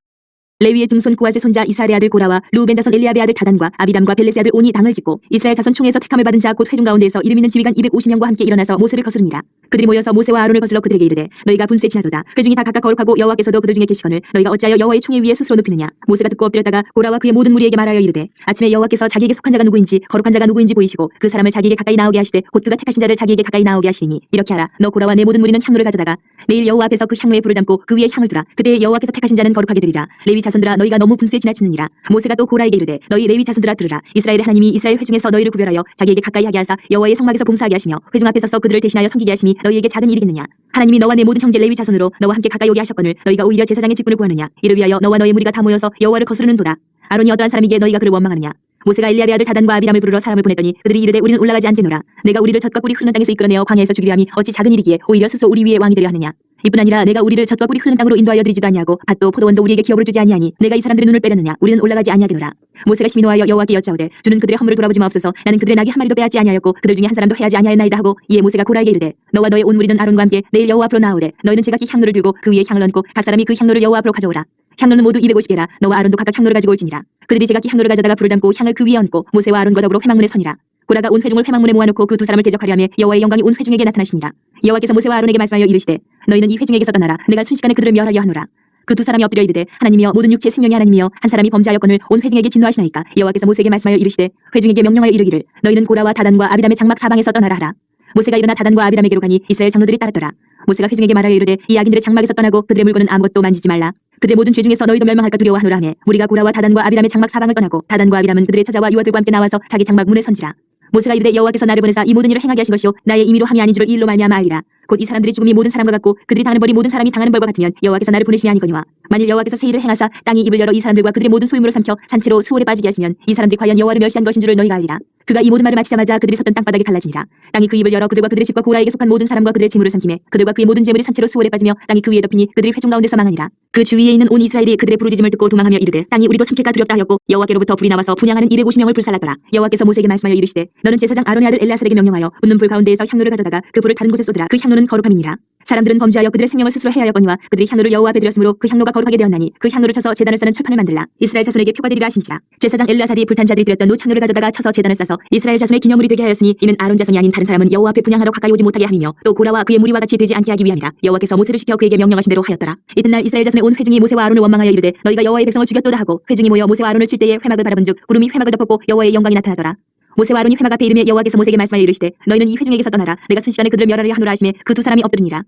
레위의 증손 고앗의 손자 이스라엘의 아들 고라와 루벤 자손 엘리압의 아들 다단과 아비담과 벨레스의 아들 온이 당을 짓고 이스라엘 자손 총에서 택함을 받은 자 곧 회중 가운데에서 이름 있는 지휘관 250명과 함께 일어나서 모세를 거스르니라. 그들이 모여서 모세와 아론을 거슬러 그들에게 이르되 너희가 분수에 지나도다. 회중이 다 각각 거룩하고 여호와께서도 그들 중에 계시거늘 너희가 어찌하여 여호와의 총에 위에 스스로 눕히느냐. 모세가 듣고 엎드렸다가 고라와 그의 모든 무리에게 말하여 이르되 아침에 여호와께서 자기에게 속한 자가 누구인지 거룩한 자가 누구인지 보이시고 그 사람을 자기에게 가까이 나오게 하시되 곧 그가 택하신 자를 자기에게 가까이 나오게 하시니 이렇게 하라. 너 고라와 내 모든 무리는 향로를 가져다가 내일 여호와 앞에서 그 향로에 불을 담고 그 위에 향을 두라. 그때 여호와께서 택하신 자는 거룩하게 되리라. 레위 자손들아 너희가 너무 분수에 지나치느니라. 모세가 또 고라에게 이르되 너희 레위 자손들아 들으라. 이스라엘의 하나님이 이스라엘 회중에서 너희를 구별하여 자기에게 가까이 하게 하사 여호와의 성막에서 봉사하게 하시며 회중 앞에 서서 그들을 대신하여 섬기게 하심이 너희에게 작은 일이겠느냐. 하나님이 너와 내 모든 형제 레위 자손으로 너와 함께 가까이 오게 하셨거늘 너희가 오히려 제사장의 직분을 구하느냐. 이를 위하여 너와 너의 무리가 다 모여서 여호와를 거스르는도다. 아론이 어떠한 사람이기에 너희가 그를 원망하느냐. 모세가 엘리압의 아들 다단과 아비람을 부르러 사람을 보냈더니 그들이 이르되 우리는 올라가지 않겠노라. 내가 우리를 젖과 꿀이 흐르는 땅에서 이끌어내어 광야에서 죽이려 함이 어찌 작은 일이기에 오히려 스스로 우리 위에 왕이 되려 하느냐. 이뿐 아니라 내가 우리를 젖과 꿀이 흐르는 땅으로 인도하여 드리지도 아니하고 밭도 포도원도 우리에게 기업으로 주지 아니하니 내가 이 사람들의 눈을 빼려느냐. 우리는 올라가지 아니하겠노라. 모세가 심히 노하여 여호와께 여짜오되 주는 그들의 허물을 돌아보지 마옵소서. 나는 그들의 낙이 한 마리도 빼앗지 아니하였고 그들 중에 한 사람도 해하지 아니하였나이다 하고 이에 모세가 고라에게 이르되 너와 너의 온 무리는 아론과 함께 내일 여호와 앞으로 나아오래. 너희는 제각기 향로를 들고 그 위에 향을 얹고 각 사람이 그 향로를 여호와 앞으로 가져오라. 향로는 모두 250개라. 너와 아론도 각각 향로를 가지고 올지니라. 그들이 제각기 향로를 가져다가 불을 담고 향을 그 위에 얹고 모세와 아론과 더불어 회막문에 서니라. 고라가 온 회중을 회막문에 모아놓고 그 두 사람을 대적하려 하며 여호와의 영광이 온 회중에게 나타나시니라. 여호와께서 모세와 아론에게 말씀하여 이르시되 너희는 이 회중에게서 떠나라. 내가 순식간에 그들을 멸하려 하노라. 그 두 사람이 엎드려 이르되 하나님이여 모든 육체의 생명이 하나님이여 한 사람이 범죄하였거늘 온 회중에게 진노하시나이까. 여호와께서 모세에게 말씀하여 이르시되 회중에게 명령하여 이르기를 너희는 고라와 다단과 아비람의 장막 사방에서 떠나라 하라. 모세가 일어나 다단과 아비람에게로 가니 이스라엘 장로들이 따랐더라. 모세가 회중에게 말하여 이르되 이 악인들의 장막에서 떠나고 그들의 물건은 아무것도 만지지 말라. 그들의 모든 죄 중에서 너희도 멸망할까 두려워하노라 하며 우리가 고라와 다단과 아비람의 장막 사방을 떠나고 다단과 아비람은 그들의 처자와 유아들과 함께 나와서 자기 장막 문에 선지라. 모세가 이르되 여호와께서 나를 보내사 이 모든 일을 행하게 하신 것이요 나의 임의로 함이 아닌 줄을 이 일로 말미암아 알리라. 곧 이 사람들의 죽음이 모든 사람과 같고 그들이 당하는 벌이 모든 사람이 당하는 벌과 같으면 여호와께서 나를 보내심이 아니거니와 만일 여호와께서 새 일을 행하사 땅이 입을 열어 이 사람들과 그들의 모든 소유물을 삼켜 산채로 수월에 빠지게 하시면 이 사람들이 과연 여호와를 멸시한 것인 줄을 너희가 알리라. 그가 이 모든 말을 마치자마자 그들이 섰던 땅바닥이 갈라지니라. 땅이 그 입을 열어 그들과 그들의 집과 고라에게 속한 모든 사람과 그들의 재물을 삼키매 그들과 그의 모든 재물이 산채로 수월에 빠지며 땅이 그 위에 덮이니 그들이 회중 가운데서 망하니라. 그 주위에 있는 온 이스라엘이 그들의 부르짖음을 듣고 도망하며 이르되 땅이 우리도 삼킬까 두렵다 하였고 여호와께로부터 불이 나와서 분향하는 250명을 불살랐더라. 여호와께서 모세에게 말씀하여 이르시되 너는 제사장 아론의 아들 엘르아살에게 명령하여 붙는 불 가운데에서 향로를 가져다가 그 불을 다른 곳에 쏟으라. 그 향로는 거룩함이니라. 사람들은 범죄하여 그들의 생명을 스스로 해하였거니와 그들이 향로를 여호와 앞에 드렸으므로 그 향로가 거룩하게 되었나니 그 향로를 쳐서 제단을 싸는 철판을 만들라. 이스라엘 자손에게 표가 되리라 하신지라. 제사장 엘르아살이 불탄 자들이 드렸던 놋 향로를 가져다가 쳐서 제단을 싸서 이스라엘 자손의 기념물이 되게 하였으니 이는 아론 자손이 아닌 다른 사람은 여호와 앞에 분향하러 가까이 오지 못하게 함이며 또 고라와 그의 무리와 같이 되지 않게 하기 위함이라. 여호와께서 모세를 시켜 그에게 명령하신 대로 하였더라. 이튿날 이스라엘 자손의 온 회중이 모세와 아론을 원망하여 이르되 너희가 여호와의 백성을 죽였도다 하고 회중이 모여 모세와 아론을 칠 때에 회막을 바라본즉 구름이 회막을 덮었고 여호와의 영광이 나타나더라. 모세와 아론이 회막 앞에 이르며 여호와께서 모세에게 말씀하여 이르시되 너희는 이 회중에게서 떠나라. 내가 순식간에 그들을 멸하려 하노라 하시매 그 두 사람이 엎드리니라.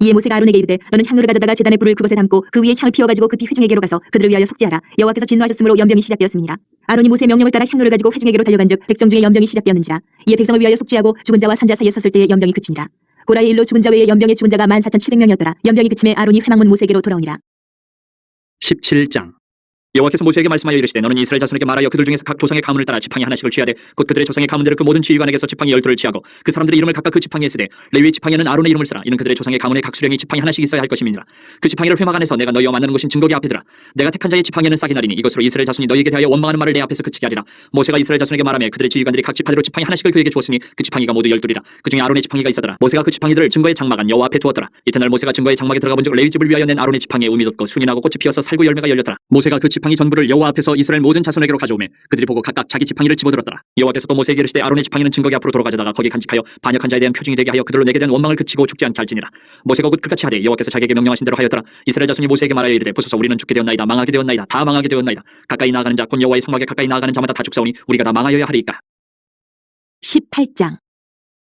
이에 모세가 아론에게 이르되 너는 향로를 가져다가 제단의 불을 그것에 담고 그 위에 향을 피워가지고 급히 회중에게로 가서 그들을 위하여 속죄하라. 여호와께서 진노하셨으므로 연병이 시작되었습니다. 아론이 모세의 명령을 따라 향로를 가지고 회중에게로 달려간즉 백성 중에 연병이 시작되었는지라. 이에 백성을 위하여 속죄하고 죽은 자와 산 자 사이에 섰을 때에 연병이 그치니라. 고라의 일로 죽은 자 외에 연병에 죽은 자가 14,700명이었더라. 연병이 그침에 아론이 회막문 모세에게로 돌아오니라. 17장 여호와께서 모세에게 말씀하여 이르시되 너는 이스라엘 자손에게 말하여 그들 중에서 각 조상의 가문을 따라 지팡이 하나씩을 취하되 곧 그들의 조상의 가문대로 그 모든 지휘관에게서 지팡이 12를 취하고 그 사람들의 이름을 각각 그 지팡이에 쓰되 레위의 지팡이에는 아론의 이름을 쓰라. 이는 그들의 조상의 가문의 각 수령이 지팡이 하나씩 있어야 할 것임이니라. 그 지팡이를 회막 안에서 내가 너희와 만나는 곳인 증거기 앞에 두라. 내가 택한 자의 지팡이에는 싹이 나리니 이것으로 이스라엘 자손이 너희에게 대하여 원망하는 말을 내 앞에서 그치게 하리라. 모세가 이스라엘 자손에게 말하며 그들의 지휘관들이 각 지파대로 지팡이 하나씩을 그에게 주었으니 그 지팡이가 모두 12이라. 그 중에 아론의 지팡이가 있었더라. 모세가 그 지팡이들을 증거의 장막 안 여호와 앞에 두었더라. 이튿날 모세가 증거의 장막에 들어가 본즉 레위 집을 위하여 낸 아론의 지팡이에 음이 돋고 순이 나고 꽃이 피어서 살구 열매가 열렸더라. 모세가 그 지팡이 전부를 여호와 앞에서 이스라엘 모든 자손에게로 가져오매 그들이 보고 각각 자기 지팡이를 집어들었더라. 여호와께서 또 모세에게 이르시되 아론의 지팡이는 증거기 앞으로 돌아가져다가 거기 간직하여 반역한 자에 대한 표징이 되게 하여 그들로 내게 대한 원망을 그치고 죽지 않게 할지니라. 모세가 곧 그같이 하되 여호와께서 자기에게 명령하신 대로 하였더라. 이스라엘 자손이 모세에게 말하여 이르되 보소서 우리는 죽게 되었나이다. 망하게 되었나이다. 다 망하게 되었나이다. 가까이 나아가는 자 곧 여호와의 성막에 가까이 나아가는 자마다 다 죽사오니 우리가 다 망하여야 하리이까. 18장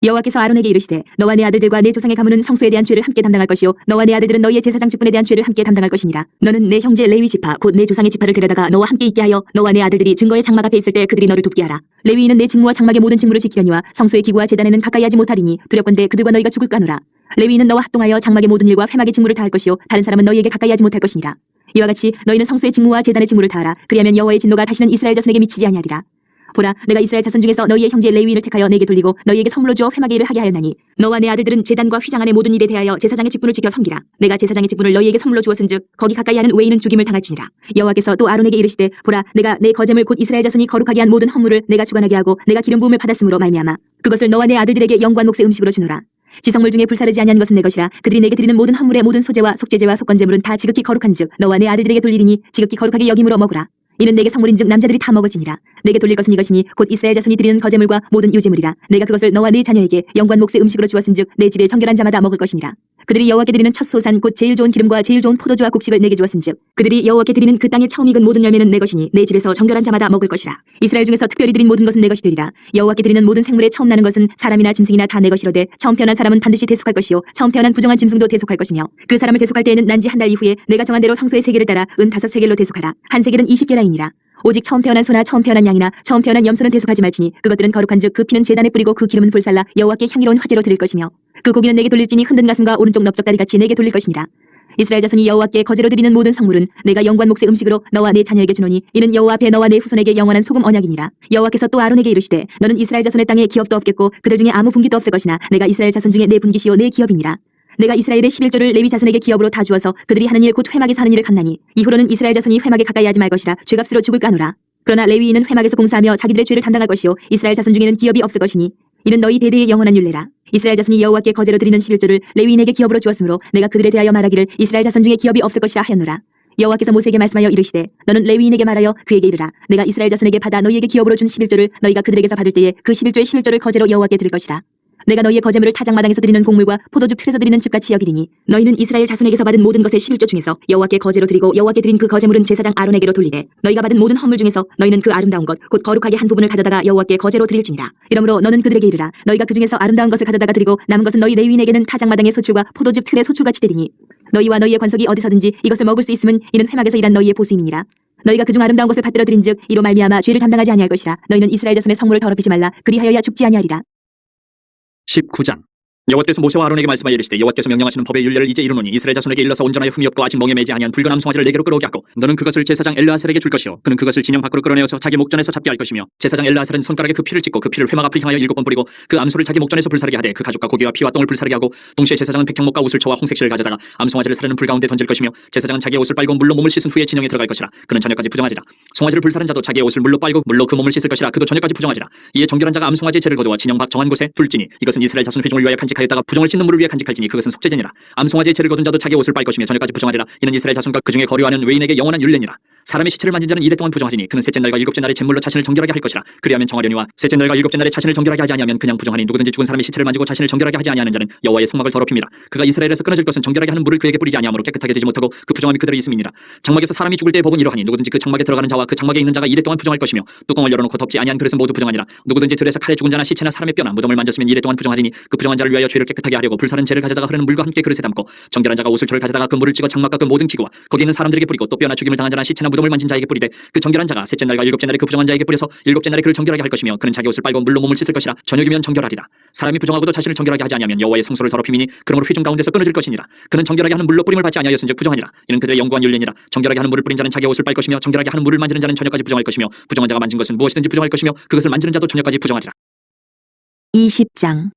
여호와께서 아론에게 이르시되 너와 내 아들들과 내 조상의 가문은 성소에 대한 죄를 함께 담당할 것이요 너와 내 아들들은 너희의 제사장 직분에 대한 죄를 함께 담당할 것이니라. 너는 내 형제 레위 지파 곧 내 조상의 지파를 데려다가 너와 함께 있게 하여 너와 내 아들들이 증거의 장막 앞에 있을 때 그들이 너를 돕게 하라. 레위인은 내 직무와 장막의 모든 직무를 지키려니와 성소의 기구와 제단에는 가까이 하지 못하리니 두렵건대 그들과 너희가 죽을까 하노라. 레위인은 너와 합동하여 장막의 모든 일과 회막의 직무를 다할 것이요 다른 사람은 너희에게 가까이 하지 못할 것이니라. 이와 같이 너희는 성소의 직무와 제단의 직무를 다하라. 그리하면 여호와의 진노가 다시는 이스라엘 자손에게 미치지 아니하리라. 보라, 내가 이스라엘 자손 중에서 너희의 형제 레위인을 택하여 내게 돌리고 너희에게 선물로 주어 회막의 일을 하게 하였나니 너와 내 아들들은 제단과 휘장 안의 모든 일에 대하여 제사장의 직분을 지켜 섬기라. 내가 제사장의 직분을 너희에게 선물로 주었은즉 거기 가까이 하는 외인은 죽임을 당할지니라. 여호와께서 또 아론에게 이르시되 보라, 내가 내 거제물 곧 이스라엘 자손이 거룩하게 한 모든 헌물을 내가 주관하게 하고 내가 기름 부음을 받았으므로 말미암아 그것을 너와 내 아들들에게 영관 몫의 음식으로 주노라. 지성물 중에 불사르지 아니한 것은 내 것이라. 그들이 내게 드리는 모든 헌물의 모든 소제와 속죄제와 속건제물은 다 지극히 거룩한즉 너와 내 아들들에게 돌리리니 지극히 거룩하게 여김으로 먹으라. 이는 내게 성물인즉 남자들이 다 먹을지니라. 내게 돌릴 것은 이것이니 곧 이스라엘 자손이 드리는 거제물과 모든 유제물이라. 내가 그것을 너와 네 자녀에게 영관 몫의 음식으로 주었은즉 내 집에 정결한 자마다 먹을 것이니라. 그들이 여호와께 드리는 첫 소산 곧 제일 좋은 기름과 제일 좋은 포도주와 곡식을 내게 주었은즉 그들이 여호와께 드리는 그 땅에 처음 익은 모든 열매는 내 것이니 내 집에서 정결한 자마다 먹을 것이라. 이스라엘 중에서 특별히 드린 모든 것은 내 것이 되리라. 여호와께 드리는 모든 생물에 처음 나는 것은 사람이나 짐승이나 다 내 것이로되 처음 태어난 사람은 반드시 대속할 것이요 처음 태어난 부정한 짐승도 대속할 것이며 그 사람을 대속할 때에는 난지 한 달 이후에 내가 정한 대로 성소의 세겔을 따라 은 5세겔로 대속하라. 한 세겔은 20게라이니라. 오직 처음 태어난 소나 처음 태어난 양이나 처음 태어난 염소는 대속하지 말지니 그것들은 거룩한즉 그 피는 제단에 뿌리고 그 기름은 불살라 여호와께 향기로운 화제로 드릴 것이며 그 고기는 내게 돌릴지니 흔든 가슴과 오른쪽 넓적다리 같이 내게 돌릴 것이니라. 이스라엘 자손이 여호와께 거제로 드리는 모든 성물은 내가 영관 몫의 음식으로 너와 내 자녀에게 주노니 이는 여호와 앞에 너와 내 후손에게 영원한 소금 언약이니라. 여호와께서 또 아론에게 이르시되 너는 이스라엘 자손의 땅에 기업도 없겠고 그들 중에 아무 분기도 없을 것이나 내가 이스라엘 자손 중에 내 분기시요 내 기업이니라. 내가 이스라엘의 11조를 레위 자손에게 기업으로 다 주어서 그들이 하는 일 곧 회막에서 하는 일을 갚나니 이후로는 이스라엘 자손이 회막에 가까이 하지 말 것이라 죄값으로 죽을까 하노라. 그러나 레위인은 회막에서 봉사하며 자기들의 죄를 담당할 것이요 이스라엘 자손 중에는 기업이 없을 것이니 이는 너희 대대의 영원한 율례라. 이스라엘 자손이 여호와께 거제로 드리는 11조를 레위인에게 기업으로 주었으므로 내가 그들에 대하여 말하기를 이스라엘 자손 중에 기업이 없을 것이라 하였노라. 여호와께서 모세에게 말씀하여 이르시되 너는 레위인에게 말하여 그에게 이르라. 내가 이스라엘 자손에게 받아 너희에게 기업으로 준 11조를 너희가 그들에게서 받을 때에 그 11조의 11조를 거제로 여호와께 드릴 것이라. 내가 너희의 거제물을 타작마당에서 드리는 곡물과 포도즙 틀에서 드리는 즙같이 여기리니 너희는 이스라엘 자손에게서 받은 모든 것의 11조 중에서 여호와께 거제로 드리고 여호와께 드린 그 거제물은 제사장 아론에게로 돌리되 너희가 받은 모든 헌물 중에서 너희는 그 아름다운 것 곧 거룩하게 한 부분을 가져다가 여호와께 거제로 드릴지니라. 이러므로 너는 그들에게 이르라. 너희가 그 중에서 아름다운 것을 가져다가 드리고 남은 것은 너희 레위인에게는 타작마당의 소출과 포도즙 틀의 소출같이 되리니 너희와 너희의 관속이 어디서든지 이것을 먹을 수 있음은 이는 회막에서 일한 너희의 보수임이니라. 너희가 그중 아름다운 것을 받들어 드린즉 이로 말미암아 죄를 담당하지 아니할 것이라. 너희는 이스라엘 자손의 성물을 더럽히지 말라. 그리하여야 죽지 아니하리라. 19장 여호와께서 모세와 아론에게 말씀하여 이르시되 여호와께서 명령하시는 법의 율례를 이제 이루노니 이스라엘 자손에게 일러서 온전하여 흠이 없고 아직 멍에 매지 아니한 붉은 암송아지를 내게로 끌어오게 하고 너는 그것을 제사장 엘르아셀에게 줄 것이요 그는 그것을 진영 밖으로 끌어내어서 자기 목전에서 잡게 할 것이며 제사장 엘르아셀은 손가락에 그 피를 찍고 그 피를 회막 앞을 향하여 7번 뿌리고 그 암소를 자기 목전에서 불사르게 하되 그 가죽과 고기와 피와 똥을 불사르게 하고 동시에 제사장은 백향목과 우슬초와 홍색실을 가져다가 암송아지를 사르는 불 가운데 던질 것이며 제사장은 자기의 옷을 빨고 물로 몸을 씻은 후에 진영에 들어갈 것이라. 그는 저녁까지 부정하리라. 송아지를 불사른 자도 자기의 옷을 물로 빨고 물로 그 몸을 씻을 것이라. 그도 저녁까지 부정하리라. 이에 정결한 자가 암송아지의 죄를 거두어 진영 밖 정한 곳에 둘지니 이것은 이스라엘 자손 회중을 위하여 간직하였다가 부정을 씻는 물을 위해 간직할지니 그것은 속죄제니라. 암송아지의 죄를 거둔 자도 자기 옷을 빨 것이며 저녁까지 부정하리라. 이는 이스라엘 자손과 그 중에 거류하는 외인에게 영원한 율례니라. 사람의 시체를 만진 자는 이래 동안 부정하리니 그는 셋째 날과 일곱째 날에 제물로 자신을 정결하게 할 것이라. 그리하면 정하려니와 셋째 날과 일곱째 날에 자신을 정결하게 하지 아니하면 그냥 부정하니 누구든지 죽은 사람의 시체를 만지고 자신을 정결하게 하지 아니하는 자는 여호와의 성막을 더럽힙니다. 그가 이스라엘에서 끊어질 것은 정결하게 하는 물을 그에게 뿌리지 아니하므로 깨끗하게 되지 못하고 그 부정함이 그대로 있음이니라. 장막에서 사람이 죽을 때의 법은 이러하니 누구든지 그 장막에 들어가는 자와 그 장막에 있는 자가 이래 동안 부정할 것이며 뚜껑을 열어놓고 덮지 아니한 그릇은 모두 부정하니라. 누구든지 들에서 칼에 죽은 자나 시체나 사람의 뼈나 무덤을 만졌으면 이래 동안 부정하리니 그 부정한 자를 위하여 죄를 깨끗하게 하려고 불사른 재를 가져다가 흐르는 물과 함께 그릇에 담고 정결한 자가 우슬초를 가져다가 그 물을 찍어 장막과 그 모든 기구와 거기 있는 사람들에게 뿌리고 또 뼈나 죽임을 당한 자나 시체나 무덤을 만진 자에게 뿌리되 그 정결한 자가 셋째 날과 일곱째 날에 그 부정한 자에게 뿌려서 일곱째 날에 그를 정결하게 할 것이며 그는 자기 옷을 빨고 물로 몸을 씻을 것이라. 저녁이면 정결하리라. 사람이 부정하고도 자신을 정결하게 하지 아니하면 여호와의 성소를 더럽힘이니 그러므로 회중 가운데서 끊어질 것이니라. 그는 정결하게 하는 물로 뿌림을 받지 아니하였은즉 부정하니라. 이는 그들의 영구한 율례니라. 정결하게 하는 물을 뿌린 자는 자기 옷을 빨 것이며 정결하게 하는 물을 만지는 자는 저녁까지 부정할 것이며 부정한 자가 만진 것은 무엇이든지 부정할 것이며 그것을 만지는 자도 저녁까지 부정하리라. 20장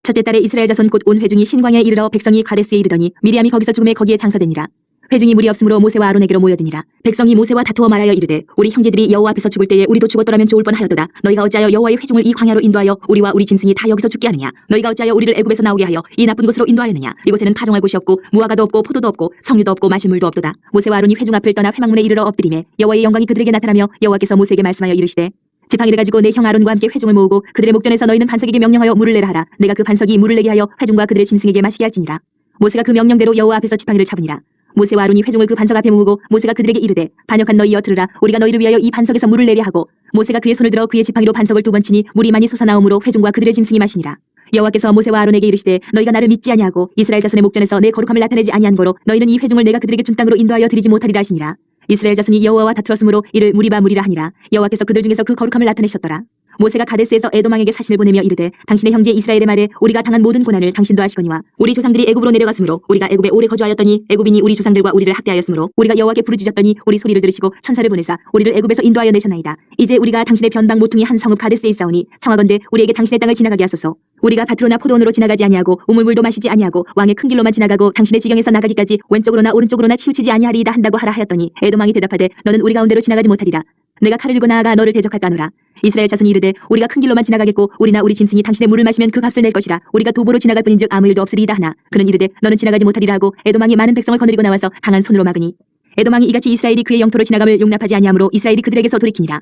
첫째 달에 이스라엘 자손 곧 온 회중이 신광야에 이르러 백성이 가데스에 이르더니 미리암이 거기서 죽음에 거기에 장사되니라. 회중이 무리 없으므로 모세와 아론에게로 모여드니라. 백성이 모세와 다투어 말하여 이르되 우리 형제들이 여호와 앞에서 죽을 때에 우리도 죽었더라면 좋을 뻔하였도다. 너희가 어찌하여 여호와의 회중을 이 광야로 인도하여 우리와 우리 짐승이 다 여기서 죽게 하느냐. 너희가 어찌하여 우리를 애굽에서 나오게 하여 이 나쁜 곳으로 인도하였느냐. 이곳에는 파종할 곳이 없고 무화과도 없고 포도도 없고 석류도 없고 마실 물도 없도다. 모세와 아론이 회중 앞을 떠나 회막문에 이르러 엎드리매 여호와의 영광이 그들에게 나타나며 여호와께서 모세에게 말씀하여 이르시되 지팡이를 가지고 내 형 아론과 함께 회중을 모으고 그들의 목전에서 너희는 반석에게 명령하여 물을 내라 하라. 내가 그 반석이 물을 내게 하여 회중과 그들의 짐승에게 마시게 할지니라. 모세가 그 명령대로 여호와 앞에서 지팡이를 잡으니라. 모세와 아론이 회중을 그 반석 앞에 모으고 모세가 그들에게 이르되 반역한 너희여 들으라. 우리가 너희를 위하여 이 반석에서 물을 내려 하고 모세가 그의 손을 들어 그의 지팡이로 반석을 2번 치니 물이 많이 솟아나오므로 회중과 그들의 짐승이 마시니라. 여호와께서 모세와 아론에게 이르시되 너희가 나를 믿지 아니하고 이스라엘 자손의 목전에서 내 거룩함을 나타내지 아니한 거로 너희는 이 회중을 내가 그들에게 준 땅으로 인도하여 드리지 못하리라 하시니라. 이스라엘 자손이 여호와와 다투었으므로 이를 무리바 무리라 하니라. 여호와께서 그들 중에서 그 거룩함을 나타내셨더라. 모세가 가데스에서 에돔 왕에게 사신을 보내며 이르되 당신의 형제 이스라엘의 말에 우리가 당한 모든 고난을 당신도 아시거니와 우리 조상들이 애굽으로 내려갔으므로 우리가 애굽에 오래 거주하였더니 애굽인이 우리 조상들과 우리를 학대하였으므로 우리가 여호와께 부르짖었더니 우리 소리를 들으시고 천사를 보내사 우리를 애굽에서 인도하여 내셨나이다. 이제 우리가 당신의 변방 모퉁이 한 성읍 가데스에 있사오니 청하건대 우리에게 당신의 땅을 지나가게 하소서. 우리가 밭으로나 포도원으로 지나가지 아니하고 우물물도 마시지 아니하고 왕의 큰 길로만 지나가고 당신의 지경에서 나가기까지 왼쪽으로나 오른쪽으로나 치우치지 아니하리이다 한다고 하라 하였더니 에돔 왕이 대답하되 너는 우리 가운데로 지나가지 못하리라. 내가 칼을 들고 나아가 너를 대적할까노라. 이스라엘 자손이 이르되 우리가 큰 길로만 지나가겠고 우리나 우리 짐승이 당신의 물을 마시면 그 값을 낼 것이라. 우리가 도보로 지나갈 뿐인즉 아무 일도 없으리이다 하나 그는 이르되 너는 지나가지 못하리라 하고 에돔 왕이 많은 백성을 거느리고 나와서 강한 손으로 막으니 에돔 왕이 이같이 이스라엘이 그의 영토로 지나감을 용납하지 아니하므로 이스라엘이 그들에게서 돌이키니라.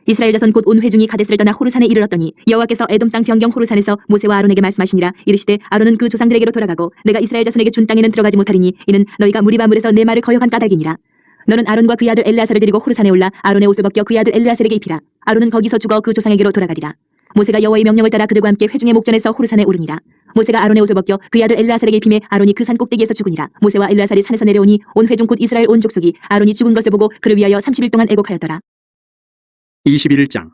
이스라엘 자손 곧 온 회중이 가데스를 떠나 호르산에 이르렀더니 여호와께서 에돔 땅 변경 호르산에서 모세와 아론에게 말씀하시니라. 이르시되 아론은 그 조상들에게로 돌아가고 내가 이스라엘 자손에게 준 땅에는 들어가지 못하리니 이는 너희가 무리바 물에서 내 말을 거역한 까닭이니라. 너는 아론과 그의 아들 엘르아살을 데리고 호르산에 올라 아론의 옷을 벗겨 그의 아들 엘르아살에게 입히라. 아론은 거기서 죽어 그 조상에게로 돌아가리라. 모세가 여호와의 명령을 따라 그들과 함께 회중의 목전에서 호르산에 오르니라. 모세가 아론의 옷을 벗겨 그의 아들 엘르아살에게 입히매 아론이 그 산 꼭대기에서 죽으니라. 모세와 엘르아살이 산에서 내려오니 온 회중 곧 이스라엘 온 족속이 아론이 죽은 것을 보고 그를 위하여 30일 동안 애곡하였더라. 21장.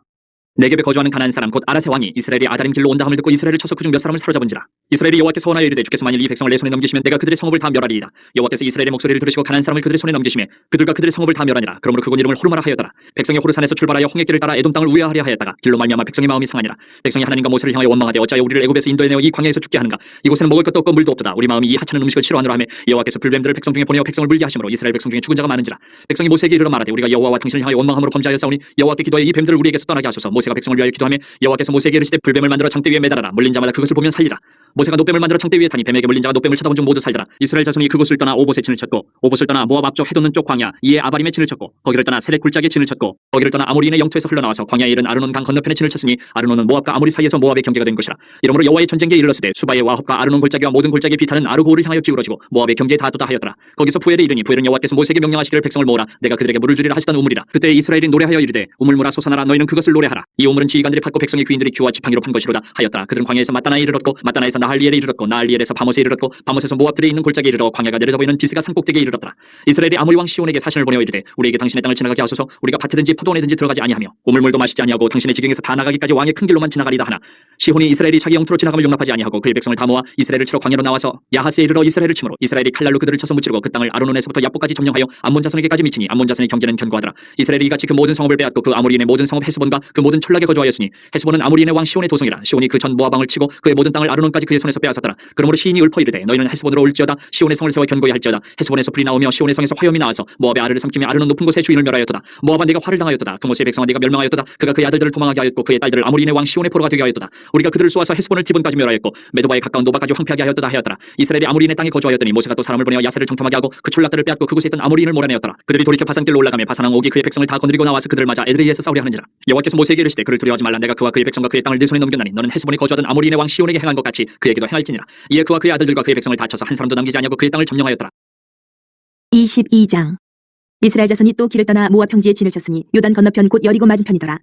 네겝에 거주하는 가나안 사람 곧 아라세 왕이 이스라엘이 아다림 길로 온다함을 듣고 이스라엘을 쳐서 그중 몇 사람을 사로잡은지라. 이스라엘이 여호와께서 원하여 이르되 주께서 만일 이 백성을 내 손에 넘기시면 내가 그들의 성읍을 다 멸하리이다. 여호와께서 이스라엘의 목소리를 들으시고 가나안 사람을 그들의 손에 넘기시매 그들과 그들의 성읍을 다 멸하니라. 그러므로 그곳 이름을 호르마라 하였더라. 백성이 호르산에서 출발하여 홍해길을 따라 에돔 땅을 우회하려 하였다가 길로 말미암아 백성의 마음이 상하니라. 백성이 하나님과 모세를 향하여 원망하되 어찌하여 우리를 애굽에서 인도해내어 이 광야에서 죽게 하는가. 이곳에는 먹을 것도 없고 물도 없도다. 우리 마음이 이 하찮은 음식을 싫어하노라 하며 여호와께서 불뱀들을 백성 중에 보내어 백성을 물게 하심으로 이스라엘 백성 중에 죽은 자가 많은지라. 백성이 모세에게 이르러 말하되 우리가 여호와와 당신을 향하여 원망함으로 범죄하였사오니 여호와께 기도하여 이 뱀들을 우리에게서 떠나게 하소서. 모세가 백성을 위하여 기도하며 여호와께서 모세에게 이르시되 불뱀을 만들어 장대 위에 매달아라. 물린 자마다 그것을 보면 살리라. 모세가 노뱀을 만들어 장대 위에 타니 뱀에게 물린 자가 노뱀을 쳐다본 중 모두 살더라. 이스라엘 자손이 그곳을 떠나 오봇에 진을 쳤고 오봇을 떠나 모압 앞쪽 해돋는 쪽 광야 이에 아바림에 진을 쳤고 거기를 떠나 세렉 굴짝에 진을 쳤고 거기를 떠나 아모리인의 영토에서 흘러나와서 광야에 이른 아르논 강 건너편에 진을 쳤으니 아르논은 모압과 아모리 사이에서 모압의 경계가 된 것이라. 이러므로 여호와의 전쟁기에 이르렀으되 수바의 와합과 아르논 골짜기와 모든 골짜기의 비타는 아르고를 향하여 기울어지고 모압의 경계에 닿도다 하였더라. 거기서 부엘에 이르니 부엘은 여호와께서 모세에게 명령하시기를 백성을 모으라 내가 그들에게 물을 주리라 하시던 우물이라. 그때 이스라엘이 노래하여 이르되 우물물아 솟아나라 너희는 그것을 노래하라. 이 우물은 지휘관들이 팠고 백성의 귀인들이 규와 지팡이로 판 것이로다 하였더라. 그들은 광야에서 마따나에 이르렀고 마따나에서 나할리엘에 이르렀고 나할리엘에서 바못에 이르렀고 바못에서 모압들에 있는 골짜기에 이르러 광야가 내려다 보이는 디스가 산꼭대기에 이르렀더라. 이스라엘이 아모리 왕 시온에게 사신을 보내어 이르되 우리에게 당신의 땅을 지나가게 하소서. 우리가 밭에든지 포도원에든지 들어가지 아니하며 우물물도 마시지 아니하고 당신의 지경에서 다 나가기까지 왕의 큰 길로만 지나가리다 하나 시온이 이스라엘이 자기 영토로 지나감을 용납하지 아니하고 그의 백성을 다 모아 이스라엘을 치러 광야로 나와서 야하스에 이르러 이스라엘을 치므로 이스라엘이 칼날로 그들을 쳐서 무찌르고 그 땅을 아르논에서부터 야보까지 점령하여 암몬 자손에게까지 미치니 암몬 자손의 경계는 견고하더라. 이스라엘이 이같이 그 모든 성읍을 빼앗고 그 아모리인의 모든 성읍 헤스본과 그 모든 촌락에 거주하였으니 헤스본은 아모리인의 왕 시온의 도성이라. 시온이 그 전 모압 왕을 치고 그의 모든 땅을 아르논까지 그의 손에서 빼앗았더라. 그러므로 시인이 읊어 이르되 너희는 헤스본으로 올지어다 시온의 성을 세워 견고히 할지어다. 헤스본에서 불이 나오며 시온의 성에서 화염이 나와서 모압의 아르를 삼키며 아르논 높은 곳에 주인을 멸하였도다. 모압아 네가 화를 당하였도다. 그 모세의 백성아 네가 멸망하였도다. 그가 그의 아들들을 도망하게 하였고 그의 딸들을 아모리인의 왕 시온의 포로가 되게 하였도다. 우리가 그들을 쏘아서 헤스본을 디본까지 멸하였고 메도바에 가까운 노바까지 황폐하게 하였도다 하였더라. 이스라엘이 아모리인의 땅에 거주하였더니 모세가 또 사람을 보내어 야세를 정탐하게 하고 그 촌락들을 빼앗고 그곳에 있던 아모리인을 몰아내었더라. 그들이 돌이켜 바산길로 올라가며 바산왕 옥이 그의 백성을 다 거느리고 나와서 그들을 맞아 에드레이에서 싸우려 하는지라. 여호와께서 모세에게 이르시되 그를 두려워하지 말라. 내가 그와 그의 백성과 그의 땅을 네 손에 넘겼나니 너는 헤스본에 거주하던 아모리인의 왕 시온에게 행한 것 같이 그에게도 행할지니라. 이에 그와 그의 아들들과 그의 백성을 다 쳐서 한 사람도 남기지 아니하고 그의 땅을 점령하였더라. 22장. 이스라엘 자손이 또 길을 떠나 모압 평지에 진을 쳤으니 요단 건너편 곧 여리고 맞은편이더라.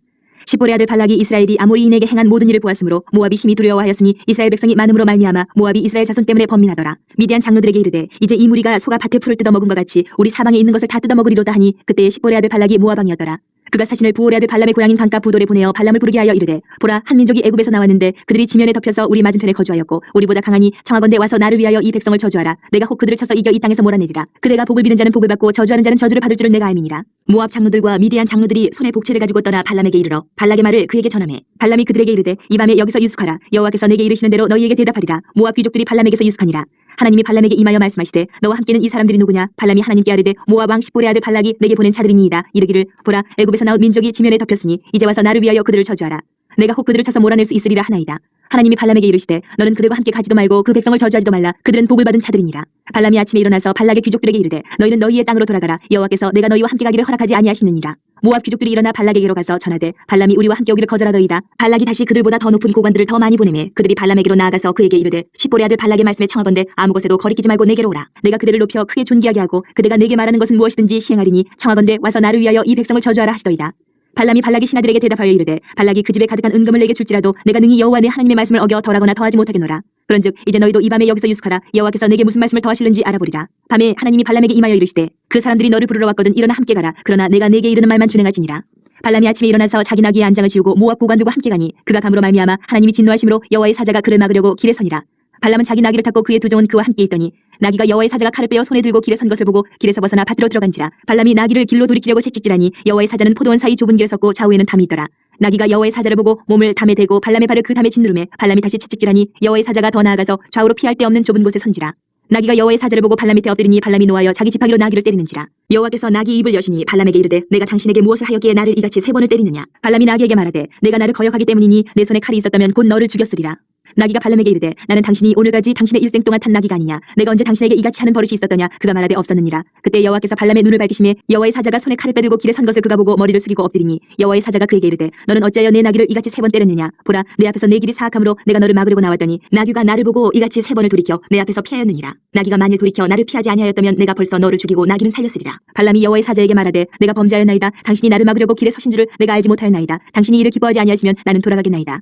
시볼의 아들 발락이 이스라엘이 아모리인에게 행한 모든 일을 보았으므로 모압이 심히 두려워하였으니 이스라엘 백성이 많음으로 말미암아 모압이 이스라엘 자손 때문에 번민하더라. 미디안 장로들에게 이르되 이제 이 무리가 소가 밭에 풀을 뜯어먹은 것 같이 우리 사방에 있는 것을 다 뜯어먹으리로다 하니 그때에 시볼의 아들 발락이 모압 왕이었더라. 그가 사신을 부올의 아들 발람의 고향인 강가 부돌에 보내어 발람을 부르게 하여 이르되 보라 한 민족이 애굽에서 나왔는데 그들이 지면에 덮여서 우리 맞은편에 거주하였고 우리보다 강하니 청하건대 와서 나를 위하여 이 백성을 저주하라. 내가 혹 그들을 쳐서 이겨 이 땅에서 몰아내리라. 그대가 복을 비는 자는 복을 받고 저주하는 자는 저주를 받을 줄을 내가 알미니라. 모압 장로들과 미디안 장로들이 손에 복채를 가지고 떠나 발람에게 이르러 발락의 말을 그에게 전하매 발람이 그들에게 이르되 이 밤에 여기서 유숙하라. 여호와께서 내게 이르시는 대로 너희에게 대답하리라. 모압 귀족들이 발람에게서 유숙하니라. 하나님이 발람에게 임하여 말씀하시되 너와 함께는 이 사람들이 누구냐. 발람이 하나님께 아뢰되 모압 왕 시볼의 아들 발락이 내게 보낸 자들이니이다. 이르기를 보라 애굽에서 나온 민족이 지면에 덮였으니 이제 와서 나를 위하여 그들을 저주하라. 내가 혹 그들을 쳐서 몰아낼 수 있으리라 하나이다. 하나님이 발람에게 이르시되 너는 그들과 함께 가지도 말고 그 백성을 저주하지도 말라. 그들은 복을 받은 자들이니라. 발람이 아침에 일어나서 발락의 귀족들에게 이르되 너희는 너희의 땅으로 돌아가라. 여호와께서 내가 너희와 함께 가기를 허락하지 아니하시느니라. 모압 귀족들이 일어나 발락에게로 가서 전하되 발람이 우리와 함께 오기를 거절하더이다. 발락이 다시 그들보다 더 높은 고관들을 더 많이 보내매 그들이 발람에게로 나아가서 그에게 이르되 시볼의 아들 발락의 말씀에 청하건대 아무 곳에도 거리끼지 말고 내게로 오라. 내가 그들을 높여 크게 존귀하게 하고 그대가 내게 말하는 것은 무엇이든지 시행하리니 청하건대 와서 나를 위하여 이 백성을 저주하라 하시더이다. 발람이 발락의 신하들에게 대답하여 이르되 발락이 그 집에 가득한 은금을 내게 줄지라도 내가 능히 여호와 내 하나님의 말씀을 어겨 덜하거나 더하지 못하겠노라. 그런즉 이제 너희도 이 밤에 여기서 유숙하라. 여호와께서 내게 무슨 말씀을 더하실는지 알아보리라. 밤에 하나님이 발람에게 임하여 이르시되 그 사람들이 너를 부르러 왔거든 일어나 함께 가라. 그러나 내가 내게 이르는 말만 준행하지니라. 발람이 아침에 일어나서 자기 나귀의 안장을 지우고 모압 고관들과 함께 가니 그가 감으로 말미암아 하나님이 진노하심으로 여호와의 사자가 그를 막으려고 길에 서니라. 발람은 자기 나귀를 탔고 그의 두 종은 그와 함께 있더니 나귀가 여호와의 사자가 칼을 빼어 손에 들고 길에 선 것을 보고 길에서 벗어나 밭으로 들어간지라. 발람이 나귀를 길로 돌이키려고 채찍질하니 여호와의 사자는 포도원 사이 좁은 길에 섰고 좌우에는 담이 있더라. 나귀가 여호와의 사자를 보고 몸을 담에 대고 발람의 발을 그 담에 짓누르매 발람이 다시 채찍질하니 여호와의 사자가 더 나아가서 좌우로 피할 데 없는 좁은 곳에 선지라. 나귀가 여호와의 사자를 보고 발람 밑에 엎드리니 발람이 노하여 자기 지팡이로 나귀를 때리는지라. 여호와께서 나귀 입을 여시니 발람에게 이르되 내가 당신에게 무엇을 하였기에 나를 이같이 3번을 때리느냐. 발람이 나귀에게 말하되 내가 나를 거역하기 때문이니 내 손에 칼이 있었다면 곧 너를 죽였으리라. 나귀가 발람에게 이르되 나는 당신이 오늘까지 당신의 일생 동안 탄 나귀가 아니냐. 내가 언제 당신에게 이같이 하는 버릇이 있었더냐. 그가 말하되 없었느니라. 그때 여호와께서 발람의 눈을 밝히시매 여호와의 사자가 손에 칼을 빼들고 길에 선 것을 그가 보고 머리를 숙이고 엎드리니 여호와의 사자가 그에게 이르되 너는 어찌하여 내 나귀를 이같이 3번 때렸느냐. 보라 내 앞에서 내 길이 사악함으로 내가 너를 막으려고 나왔더니 나귀가 나를 보고 이같이 3번을 돌이켜 내 앞에서 피하였느니라. 나귀가 만일 돌이켜 나를 피하지 아니하였다면 내가 벌써 너를 죽이고 나귀는 살렸으리라. 발람이 여호와의 사자에게 말하되 내가 범죄하였나이다. 당신이 나를 막으려고 길에 서신 줄을 내가 알지 못하였나이다. 당신이 이를 기뻐하지 아니하시면 나는 돌아가겠나이다.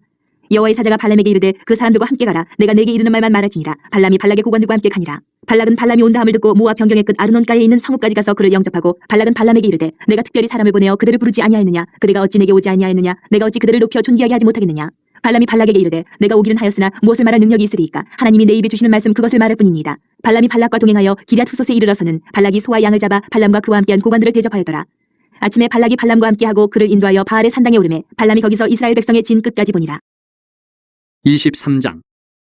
여호와의 사자가 발람에게 이르되 그 사람들과 함께 가라. 내가 내게 이르는 말만 말할지니라. 발람이 발락의 고관들과 함께 가니라. 발락은 발람이 온다함을 듣고 모압 변경의 끝 아르논가에 있는 성읍까지 가서 그를 영접하고 발락은 발람에게 이르되 내가 특별히 사람을 보내어 그들을 부르지 아니하였느냐. 그대가 어찌 내게 오지 아니하였느냐. 내가 어찌 그들을 높여 존귀하게 하지 못하겠느냐. 발람이 발락에게 이르되 내가 오기는 하였으나 무엇을 말할 능력이 있으리이까. 하나님이 내 입에 주시는 말씀 그것을 말할 뿐입니다. 발람이 발락과 동행하여 기럇 후솥에 이르러서는 발락이 소와 양을 잡아 발람과 그와 함께한 고관들을 대접하였더라. 아침에 발락이 발람과 함께하고 그를 인도하여 바알의 산당에 오르매 발람이 거기서 이스라엘 백성의 진 끝까지 보니라. 23장.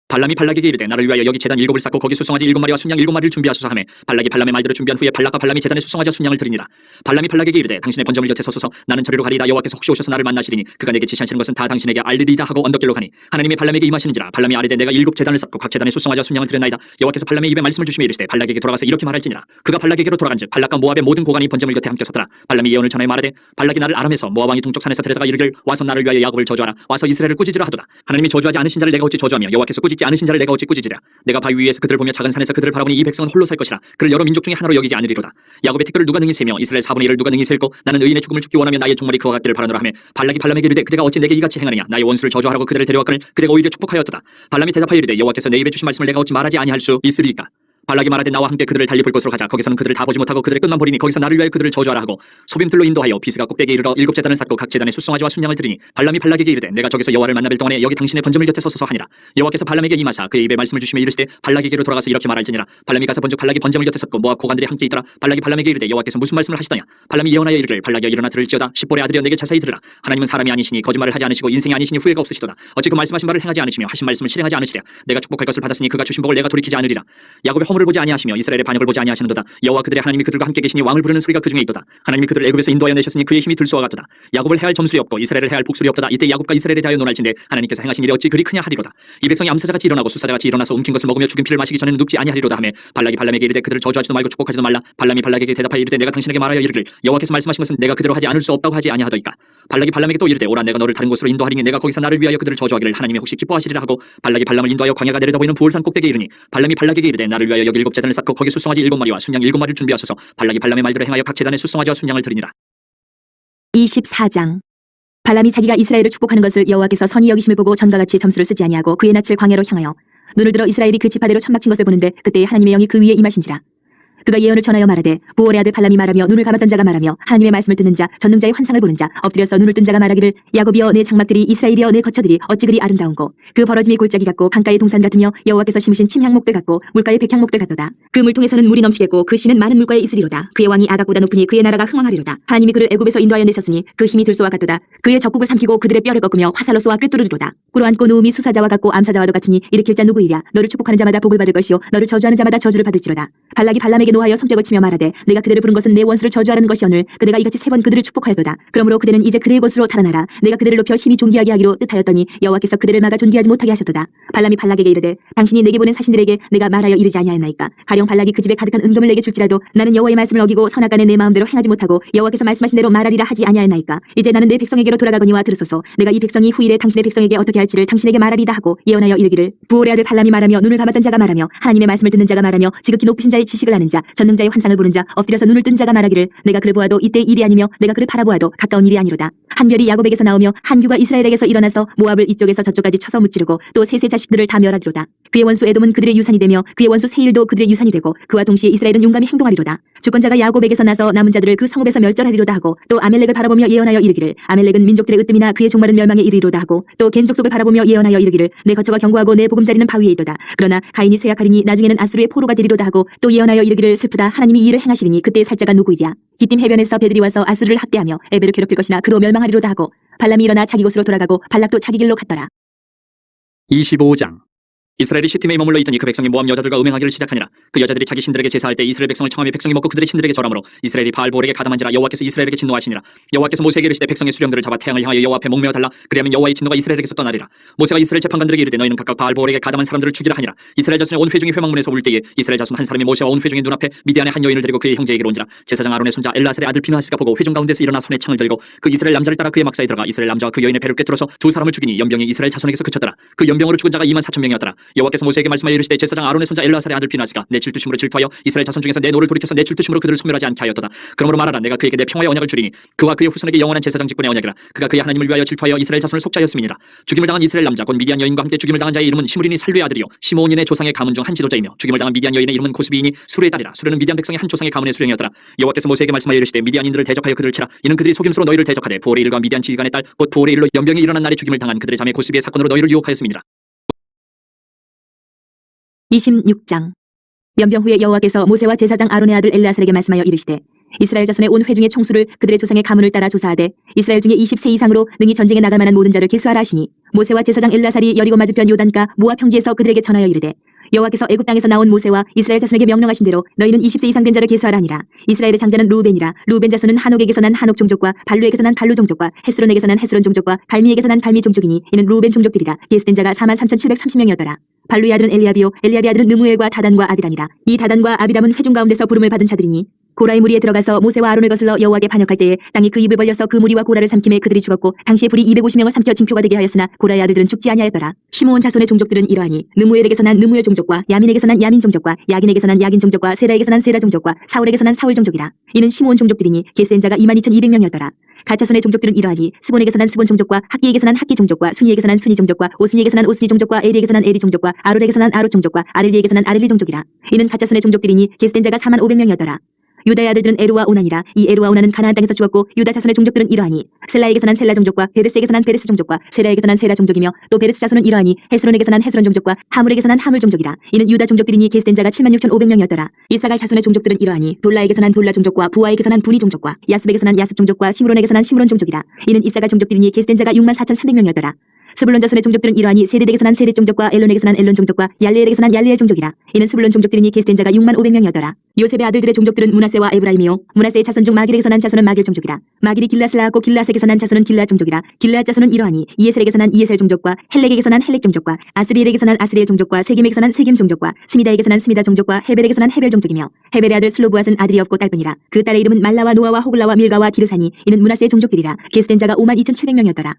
발람이 발락에게 이르되 나를 위하여 여기 제단 7을 쌓고 거기 수송아지 7마리와 순양 7마리를 준비하소서 하매 발락이 발람의 말대로 준비한 후에 발락과 발람이 제단에 수송아지와 순양을 드리니라. 발람이 발락에게 이르되 당신의 번제물 곁에 서소서 나는 저리로 가리이다. 여호와께서 혹시 오셔서 나를 만나시리니 그가 내게 지시하시는 것은 다 당신에게 알리리이다 하고 언덕길로 가니 하나님이 발람에게 임하시는지라. 발람이 아뢰되 내가 7 제단을 쌓고 각 제단에 수송아지와 순양을 드렸나이다. 여호와께서 발람의 입에 말씀을 주시며 이르시되 발락에게 돌아가서 이렇게 말할지니라. 그가 발락에게로 돌아간즉 발락과 모압의 모든 고관이 번제물 곁에 함께 섰더라. 발람이 예언을 전하여 말하되 발락이 나를 아람에서 모압 왕이 동쪽 산에서 데려다가 이르길 와서 나를 위하여 야곱을 저주하라. 와서 이스라엘을 꾸짖으라 하도다. 하나님이 저주하지 않으신 자를 내가 어찌 저주하며 여호와께서 꾸짖지 않으신 자를 내가 어찌 꾸짖으랴. 내가 바위 위에서 그들을 보며 작은 산에서 그들을 바라보니 이 백성은 홀로 살 것이라. 그를 여러 민족 중에 하나로 여기지 않으리로다. 야곱의 택거를 누가 능히 세며 이스라엘 4분의 1을 누가 능히 셀고 나는 의인의 죽음을 죽기 원하며 나의 종말이 그와 같기를 바라노라 하며 발락이 발람에게 이르되 그대가 어찌 내게 이같이 행하느냐. 나의 원수를 저주하라고 그들을 데려왔거늘 그대가 오히려 축복하였도다. 발람이 대답하여 이르되 여호와께서 내 입에 주신 말씀을 내가 어찌 말하지 아니할 수 있으리까. 발락이 말하되 나와 함께 그들을 달리 볼 곳으로 가자. 거기서는 그들을 다 보지 못하고 그들의 끝만 보리니 거기서 나를 위하여 그들을 저주하라 하고 소빔들로 인도하여 비스가 꼭대기에 이르러 7 제단을 쌓고 각 제단에 수송아지와 순양을 드리니 발람이 발락에게 이르되 내가 저기서 여호와를 만나뵐 동안에 여기 당신의 번제물 곁에 서소서 하니라. 여호와께서 발람에게 임하사 그의 입에 말씀을 주시며 이르시되 발락에게로 돌아가서 이렇게 말할지니라. 발람이 가서 본즉 발락이 번제물 곁에 섰고 모압 고관들이 함께 있더라. 발락이 발람에게 이르되 여호와께서 무슨 말씀을 하시더냐. 발람이 예언하여 이르길 발락이여 일어나 들을지어다. 십볼의 아들이여 내게 자세히 들으라. 하나님은 사람이 아니시니 거짓말을 하지 않으시고 인생이 아니시니 후회가 없으시도다. 어찌 그 말씀하신 바를 행하지 않으시며 하신 말씀을 실행하지 않으시랴. 내가 축복할 것을 받았으니 그가 주신 복을 내가 돌이키지 않으리라. 야곱의 허물을 보지 아니하시며 이스라엘의 반역을 보지 아니하시는도다. 여호와 그들의 하나님이 그들과 함께 계시니 왕을 부르는 소리가 그 중에 있도다. 하나님이 그들을 애굽에서 인도하여 내셨으니 그의 힘이 들소와 같도다. 야곱을 해할 점술이 없고 이스라엘을 해할 복술이 없도다. 이때 야곱과 이스라엘에 대하여 논할진대 하나님께서 행하신 일이 어찌 그리 크냐 하리로다. 이 백성이 암사자같이 일어나고 수사자같이 일어나서 움킨 것을 먹으며 죽인 피를 마시기 전에는 눕지 아니하리로다 하며 발락이 발람에게 이르되 그들을 저주하지도 말고 축복하지도 말라. 발람이 발락에게 대답하여 이르되 내가 당신에게 말하여 이르길 여호와께서 말씀하신 것은 내가 그대로 하지 않을 수 없다고 하지 아니하더이까. 발락이 발람에게 또 이르되 오라 내가 너를 다른 곳으로 인도하리니 내가 거기서 나를 위하여 그들을 저주하기를 하나님이 혹시 기뻐하시리라 하고 발락이 발람을 인도하여 광야가 내려다 보이는 부올산 꼭대기에 이르니 발람이 발락에게 이르되 나를 위하여 여기 7 제단을 쌓고 거기 수송아지 7마리와 순양 7마리를 준비하소서. 발락이 발람의 말대로 행하여 각 제단에 수송아지와 순양을 드리니라. 24장. 발람이 자기가 이스라엘을 축복하는 것을 여호와께서 선히 여기심을 보고 전과 같이 점수를 쓰지 아니하고 그의 낯을 광야로 향하여 눈을 들어 이스라엘이 그 지파대로 천막친 것을 보는데 그때 하나님의 영이 그 위에 임하신지라. 그가 예언을 전하여 말하되 부올의 아들 발람이 말하며 눈을 감았던 자가 말하며 하나님의 말씀을 듣는 자 전능자의 환상을 보는 자 엎드려서 눈을 뜬 자가 말하기를 야곱이여 내 장막들이 이스라엘이여 내 거처들이 어찌 그리 아름다운고 그 벌어짐이 골짜기 같고 강가의 동산 같으며 여호와께서 심으신 침향목들 같고 물가의 백향목들 같도다. 그 물통에서는 물이 넘치겠고 그 씨는 많은 물가에 있으리로다. 그의 왕이 아각보다 높으니 그의 나라가 흥왕하리로다. 하나님이 그를 애굽에서 인도하여 내셨으니 그 힘이 들소와 같도다. 그의 적국을 삼키고 그들의 뼈를 꺾으며 화살로 쏘아 꿰뚫으리로다. 꿇어앉고 누움이 수사자와 같고 암사자와도 같으니 일으킬 자 누구이랴. 너를 축복하는 자마다 복을 받을 것이요 너를 저주하는 자마다 저주를 받을지로다. 발락이 발람에게 노하여 손뼉을 치며 말하되 내가 그대를 부른 것은 내 원수를 저주하라는 것이오늘 그대가 이같이 3번 그들을 축복하였도다. 그러므로 그대는 이제 그대의 곳으로 달아나라. 내가 그대를 높여 심히 존귀하게 하기로 뜻하였더니 여호와께서 그대를 막아 존귀하지 못하게 하셨도다. 발람이 발락에게 이르되 당신이 내게 보낸 사신들에게 내가 말하여 이르지 아니하였나이까. 가령 발락이 그 집에 가득한 은금을 내게 줄지라도 나는 여호와의 말씀을 어기고 선악간에 내 마음대로 행하지 못하고 여호와께서 말씀하신 대로 말하리라 하지 아니하였나이까. 이제 나는 내 백성에게로 돌아가거니와 들으소서. 내가 이 백성이 후일에 당신의 백성에게 어떻게 할지를 당신에게 말하리다 하고 예언하여 이르기를 부올의 아들 발람이 말하며 눈을 감았던 자가 말하며 하나님의 말씀을 듣는 자가 말하며 지극히 높으신 자의 지식을 아는 자 전능자의 환상을 보는 자 엎드려서 눈을 뜬 자가 말하기를 내가 그를 보아도 이때의 일이 아니며 내가 그를 바라보아도 가까운 일이 아니로다. 한 별이 야곱에게서 나오며 한 규가 이스라엘에게서 일어나서 모압을 이쪽에서 저쪽까지 쳐서 무찌르고 또 셋의 자식들을 다 멸하리로다. 그의 원수 에돔은 그들의 유산이 되며 그의 원수 세일도 그들의 유산이 되고 그와 동시에 이스라엘은 용감히 행동하리로다. 주권자가 야곱에게서 나서 남은 자들을 그 성읍에서 멸절하리로다 하고 또 아멜렉을 바라보며 예언하여 이르기를 아멜렉은 민족들의 으뜸이나 그의 종말은 멸망에 이르리로다 하고 또 겐 족속을 바라보며 예언하여 이르기를 내 거처가 견고하고 내 보금자리는 바위에 있도다. 그러나 가인이 쇠약하리니 나중에는 아수르의 포로가 되리로다 하고 또 예언하여 이르기를 슬프다 하나님이 이 일을 행하시리니 그때의 살자가 누구이랴. 기띔 해변에서 배들이 와서 아수르를 학대하며 에벨을 괴롭힐 것이나 그로 멸망하리로다 하고 발람이 일어나 자기 곳으로 돌아가고 발락도 자기 길로 갔더라. 25장. 이스라엘이 시팀에 머물러 있더니 그 백성이 모압 여자들과 음행하기를 시작하니라. 그 여자들이 자기 신들에게 제사할 때 이스라엘 백성을 청하며 백성이 먹고 그들의 신들에게 절하므로 이스라엘이 바알볼에게 가담한지라 여호와께서 이스라엘에게 진노하시니라. 여호와께서 모세에게 이르시되 백성의 수령들을 잡아 태양을 향하여 여호와 앞에 목매어 달라. 그리하면 여호와의 진노가 이스라엘에게서 떠나리라. 모세가 이스라엘 재판관들에게 이르되 너희는 각각 바알볼에게 가담한 사람들을 죽이라 하니라. 이스라엘 자손의 온 회중이 회막문에서 울 때에 이스라엘 자손 한 사람이 모세와 온 회중의 눈앞에 미디안의 한 여인을 데리고 그의 형제에게로 온지라. 제사장 아론의 손자 엘라셀의 아들 비느하스가 보고 회중 가운데서 일어나 손에 창을 들고 그 이스라엘 남자를 따라 그의 막사에 들어가 이스라엘 남자와 그 여인의 배를 꿰뚫어서 두 사람을 죽이니 연병이 이스라엘 자손에게서 그쳤더라. 그 연병으로 죽은 자가 24,000명이었더라. 여호와께서 모세에게 말씀하여 이르시되 제사장 아론의 손자 엘라살의 아들 비느하스가 내 질투심으로 질투하여 이스라엘 자손 중에서 내 노를 돌이켜서 내 질투심으로 그들을 소멸하지 않게 하였도다. 그러므로 말하라. 내가 그에게 내 평화의 언약을 주리니 그와 그의 후손에게 영원한 제사장 직분의 언약이라. 그가 그의 하나님을 위하여 질투하여 이스라엘 자손을 속자였음이니라. 죽임을 당한 이스라엘 남자 곧 미디안 여인과 함께 죽임을 당한 자의 이름은 시므린이 살루의 아들이요 시므온인의 조상의 가문 중 한 지도자이며 죽임을 당한 미디안 여인의 이름은 고스비이니 수르의 딸이라. 수르는 미디안 백성의 한 조상의 가문의 수령이었더라. 여호와께서 모세에게 말씀하여 이르시되 미디안인들을 대적하여 그들을 치라. 이는 그들이 속임수로 너희를 대적하되 부올의 일과 미디안 지휘관의 딸 곧 부올의 일로 연병이 일어난 날에 죽임을 당한 그들의 자매 고스비의 사건으로 너희를 유혹하였음이니라. 26장. 연병 후에 여호와께서 모세와 제사장 아론의 아들 엘르아살에게 말씀하여 이르시되 이스라엘 자손의 온 회중의 총수를 그들의 조상의 가문을 따라 조사하되 이스라엘 중에 20세 이상으로 능히 전쟁에 나갈 만한 모든 자를 계수하라 하시니 모세와 제사장 엘르아살이 여리고 맞은편 요단가 모압 평지에서 그들에게 전하여 이르되 여호와께서 애굽 땅에서 나온 모세와 이스라엘 자손에게 명령하신 대로 너희는 20세 이상 된 자를 계수하라 하니라. 이스라엘의 장자는 루벤이라. 루벤 자손은 한옥에게서 난 한옥 종족과 발루에게서 난 발루 종족과 헤스론에게서 난 헤스론 종족과 갈미에게서 난 갈미 종족이니 이는 루벤 종족들이라. 계수된 자가 43,730명이었더라. 발루의 아들은 엘리압이요 엘리압의 아들은 느무엘과 다단과 아비람이라. 이 다단과 아비람은 회중 가운데서 부름을 받은 자들이니 고라의 무리에 들어가서 모세와 아론을 거슬러 여호와께 반역할 때에 땅이 그 입을 벌려서 그 무리와 고라를 삼킴에 그들이 죽었고 당시에 불이 250명을 삼켜 징표가 되게 하였으나 고라의 아들들은 죽지 아니하였더라. 시므온 자손의 종족들은 이러하니 느무엘에게서 난 느무엘 종족과 야민에게서 난 야민 종족과 야긴에게서 난 야긴 종족과 세라에게서 난 세라 종족과 사울에게서 난 사울 종족이라. 이는 시므온 종족들이니 계수된 자가 22,200명이었더라. 가차손의 종족들은 이러하니 스본에게서 난 스본 종족과 학기에게서 난 학기 종족과 순이에게서 난 순이 종족과 오스니에게서 난 오스니 종족과 에리에게서 난 에리 종족과 아롤에게서 난 아롯 종족과 아렐리에게서 난 아렐리 종족이라. 이는 가차손의 종족들이니 계수된 자가 45,500명이었더라. 유다의 아들들은 에루와 오난이라. 이 에루와 오난은 가나안 땅에서 죽었고 유다 자손의 종족들은 이러하니 셀라에게서 난 셀라 종족과 베르스에게서 난 베르스 종족과 세라에게서 난 세라 종족이며 또 베르스 자손은 이러하니 헤스론에게서 난 헤스론 종족과 하물에게서 난 하물 종족이라. 이는 유다 종족들이니 계수된 자가 76,500명이었더라. 이사갈 자손의 종족들은 이러하니 돌라에게서 난 돌라 종족과 부하에게서 난 부니 종족과 야습에게서 난 야습 종족과 시므론에게서 난 시므론 종족이라. 이는 이사갈 종족들이니 계수된 자가 64,300명이었더라. 스불론 자손의 종족들은 이러하니 세렛에게서 난 세렛 종족과 엘론에게서 난 엘론 종족과 얄레엘에게서 난 얄레엘 종족이라. 이는 스불론 종족들이니 계수된 자가 65,500명이었더라. 요셉의 아들들의 종족들은 문하세와 에브라임이요 문하세의 자손 중 마길에게서 난 자손은 마길 종족이라. 마길이 길앗을 낳았고 길앗에게서 난 자손은 길앗 종족이라. 길앗 자손은 이러하니 이에셀에게서 난 이에셀 종족과 헬렉에게서 난 헬렉 종족과 아스리엘에게서 난 아스리엘 종족과 세김에게서 난 세김 종족과 스미다에게서 난 스미다 종족과 헤벨에게서 난 헤벨 종족이며 헤벨의 아들 슬로브앗은 아들이 없고 딸뿐이라. 그 딸의 이름은 말라와 노아와 호글라와 밀가와 디르사니 이는 문하세의 종족들이라. 계수된 자가 52,700명이었더라.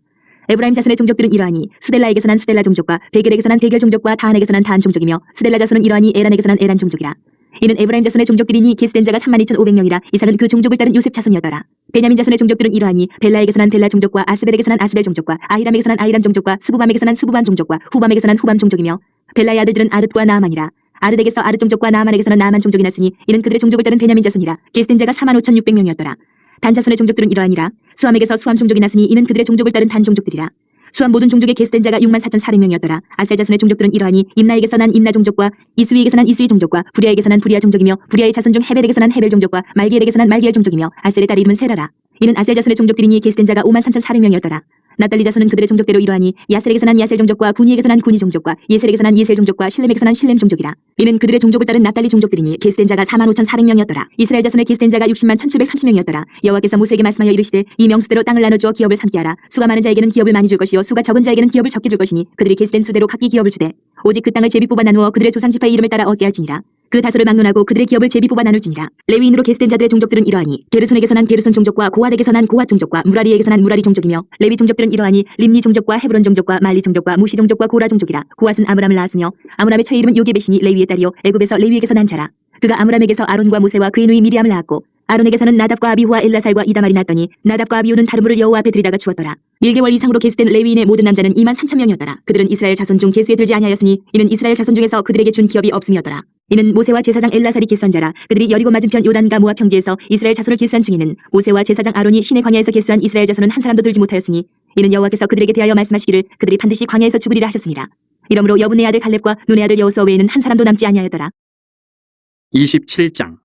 에브라임 자손의 종족들은 이러하니 수델라에게서 난 수델라 종족과 베겔에게서 난 베겔 종족과 다한에게서 난 다한 종족이며 수델라 자손은 이러하니 에란에게서 난 에란 종족이라. 이는 에브라임 자손의 종족들이니 계수된 자가 32,500명이라. 이삭은 그 종족을 따른 요셉 자손이었더라. 베냐민 자손의 종족들은 이러하니 벨라에게서 난 벨라 종족과 아스벨에게서 난 아스벨 종족과 아히람에게서 난 아히람 종족과 스부밤에게서 난 스부밤 종족과 후밤에게서 난 후밤 종족이며 벨라의 아들들은 아릇과 나아만이라. 아르덱에서 아르 종족과 나아만에게서는 나아만 종족이 났으니 이는 그들의 종족을 따른 베냐민 자손이라. 계수된 자가 45,600명이었더라. 단 자손의 종족들은 이러하니라. 수함에게서 수함 종족이 났으니 이는 그들의 종족을 따른 단 종족들이라. 수함 모든 종족의 계수된 자가 64,400명이었더라. 아셀 자손의 종족들은 이러하니 임나에게서 난 임나 종족과 이스위에게서 난 이스위 종족과 부리아에게서 난 부리아 종족이며 부리아의 자손 중 헤벨에게서 난 헤벨 종족과 말기엘에게서 난 말기엘 종족이며 아셀의 딸 이름은 세라라. 이는 아셀 자손의 종족들이니 계수된 자가 53,400명이었더라. 나달리 자손은 그들의 종족대로 이러하니 야셀에게서 난 야셀 종족과 구니에게서 난 구니 종족과 예셀에게서 난 예셀 종족과 실렘에게서 난 실렘 종족이라. 이는 그들의 종족을 따른 나달리 종족들이니 계수된 자가 45,400명이었더라. 이스라엘 자손의 계수된 자가 601,730명이었더라. 여호와께서 모세에게 말씀하여 이르시되 이 명수대로 땅을 나눠주어 기업을 삼게 하라. 수가 많은 자에게는 기업을 많이 줄 것이요 수가 적은 자에게는 기업을 적게 줄 것이니 그들이 계수된 수대로 각기 기업을 주되 오직 그 땅을 제비 뽑아 나누어 그들의 조상 지파의 이름을 따라 얻게 할지니라. 그 다소를 막론하고 그들의 기업을 제비 뽑아 나눌지니라. 레위인으로 계수된 자들의 종족들은 이러하니 게르손에게서 난 게르손 종족과 고핫에게서 난 고핫 종족과 무라리에게서 난 무라리 종족이며 레위 종족들은 이러하니 림니 종족과 헤브론 종족과 말리 종족과 무시 종족과 고라 종족이라. 고핫은 아므람을 낳았으며 아므람의 처의 이름은 요게벳이니 레위의 딸이요 애굽에서 레위에게서 난 자라. 그가 아므람에게서 아론과 모세와 그의 누이 미리암을 낳았고 아론에게서는 나답과 아비후와 엘라살과 이다말이 났더니 나답과 아비후는 다른 물을 여호와 앞에 들이다가 주었더라. 1개월 이상으로 계수된 레위인의 모든 남자는 23,000명이었더라. 그들은 이스라엘 자손 중 계수에 들지 아니하였으니 이는 이스라엘 자손 중에서 그들에게 준 기업이 없음이었더라. 이는 모세와 제사장 엘라살이 계수한 자라. 그들이 여리고 맞은편 요단과 모압 평지에서 이스라엘 자손을 계수한 중에는 모세와 제사장 아론이 신의 광야에서 계수한 이스라엘 자손은 한 사람도 들지 못하였으니 이는 여호와께서 그들에게 대하여 말씀하시기를 그들이 반드시 광야에서 죽으리라 하셨습니다. 이러므로 여분의 아들 갈렙과 눈의 아들 여호수아 외에는 한 사람도 남지 아니하였더라. 27장.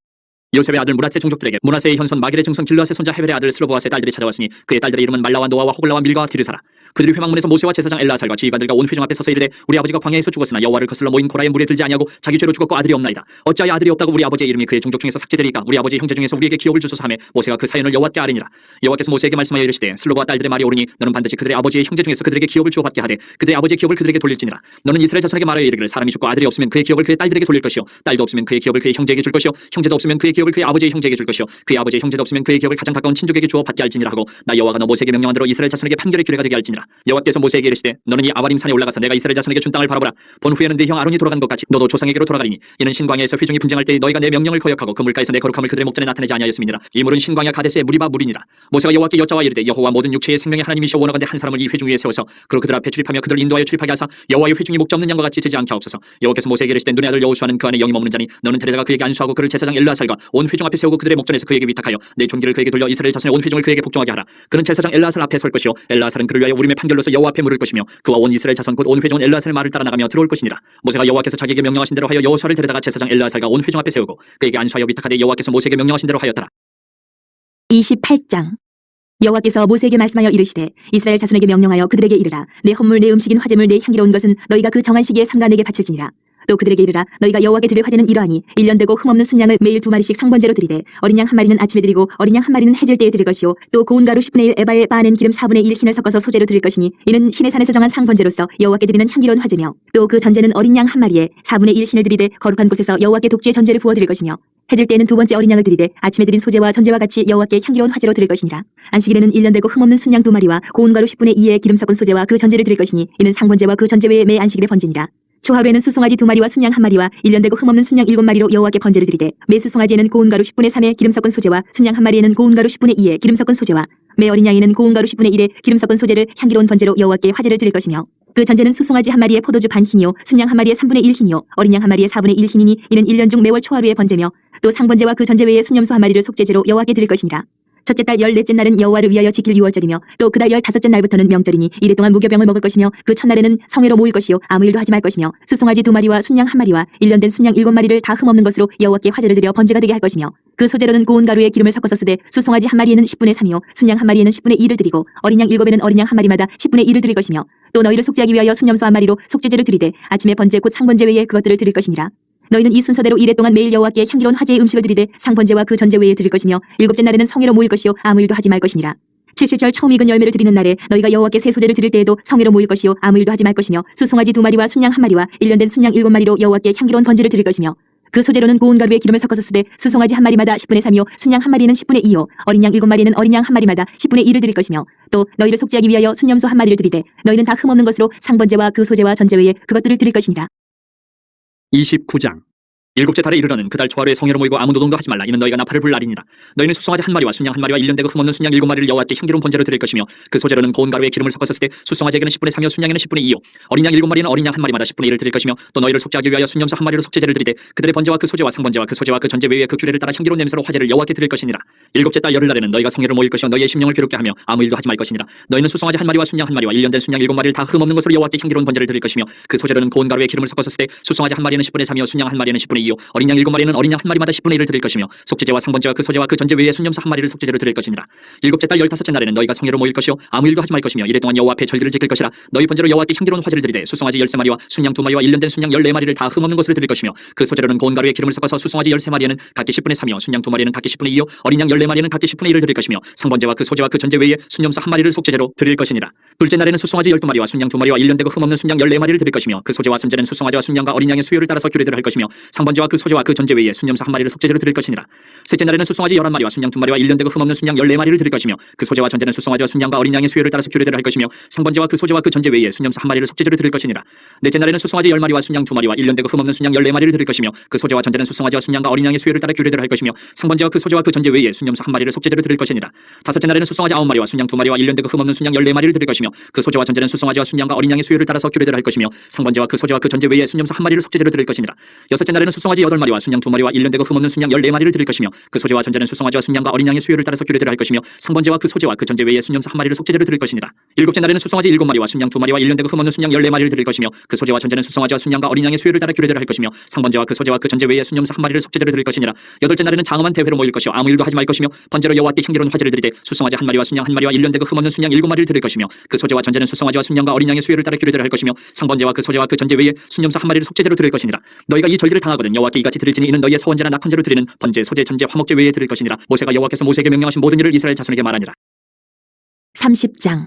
요셉의 아들 무라세 종족들에게 므낫세의 현손 마길의 증손 길르앗의 손자 헤벨의 아들 슬로보아스의 딸들이 찾아왔으니 그의 딸들의 이름은 말라와 노아와 호글라와 밀가와 디르사라. 그들이 회막문에서 모세와 제사장 엘라살과 지휘관들과 온 회중 앞에 서서 이르되 우리 아버지가 광야에서 죽었으나 여호와를 거슬러 모인 고라의 물에 들지 아니하고 자기 죄로 죽었고 아들이 없나이다. 어찌하여 아들이 없다고 우리 아버지의 이름이 그의 종족 중에서 삭제되리까. 우리 아버지의 형제 중에서 우리에게 기업을 주소서 하매 모세가 그 사연을 여호와께 아뢰니라. 여호와께서 모세에게 말씀하여 이르시되 슬로보아 딸들의 말이 옳으니 너는 반드시 그들의 아버지의 형제 중에서 그들에게 기업을 주어 받게 하되 그들의 아버지의 기업을 그들에게 돌릴지니라. 너는 이스라엘 자손에게 말하여 이르기를 사람이 죽고 아들이 없으면 그의 기업을 그의 딸들에게 돌릴 것이요 딸도 없으면 그의 기업을 그의 형제에게 줄 것이요 형제도 없으면 그의 기업을 그의 아버지의 형제에게 줄 것이요 그의 아버지의 형제도 없으면 그의 기업을 가장 가까운 친족에게 주어 받게 할지니라 하고 나 여호와가 너 모세에게 명령한 대로 이스라엘 자손에게 판결의 규례가 되게 할지니라. 여호와께서 모세에게 이르시되 너는 이 아바림 산에 올라가서 내가 이스라엘 자손에게 준 땅을 바라보라. 본 후에는 네 형 아론이 돌아간 것 같이 너도 조상에게로 돌아가리니 이는 신광야에서 회중이 분쟁할 때 너희가 내 명령을 거역하고 그 물가에서 내 거룩함을 그들의 목전에 나타내지 아니하였음이니라. 이 물은 신광야 가데스의 무리바 물이니라. 모세가 여호와께 여짜와 이르되 여호와 모든 육체의 생명의 하나님이시여 원하건대 한 사람을 이 회중 위에 세워서 그로 그들 앞에 출입하며 그들을 인도하여 출입하게 하사 여호와의 회중이 목자 없는 양과 같이 되지 않게 하옵소서. 여호와께서 모세에게 이르시되 눈의 아들 여호수아는 그 안에 영이 머무는 자니 너는 데려다가 그에게 안수하고 그를 제사장 엘르아살과 온 회중 앞에 세우고 그들의 목전에서 그에게 위탁하여 내 존귀를 그에게 돌려 이스라엘 자손의 온 회중을 그에게 복종하게 하라. 그는 제사장 엘르아살 앞에 설 것이요 엘르아살은 그를 위하여 우림의 판결로서 여호와 앞에 물을 것이며 그와 온 이스라엘 자손 곧 온 회중은 엘르아살의 말을 따라 나가며 들어올 것이니라. 모세가 여호와께서 자기에게 명령하신 대로 하여 여호수아를 데려다가 제사장 엘르아살과 온 회중 앞에 세우고 그에게 안수하여 위탁하되 여호와께서 모세에게 명령하신 대로 하였더라. 28장. 여호와께서 모세에게 말씀하여 이르시되 이스라엘 자손에게 명령하여 그들에게 이르라. 내 헌물 내 음식인 화제물 내 향기로운 것은 너희가 그 정한 시기에 삼가 내게 바칠지니라. 또 그들에게 이르라. 너희가 여호와께 드릴 화제는 이러하니 1년 되고 흠없는 순양을 매일 2마리씩 상번제로 드리되 어린 양 1마리는 아침에 드리고 어린 양 1마리는 해질 때에 드릴 것이요 또 고운 가루 10분의 1 에바에 빻아낸 기름 4분의 1 흰을 섞어서 소재로 드릴 것이니 이는 시내 산에서 정한 상번제로서 여호와께 드리는 향기로운 화제며 또 그 전제는 어린 양 1마리에 4분의 1 흰을 드리되 거룩한 곳에서 여호와께 독주의 전제를 부어 드릴 것이며 해질 때에는 두 번째 어린 양을 드리되 아침에 드린 소제와 전제와 같이 여호와께 향기로운 화제로 드릴 것이니라. 안식일에는 1년 되고 흠없는 순양 2마리와 고운 가루 10분의 2의 기름 섞은 소제와 그 전제를 드릴 것이니 이는 상번제와 그 전제 외에 매 안식일의 번제니라. 초하루에는 수송아지 2마리와 순양 1마리와 1년 되고 흠없는 순양 7마리로 여호와께 번제를 드리되 매 수송아지에는 고운 가루 10분의 3의 기름 섞은 소제와 순양 1마리에는 고운 가루 10분의 2의 기름 섞은 소제와 매 어린 양에는 고운 가루 10분의 1의 기름 섞은 소제를 향기로운 번제로 여호와께 화제를 드릴 것이며 그 전제는 수송아지 1마리에 포도주 반 흰이요 순양 1마리에 3분의 1 흰이요 어린 양 1마리에 4분의 1 흰이니 이는 1년 중 매월 초하루의 번제며 또 상번제와 그 전제 외에 순염소 1마리를 속죄제로 여호와께 드릴 것이니라. 첫째 달 14째 날은 여호와를 위하여 지킬 유월절이며 또 그달 15째 날부터는 명절이니 이래 동안 무교병을 먹을 것이며 그 첫날에는 성회로 모일 것이요 아무 일도 하지 말 것이며 수송아지 2마리와 순양 1마리와 1년 된 순양 7마리를 다 흠없는 것으로 여호와께 화제를 드려 번제가 되게 할 것이며 그 소재로는 고운 가루에 기름을 섞어서 쓰되 수송아지 1마리에는 10분의 3이요 순양 1마리에는 10분의 2를 드리고 어린 양 7에는 어린 양 1마리마다 10분의 2를 드릴 것이며 또 너희를 속죄하기 위하여 순염소 1마리로 속죄제를 드리되 아침에 번제 곧 상번제 외에 그것들을 드릴 것이니라. 너희는 이 순서대로 이래 동안 매일 여호와께 향기로운 화제의 음식을 드리되 상번제와 그 전제 외에 드릴 것이며 7째 날에는 성회로 모일 것이요 아무 일도 하지 말 것이니라. 7실절 처음 익은 열매를 드리는 날에 너희가 여호와께 새 소제를 드릴 때에도 성회로 모일 것이요 아무 일도 하지 말 것이며 수송아지 2마리와 순양 1마리와 1년 된 순양 7마리로 여호와께 향기로운 번제를 드릴 것이며 그 소재로는 고운 가루에 기름을 섞어서 쓰되 수송아지 1마리마다 10분의 3이요 순양 1마리는 10분의 2요 어린 양 7마리는 어린 양 1마리마다 10분의 2를 드릴 것이며 또 너희를 속죄하기 위하여 순염소 1마리를 드리되 너희는 다 흠없는 것으로 상번제와 그 소제와 전제 외에 그것들을 드릴 것이니라. 29장. 7째 달에 이르러는 그달 초하루에 성회로 모이고 아무 노동도 하지 말라. 이는 너희가 나팔을 불 날이니라. 너희는 수송아지 1마리와 순양 1마리와 1년 되고 흠없는 순양 7마리를 여호와께 향기로운 번제로 드릴 것이며 그 소재로는 고운 가루에 기름을 섞어서 쓰되 수송아지에게는 10분의 3이요 순양에는 10분의 2요 어린 양 7마리는 어린 양 1마리마다 10분의 1을 드릴 것이며 또 너희를 속죄하기 위하여 순염소 1마리로 속죄제를 드리되 그들의 번제와 그 소제와 상번제와 그 소제와 그 전제 외에 그 규례를 따라 향기로운 냄새로 화제를 여호와께 드릴 것이니라. 7째 달 열흘날에는 너희가 성회로 모일 것이요 너희의 심령을 괴롭게 하며 아무 일도 하지 말 것이니라. 너희는 수송아지 1마리와 순양 1마리와 1년 된 순양 7마리를 다 흠없는 것으로 여호와께 향기로운 번제를 드릴 것이며 그 소재로는 고운 가루에 기름을 섞어서 쓰되 수송아지 1마리는 10분의 3이요 순양 1마리는 10분의 2요 어린 양 7마리는 어린 양 1마리마다 10분의 1을 드릴 것이며 속죄제와 상번제와 그 소제와 그 전제 외에 순염소 1마리를 속죄제로 드릴 것이니라. 7째 달 15째 날에는 너희가 성회로 모일 것이요 아무 일도 하지 말 것이며 이래 동안 여호와 앞에 절기를 지킬 것이라. 너희 번제로 여호와께 향기로운 화제를 드리되 수송아지 13마리와 순양 2마리와 1년 된 순양 14마리를 다 흠없는 것으로 드릴 것이며 그 소재로는 고운 가루에 기름을 섞어서 수송아지 13마리에는 각기 10분의 3이요 순양 2마리는 각기 10분의 2요 어린 양 14마리는 각기 10분의 1을 드릴 것이며 상번제와 그 소제와 그 전제 외에 순염소 1마리를 속죄제로 드릴 것이니라. 둘째 날에는 수송아지 12마리와 순양 2마리와 1년 되고 흠없는 순양 14마리를 드릴 것이며 그 소재와 순제는 수송아지와 순양과 어린 양의 수요를 따라서 규례대로 할 것이며 상번제와 그 소재와 그 전제 외에 순염소 1마리를 속죄제로 드릴 것이니라. 셋째 날에는 수송아지 11마리와 순양 2마리와 1년 되고 흠없는 순양 14마리를 드릴 것이며 그 소재와 전제는 수송아지와 순양과 어린 양의 수요를 따라서 규례대로 할 것이며 상번제와 그 소재와 그 전제 외에 순염소 1마리를 속죄제로 드릴 것이니라. 넷째 날에는 수송아지 10마리와 순양 2마리와 1년 되고 흠없는 순양 14마리를 드릴 것이며 그 소재와 전제는 수송아지와 순양과 어린 양의 수요를 따라 규례대로 할 것이며 상번제와 그 소재와 그 전제 외에 순염소 1마리를 속죄제로 드릴 것이니라. 다섯째 날에는 수송아지 9마리와 순양 2마리와 1년 되고 흠없는 순양 14마리를 드릴 것이며 그 소재와 전제는 수송아지와 순양과 어린 양의 수요를 따라서 규례대로 할 것이며 상번제와 그 소재와 그 전제 외에 순염소 1마리를 속죄제로 드릴 것이니라. 여섯째 날에는 수송아지 8마리와 순양 2마리와 1년 되고 흠없는 순양 14마리를 드릴 것이며 그 소재와 전제는 수송아지와 순양과 어린 양의 수요를 따라서 규례대로 할 것이며 상번제와 그 소재와 그 전제 외에 순염소 1마리를 속죄제로 드릴 것이니라. 일곱째 날에는 수송아지 7마리와 순양 2마리와 1년 되고 흠없는 순양 14마리를 드릴 것이며 그 소재와 전제는 수송아지와 순양과 어린 양의 수요를 따라 규례대로 할 것이며 상번제와 그 소재와 그 전제 외에 순염소 1마리를 속죄제로 드릴 것이니라. 여덟째 날에는 장엄한 대회로 모일 것이요 아무 일도 하지 말 것이며 번제로 여호와께 향기로운 화제를 드리되 수송아지 1마리와 순양 1마리와 1년 되고 흠없는 순양 7마리를 드릴 것이며 그 소재와 전제는 수송아지와 순양과 어린 양의 수요를 따라 규례대로 할 것이며 상번제와 그 소재와 그 전제 외에 순염소 1마리를 속죄제로 드릴 것이니라. 너희가 이 절기를 당하거든 여호와께 이같이 드릴지니 이는 너희의 서원제나 낙헌제로 드리는 번제 소제 전제 화목제 외에 드릴 것이니라. 모세가 여호와께서 모세에게 명령하신 모든 일을 이스라엘 자손에게 말하니라. 30장.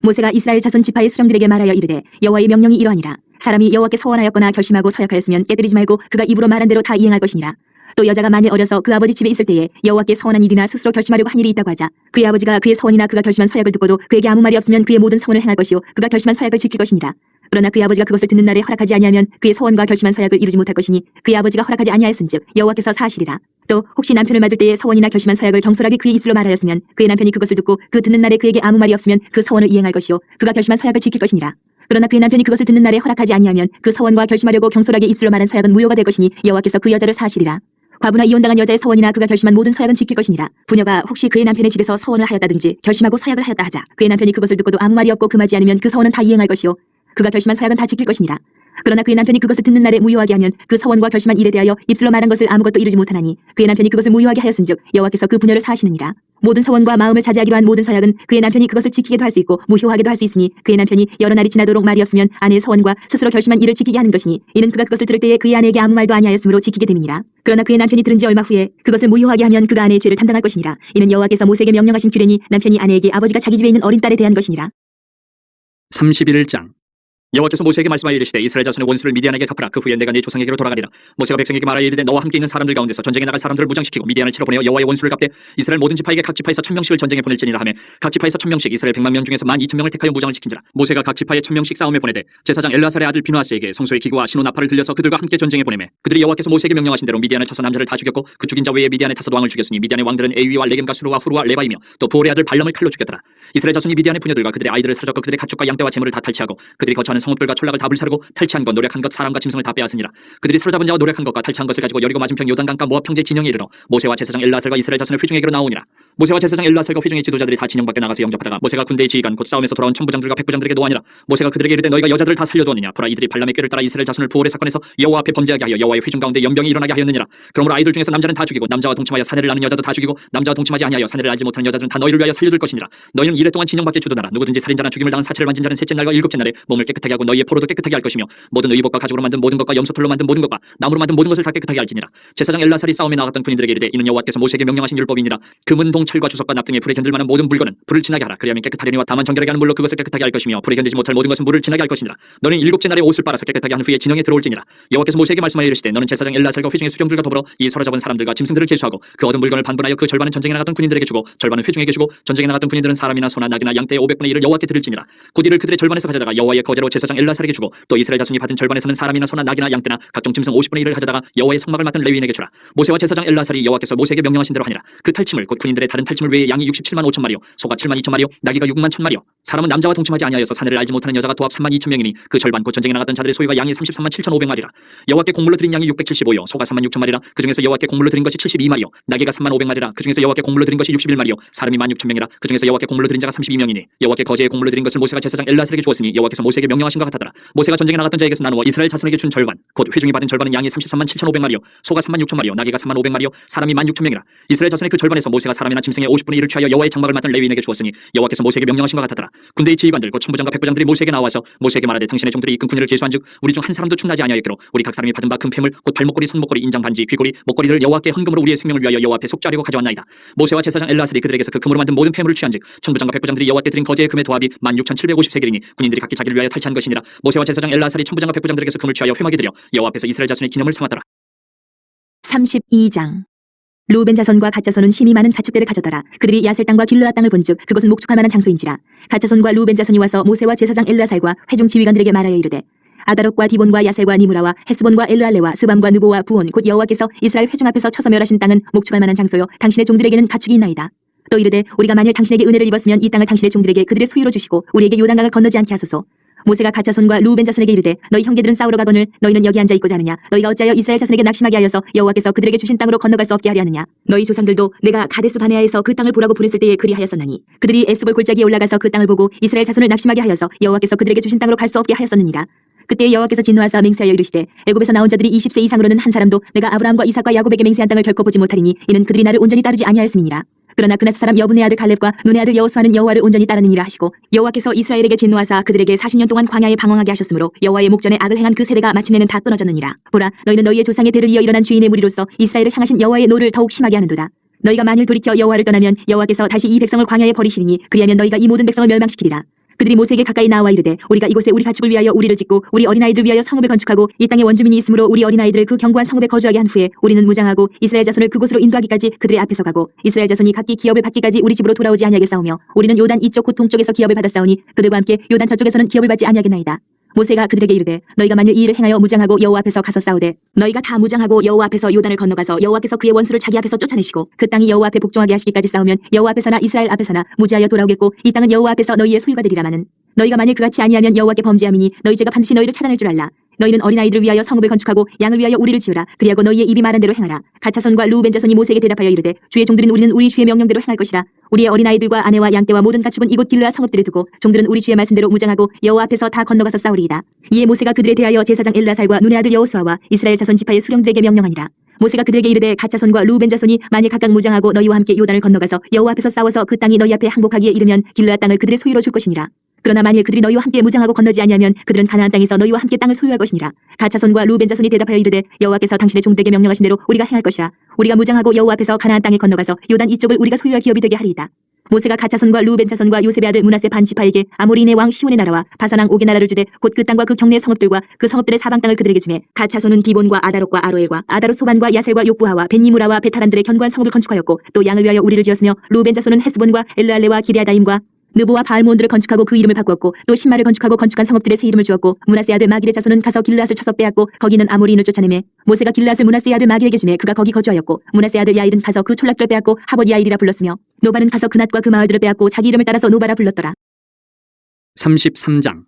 모세가 이스라엘 자손 지파의 수령들에게 말하여 이르되 여호와의 명령이 이러하니라. 사람이 여호와께 서원하였거나 결심하고 서약하였으면 깨뜨리지 말고 그가 입으로 말한 대로 다 이행할 것이니라. 또 여자가 만일 어려서 그 아버지 집에 있을 때에 여호와께 서원한 일이나 스스로 결심하려고 한 일이 있다고 하자 그의 아버지가 그의 서원이나 그가 결심한 서약을 듣고도 그에게 아무 말이 없으면 그의 모든 서원을 행할 것이요 그가 결심한 서약을 지킬 것이니라. 그러나 그의 아버지가 그것을 듣는 날에 허락하지 아니하면 그의 서원과 결심한 서약을 이루지 못할 것이니 그의 아버지가 허락하지 아니하였은즉 여호와께서 사하시리라. 또 혹시 남편을 맞을 때에 서원이나 결심한 서약을 경솔하게 그의 입술로 말하였으면 그의 남편이 그것을 듣고 그 듣는 날에 그에게 아무 말이 없으면 그 서원을 이행할 것이요 그가 결심한 서약을 지킬 것이니라. 그러나 그의 남편이 그것을 듣는 날에 허락하지 아니하면 그 서원과 결심하려고 경솔하게 입술로 말한 서약은 무효가 될 것이니 여호와께서 그 여자를 사하시리라. 과부나 이혼당한 여자의 서원이나 그가 결심한 모든 서약은 지킬 것이니라. 부녀가 혹시 그의 남편의 집에서 서원을 하였다든지 결심하고 서약을 하였다 하자 그의 남편이 그것을 듣고도 아무 말이 없고 금하지 않으면 그 서원은 다 이행할 것이요 그가 결심한 서약은 다 지킬 것이니라. 그러나 그의 남편이 그것을 듣는 날에 무효하게 하면 그 서원과 결심한 일에 대하여 입술로 말한 것을 아무것도 이루지 못하나니 그의 남편이 그것을 무효하게 하였은즉 여호와께서 그 부녀를 사하시느니라. 모든 서원과 마음을 차지하기로 한 모든 서약은 그의 남편이 그것을 지키게도 할 수 있고 무효하게도 할 수 있으니 그의 남편이 여러 날이 지나도록 말이 없으면 아내의 서원과 스스로 결심한 일을 지키게 하는 것이니 이는 그가 그것을 들을 때에 그의 아내에게 아무 말도 아니하였으므로 지키게 됨이니라. 그러나 그의 남편이 들은 지 얼마 후에 그것을 무효하게 하면 그가 아내의 죄를 담당할 것이니라. 이는 여호와께서 모세에게 명령하신 규례니 남편이 아내에게 아버지가 자기 집에 있는 어린 딸에 대한 것이니라. 31장. 여호와께서 모세에게 말씀하여 이르시되 이스라엘 자손의 원수를 미디안에게 갚으라. 그 후에 내가 네 조상에게로 돌아가리라. 모세가 백성에게 말하여 이르되 너와 함께 있는 사람들 가운데서 전쟁에 나갈 사람들을 무장시키고 미디안을 치러 보내어 여호와의 원수를 갚되 이스라엘 모든 지파에게 각 지파에서 1000명씩을 전쟁에 보낼지니라 하며 각 지파에서 1000명씩 이스라엘 100만 명 중에서 12,000명을 택하여 무장을 시킨지라. 모세가 각 지파에 1000명씩 싸움에 보내되 제사장 엘라살의 아들 비누아스에게 성소의 기구와 신호 나팔을 들려서 그들과 함께 전쟁에 보내매 그들이 여호와께서 모세에게 명령하신 대로 미디안에 쳐서 남자를 다 죽였고 그 죽인 자 외에 미디안의 5 왕을 죽였으니 미디안의 왕들은 에위와 레겜과 수루와 후루와 레바이며 또 부올의 아들 발람을 칼로 죽였더라. 이스라엘 자손이 미디안의 부녀들과 그들의 아이들을 사로잡고 그들의 가축과 양떼와 재물을 다 탈취하고 그들이 거처하는 성읍들과 촌락을 다 불사르고 탈취한 것 노력한 것 사람과 짐승을 다 빼앗으니라. 그들이 사로잡은 자와 노력한 것과 탈취한 것을 가지고 여리고 맞은편 요단강가 모압 평지 진영에 이르러 모세와 제사장 엘라살과 이스라엘 자손의 회중에게로 나오니라. 모세와 제사장 엘라살과 회중의 지도자들이 다 진영 밖에 나가서 영접하다가 모세가 군대의 지휘관 곧 싸움에서 돌아온 천부장들과 백부장들에게 노하니라. 모세가 그들에게 이르되 너희가 여자들을 다 살려두었느냐. 보라 이들이 발람의 꾀를 따라 이스라엘 자손을 부올의 사건에서 여호와 앞에 범죄하게 하여 여호와의 회중 가운데 연병이 일어나게 하였느니라. 그러므로 아이들 중에서 남자는 다 죽이고 남자와 동침하여 사내를 낳는 여자도 다 죽이고 남자와 동침하지 아니하여 사내를 알지 못하는 여자들은 다 너희를 위하여 살려둘 것이니라. 너희는 이래 동안 진영 밖에 주둔하라. 누구든지 살인자나 죽임을 당한 사체를 만진 자는 셋째 날과 일곱째 날에 몸을 깨끗하게 하고 너희의 포로도 깨끗하게 할 것이며 모든 의복과 가죽으로 만든 모든 것과 염소털로 만든 모든 것과 나무로 만든 모든 것을 다 깨끗하게 할지니라. 제사장 엘라살이 싸움에 나갔던 군인들에게 이르되 이는 여호와께서 모세에게 명령하신 율법이니라. 금은 동철과 주석과 납 등의 불에 견딜 만한 모든 물건은 불을 지나게 하라. 그리하면 깨끗하려니와 다만 정결하게 하는 물로 그것을 깨끗하게 할 것이며 불에 견디지 못할 모든 것은 물을 지나게 할 것이니라. 너는 일곱째 날에 옷을 빨아서 깨끗하게 한 후에 진영에 들어올지니라. 여호와께서 모세에게 말씀하여 이르시되 너는 제사장 엘라살과 회중의 수령들과 더불어 이 사로잡은 사람들과 짐승들을 계수하고 그 얻은 물건을 반분하여 그 절반은 전쟁에 나갔던 군인들에게 주고 절반은 회중에게 주고 전쟁에 나갔던 군인들은 사람이나 소나 낙이나 양떼의 500분의 1을 여호와께 드릴지니라. 곧 이를 그들의 절반에서 가져다가 여호와의 거제로 제사장 엘라살에게 주고 또 이스라엘 자손이 받은 절반에서는 사람이나 소나 낙이나 양떼나 각종 짐승 50분의 1을 가져다가 여호와의 성막을 맡은 레위인에게 주라. 모세와 제사장 엘라살이 여호와께서 모세에게 명령하신 대로 하니라. 그 탈침을 곧 군인들의 다른 탈침을 외에 양이 67만 5천 마리요 소가 7만 2천 마리요 나귀가 6만 1천 마리요 사람은 남자와 동침하지 아니하여서 사내를 알지 못하는 여자가 도합 3만 2천 명이니 그 절반 곧 전쟁에 나갔던 자들의 소유가 양이 33만 7천 5백마리라. 여호와께 곡물로 드린 양이 675요 소가 3만 6천 마리라. 그 중에서 여호와께 곡물로 드린 것이 72마리요 나귀가 3만 5백마리라. 그 중에서 여호와께 곡물로 드린 것이 61마리요 사람이 1만 6천 명이라. 그 중에서 여호와께 곡물로 드린 자가 32명이니 여호와께 거제에 곡물로 드린 것을 모세가 제사장 엘라살에게 주었으니 여호와께서 모세에게 명령하신 것 같았더라. 모세가 전쟁에 나갔던 자에게서 나누어 이스라엘 자손에게 준 절반 곧 회중이 받은 절반은 양이 33만 7천 5백마리요 소가 3만 6천 마리요 나귀가 3만 5백마리요 사람이 1만 6천 명이라. 이스라엘 자손의 그 절반에서 모세가 사람이나 짐승의 50분의 1을 취하여 여호와의 장막을 맡은 레위인에게 주었으니 여호와께서 모세에게 명령하신 것 같았더라. 군대의 지휘관들 곧 천부장과 백부장들이 모세에게 나와서 모세에게 말하되 당신의 종들이 이끈 군의를 계수한즉 우리 중 한 사람도 충나지 아니하였기로 우리 각 사람이 받은 바 금패물 곧 발목걸이 손목걸이 인장 반지 귀걸이 목걸이를 여호와께 헌금으로 우리의 생명을 위하여 여호와 앞에 속죄하려고 가져왔나이다. 모세와 제사장 엘르아살이 그들에게서 그 금으로 만든 모든 패물을 취한즉 천부장과 백부장들이 여호와께 드린 거제의 금의 도합이 16,750세겔이니 군인들이 각기 자기를 위하여 탈취한 것이니라. 모세와 제사장 엘르아살이 천부장과 백부장들에게서 금을 취하여 회막에 드려 여호와 앞에서 이스라엘 자손의 기념을 삼았더라. 32장. 루벤 자손과 갓 자손은 심히 많은 가축대를 가져더라. 그들이 야셀 땅과 길르앗 땅을 본즉 그것은 목축할 만한 장소인지라. 갓 자손과 루벤 자손이 와서 모세와 제사장 엘르아살과 회중 지휘관들에게 말하여 이르되 아다롯과 디본과 야셀과 니무라와 헤스본과 엘르알레와 스밤과 느보와 부온 곧 여호와께서 이스라엘 회중 앞에서 쳐서 멸하신 땅은 목축할 만한 장소요 당신의 종들에게는 가축이 있나이다. 또 이르되 우리가 만일 당신에게 은혜를 입었으면 이 땅을 당신의 종들에게 그들의 소유로 주시고 우리에게 요단강을 건너지 않게 하소서. 모세가 갓 자손과 루벤 자손에게 이르되 너희 형제들은 싸우러 가거늘 너희는 여기 앉아 있고자 하느냐. 너희가 어찌하여 이스라엘 자손에게 낙심하게 하여서 여호와께서 그들에게 주신 땅으로 건너갈 수 없게 하려 하느냐. 너희 조상들도 내가 가데스 바네아에서 그 땅을 보라고 부르실 때에 그리하였었나니 그들이 에스볼 골짜기에 올라가서 그 땅을 보고 이스라엘 자손을 낙심하게 하여서 여호와께서 그들에게 주신 땅으로 갈 수 없게 하였었느니라. 그때 여호와께서 진노하사 맹세하여 이르시되 애굽에서 나온 자들이 20세 이상으로는 한 사람도 내가 아브라함과 이삭과 야곱에게 맹세한 땅을 결코 보지 못하리니 이는 그들이 나를 온전히 따르지 아니하였음이니라. 그러나 그나스 사람 여분의 아들 갈렙과 눈의 아들 여호수아는 여호와를 온전히 따르느니라 하시고 여호와께서 이스라엘에게 진노하사 그들에게 40년 동안 광야에 방황하게 하셨으므로 여호와의 목전에 악을 행한 그 세대가 마침내는 다 끊어졌느니라. 보라 너희는 너희의 조상의 대를 이어 일어난 주인의 무리로서 이스라엘을 향하신 여호와의 노를 더욱 심하게 하는도다. 너희가 만일 돌이켜 여호와를 떠나면 여호와께서 다시 이 백성을 광야에 버리시리니 그리하면 너희가 이 모든 백성을 멸망시키리라. 그들이 모세에게 가까이 나와 이르되 우리가 이곳에 우리 가축을 위하여 우리를 짓고 우리 어린아이들 위하여 성읍을 건축하고 이 땅에 원주민이 있으므로 우리 어린아이들을 그 견고한 성읍에 거주하게 한 후에 우리는 무장하고 이스라엘 자손을 그곳으로 인도하기까지 그들의 앞에서 가고 이스라엘 자손이 각기 기업을 받기까지 우리 집으로 돌아오지 아니하겠사오며 우리는 요단 이쪽 곧 동쪽에서 기업을 받았사오니 그들과 함께 요단 저쪽에서는 기업을 받지 아니하겠나이다. 모세가 그들에게 이르되 너희가 만일 이 일을 행하여 무장하고 여호와 앞에서 가서 싸우되 너희가 다 무장하고 여호와 앞에서 요단을 건너가서 여호와께서 그의 원수를 자기 앞에서 쫓아내시고 그 땅이 여호와 앞에 복종하게 하시기까지 싸우면 여호와 앞에서나 이스라엘 앞에서나 무지하여 돌아오겠고 이 땅은 여호와 앞에서 너희의 소유가 되리라마는 너희가 만일 그같이 아니하면 여호와께 범죄함이니 너희 죄가 반드시 너희를 차단할 줄 알라. 너희는 어린아이들을 위하여 성읍을 건축하고 양을 위하여 우리를 지으라. 그리하고 너희의 입이 말한 대로 행하라. 갓 자손과 루벤 자손이 모세에게 대답하여 이르되 주의 종들인 우리는 우리 주의 명령대로 행할 것이라. 우리의 어린아이들과 아내와 양떼와 모든 가축은 이곳 길르앗 성읍들에 두고 종들은 우리 주의 말씀대로 무장하고 여호와 앞에서 다 건너가서 싸우리이다. 이에 모세가 그들에 대하여 제사장 엘르아살과 눈의 아들 여호수아와 이스라엘 자손 지파의 수령들에게 명령하니라. 모세가 그들에게 이르되 갓 자손과 루벤 자손이 만일 각각 무장하고 너희와 함께 요단을 건너가서 여호와 앞에서 싸워서 그 땅이 너희 앞에 항복하기에 이르면 길르앗 땅을 그들의 소유로 줄 것이니라. 그러나 만일 그들이 너희와 함께 무장하고 건너지 아니하면 그들은 가나안 땅에서 너희와 함께 땅을 소유할 것이니라. 갓 자손과 루벤 자손이 대답하여 이르되 여호와께서 당신의 종들에게 명령하신 대로 우리가 행할 것이라. 우리가 무장하고 여호와 앞에서 가나안 땅에 건너가서 요단 이쪽을 우리가 소유할 기업이 되게 하리이다. 모세가 갓 자손과 루벤 자손과 요셉의 아들 므낫세 반 지파에게 아모리인의 왕 시온의 나라와 바산 왕 옥의 나라를 주되 곧 그 땅과 그 경내 성읍들과 그 성읍들의 사방 땅을 그들에게 주매 갓 자손은 디본과 아다롯과 아로엘과 아다롯 소반과 야셀과 욕부하와 벤니무라와 베타란들의 견고한 성읍을 건축하였고 또 양을 위하여 우리를 지었으며 루벤 자손은 헤스본과 엘르알레와 기리아다임과 느보와 바알몬들을 건축하고 그 이름을 바꾸었고 또 신마를 건축하고 건축한 성읍들의 새 이름을 주었고 므낫세 아들 마길의 자손은 가서 길르앗을 쳐서 빼앗고 거기는 아모리인을 쫓아내매 모세가 길르앗을 므낫세 아들 마길에게 주매 그가 거기 거주하였고 므낫세 아들 야일은 가서 그 촌락들을 빼앗고 하봇 야일이라 불렀으며 노바는 가서 그낫과 그 마을들을 빼앗고 자기 이름을 따라서 노바라 불렀더라. 33장.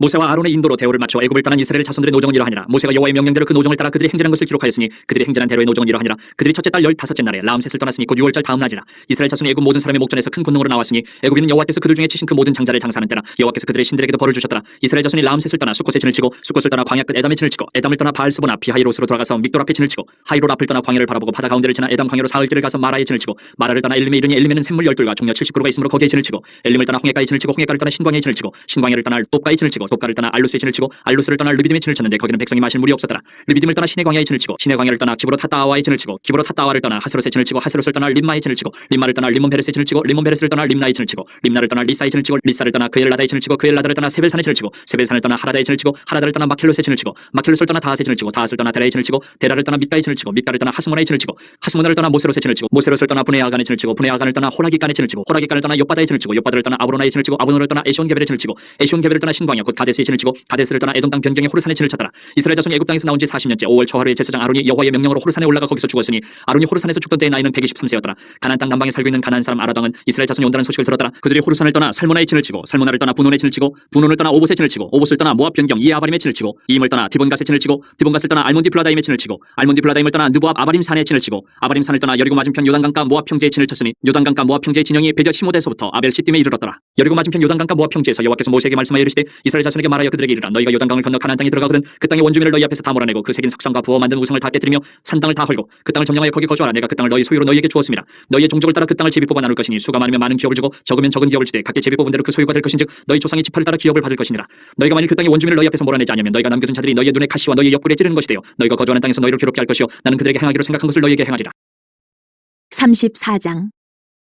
모세와 아론의 인도로 대오를 맞춰 애굽을 떠난 이스라엘 자손들의 노정은 이러하니라. 모세가 여호와의 명령대로 그 노정을 따라 그들이 행전한 것을 기록하였으니 그들이 행전한 대로의 노정은 이러하니라. 그들이 첫째 달 15째 날에 라암셋을 떠났으니 곧 6월절 다음 날이라. 이스라엘 자손이 애굽 모든 사람의 목전에서 큰 군능으로 나왔으니 애굽인은 여호와께서 그들 중에 치신 그 모든 장자를 장사하는 때라. 여호와께서 그들의 신들에게도 벌을 주셨더라. 이스라엘 자손이 라암셋을 떠나 수꽃에 진을 치고 수꽃을 떠나 광야 끝 에담에 진을 치고 에담을 떠나 바알스보나 비하이롯으로 돌아가서 믹돌 앞에 진을 치고 하이롯 앞을 떠나 광야를 바라보고 바다 가운데를 지나 에담 광야로 사흘 길을 가서 마라에 진을 치고 마라를 떠나 엘림에 이르니 엘림에는 샘물 12과 종려 70그루가 있으므로 거기에 진을 치고 엘림을 떠나 홍해가에 진을 치고 홍해가를 떠나 신광야에 진을 치고 신광야를 떠나 돕가에 진을 치고 돕가를 떠나 알루스에 진을 치고 알루스를 떠나 르비딤에 진을 쳤는데 거기는 백성이 마실 물이 없었더라. 르비딤을 떠나 시내 광야에 진을 치고 시내 광야를 떠나 기브롯 하따아와에 진을 치고 기브롯 하따아와를 떠나 하스롯에 진을 치고 하스롯을 떠나 림마에 진을 치고 림마를 떠나 리몬 베레스에 진을 치고 리몬 베레스를 떠나 림나에 진을 치고 림나를 떠나 리사에 진을 치고 리사를 떠나 그엘라다에 진을 치고 그엘라다를 떠나 세벨산에 진을 치고 세벨산을 떠나 하라다에 진을 치고 하라다를 떠나 마켈롯에 진을 치고 마켈롯을 떠나 다핫에 진을 치고 다핫을 떠나 데라에 진을 치고 데라를 떠나 밑가에 진을 치고 밑가를 떠나 하스모나에 진을 치고 하스모나를 떠나 모세롯에 진을 치고 모세롯을 떠나 분에아간에 진을 치고 분에아간을 떠나 호라기간에 진을 치고 호라기간을 떠나 옆바다에 진을 치고 옆바다를 떠나 아브로나에 진을 치고 아브로나를 떠나 에시온게벨에 진을 치고 에시온게벨을 떠나 신광야 곧 가데스에 진을 치고 가데스를 떠나 에돔 땅 변경의 호르산에 진을 쳤더라. 이스라엘 자손이 애굽 땅에서 나온 지 40년째 5월 초하루에 제사장 아론이 여호와의 명령으로 호르산에 올라가 거기서 죽었으니 아론이 호르산에서 죽던 때의 나이는 123세였더라. 가나안 땅 남방에 살고 있는 가나안 사람 아라당은 이스라엘 자손이 온다는 소식을 들었더라. 그들이 호르산을 떠나 살모나에 진을 치고 살모나를 떠나 분온에 진을 치고 분온을 떠나 오봇에 진을 치고 오봇을 떠나 모압 변경 이에아바림에 진을 치고 이임을 떠나 디본갓에 진을 치고 디본갓을 떠나 알몬디블라다임에 진을 치고 알몬디블라다임을 떠나 느보압 아바림 산에 진을 치고 아바림 산을 떠나 여리고 맞은편 요단강가 모압 평지에 진을 쳤으니 요단강가 모압 평지의 진영이 베저 시모데서부터 아벨 시딤에 이르렀더라. 여리고 맞은편 요단강가 모압 평지에서 여호와께서 모세에게 말씀하여 이르시되 이스라엘 이스라엘 자손에게 말하여 그들에게 이르라. 너희가 요단강을 건너 가나안 땅에 들어가거든 그 땅의 원주민을 너희 앞에서 다 몰아내고 그 새긴 석상과 부어 만든 우상을 다 깨뜨리며 산 땅을 다 헐고 그 땅을 점령하여 거기 거주하라. 내가 그 땅을 너희 소유로 너희에게 주었습니다. 너희의 종족을 따라 그 땅을 제비 뽑아 나눌 것이니 수가 많으면 많은 기업을 주고 적으면 적은 기업을 주되 각기 제비 뽑은 대로 그 소유가 될 것인즉 너희 조상의 지파를 따라 기업을 받을 것이니라. 너희가 만일 그 땅의 원주민을 너희 앞에서 몰아내지 않으면 너희가 남겨둔 자들이 너희의 눈에 가시와 너희의 옆구리에 찌르는 것이 되어 너희가 거주하는 땅에서 너희를 괴롭게 할 것이요 나는 그들에게 행하기로 생각한 것을 너희에게 행하리라. 34장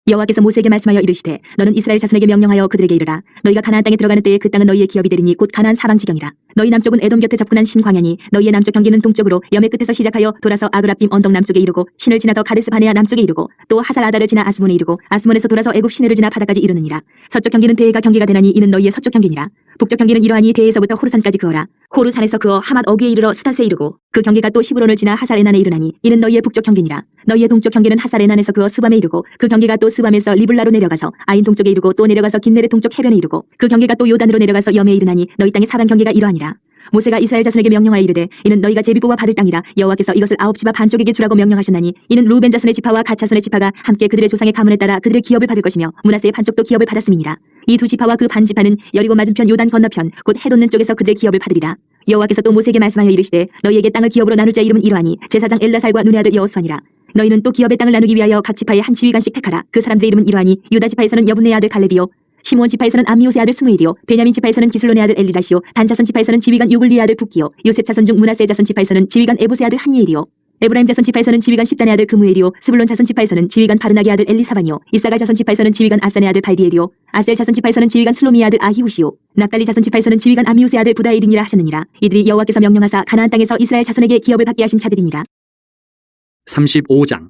여호와께서 모세에게 말씀하여 이르시되 너는 이스라엘 자손에게 명령하여 그들에게 이르라. 너희가 가나안 땅에 들어가는 때에 그 땅은 너희의 기업이 되리니 곧 가나안 사방 지경이라. 너희 남쪽은 에돔 곁에 접근한 신광야니 너희의 남쪽 경계는 동쪽으로 염의 끝에서 시작하여 돌아서 아그라빔 언덕 남쪽에 이르고 신을 지나 더 가데스 바네아 남쪽에 이르고 또 하살 아다를 지나 아스몬에 이르고 아스몬에서 돌아서 애굽 시내를 지나 바다까지 이르느니라. 서쪽 경계는 대해가 경계가 되나니 이는 너희의 서쪽 경계니라. 북쪽 경계는 이러하니 대에서부터 호르산까지 그어라. 호르산에서 그어 하맛 어귀에 이르러 스닷에 이르고 그 경계가 또 시브론을 지나 하살 에난에 이르나니 이는 너희의 북쪽 경계니라. 너희의 동쪽 경계는 하살 에난에서 그어 스밤에 이르고 그 경계가 또 스밤에서 리블라로 내려가서 아인 동쪽에 이르고 또 내려가서 긴네레 동쪽 해변에 이르고 그 경계가 또 요단으로 내려가서 염에 이르나니 너희 땅의 사방 경계가 이러하니라. 모세가 이스라엘 자손에게 명령하여 이르되 이는 너희가 제비 뽑아 받을 땅이라. 여호와께서 이것을 9지파 반쪽에게 주라고 명령하셨나니 이는 루벤 자손의 지파와 갓 자손의 지파가 함께 그들의 조상의 가문에 따라 그들의 기업을 받을 것이며 므낫세의 반쪽도 기업을 받았음이니라. 이 두 지파와 그 반 지파는 여리고 맞은편 요단 건너편 곧 해돋는 쪽에서 그들의 기업을 받으리라. 여호와께서 또 모세에게 말씀하여 이르시되 너희에게 땅을 기업으로 나눌 자 이름은 이러하니 제사장 엘라살과 눈의 아들 여호수아니라. 너희는 또 기업의 땅을 나누기 위하여 각 지파에 한 지휘관씩 택하라. 그 사람들의 이름은 이러하니 유다 지파에서는 여분네의 아들 갈렙이요 시므온 지파에서는 암미오스의 아들 스무일이요 베냐민 지파에서는 기슬론의 아들 엘리다시요 단 자손 지파에서는 지휘관 유글리의 아들 붓기요 요셉 자손 중 므낫세 자손 지파에서는 지휘관 에봇의 아들 한니엘이요 에브라임 자손 지파에서는 지휘관 십단의 아들 그무엘이요 스불론 자손 지파에서는 지휘관 바르나게 아들 엘리사반이요 이사갈 자손 지파에서는 지휘관 아산의 아들 발디엘이요 아셀 자손 지파에서는 지휘관 슬로미의 아들 아히우시요 납달리 자손 지파에서는 지휘관 암미오스의 아들 부다일이니라 하셨느니라. 이들이 여호와께서 명령하사 가나안 땅에서 이스라엘 자손에게 기업을 받게 하신 자들이니라. 35장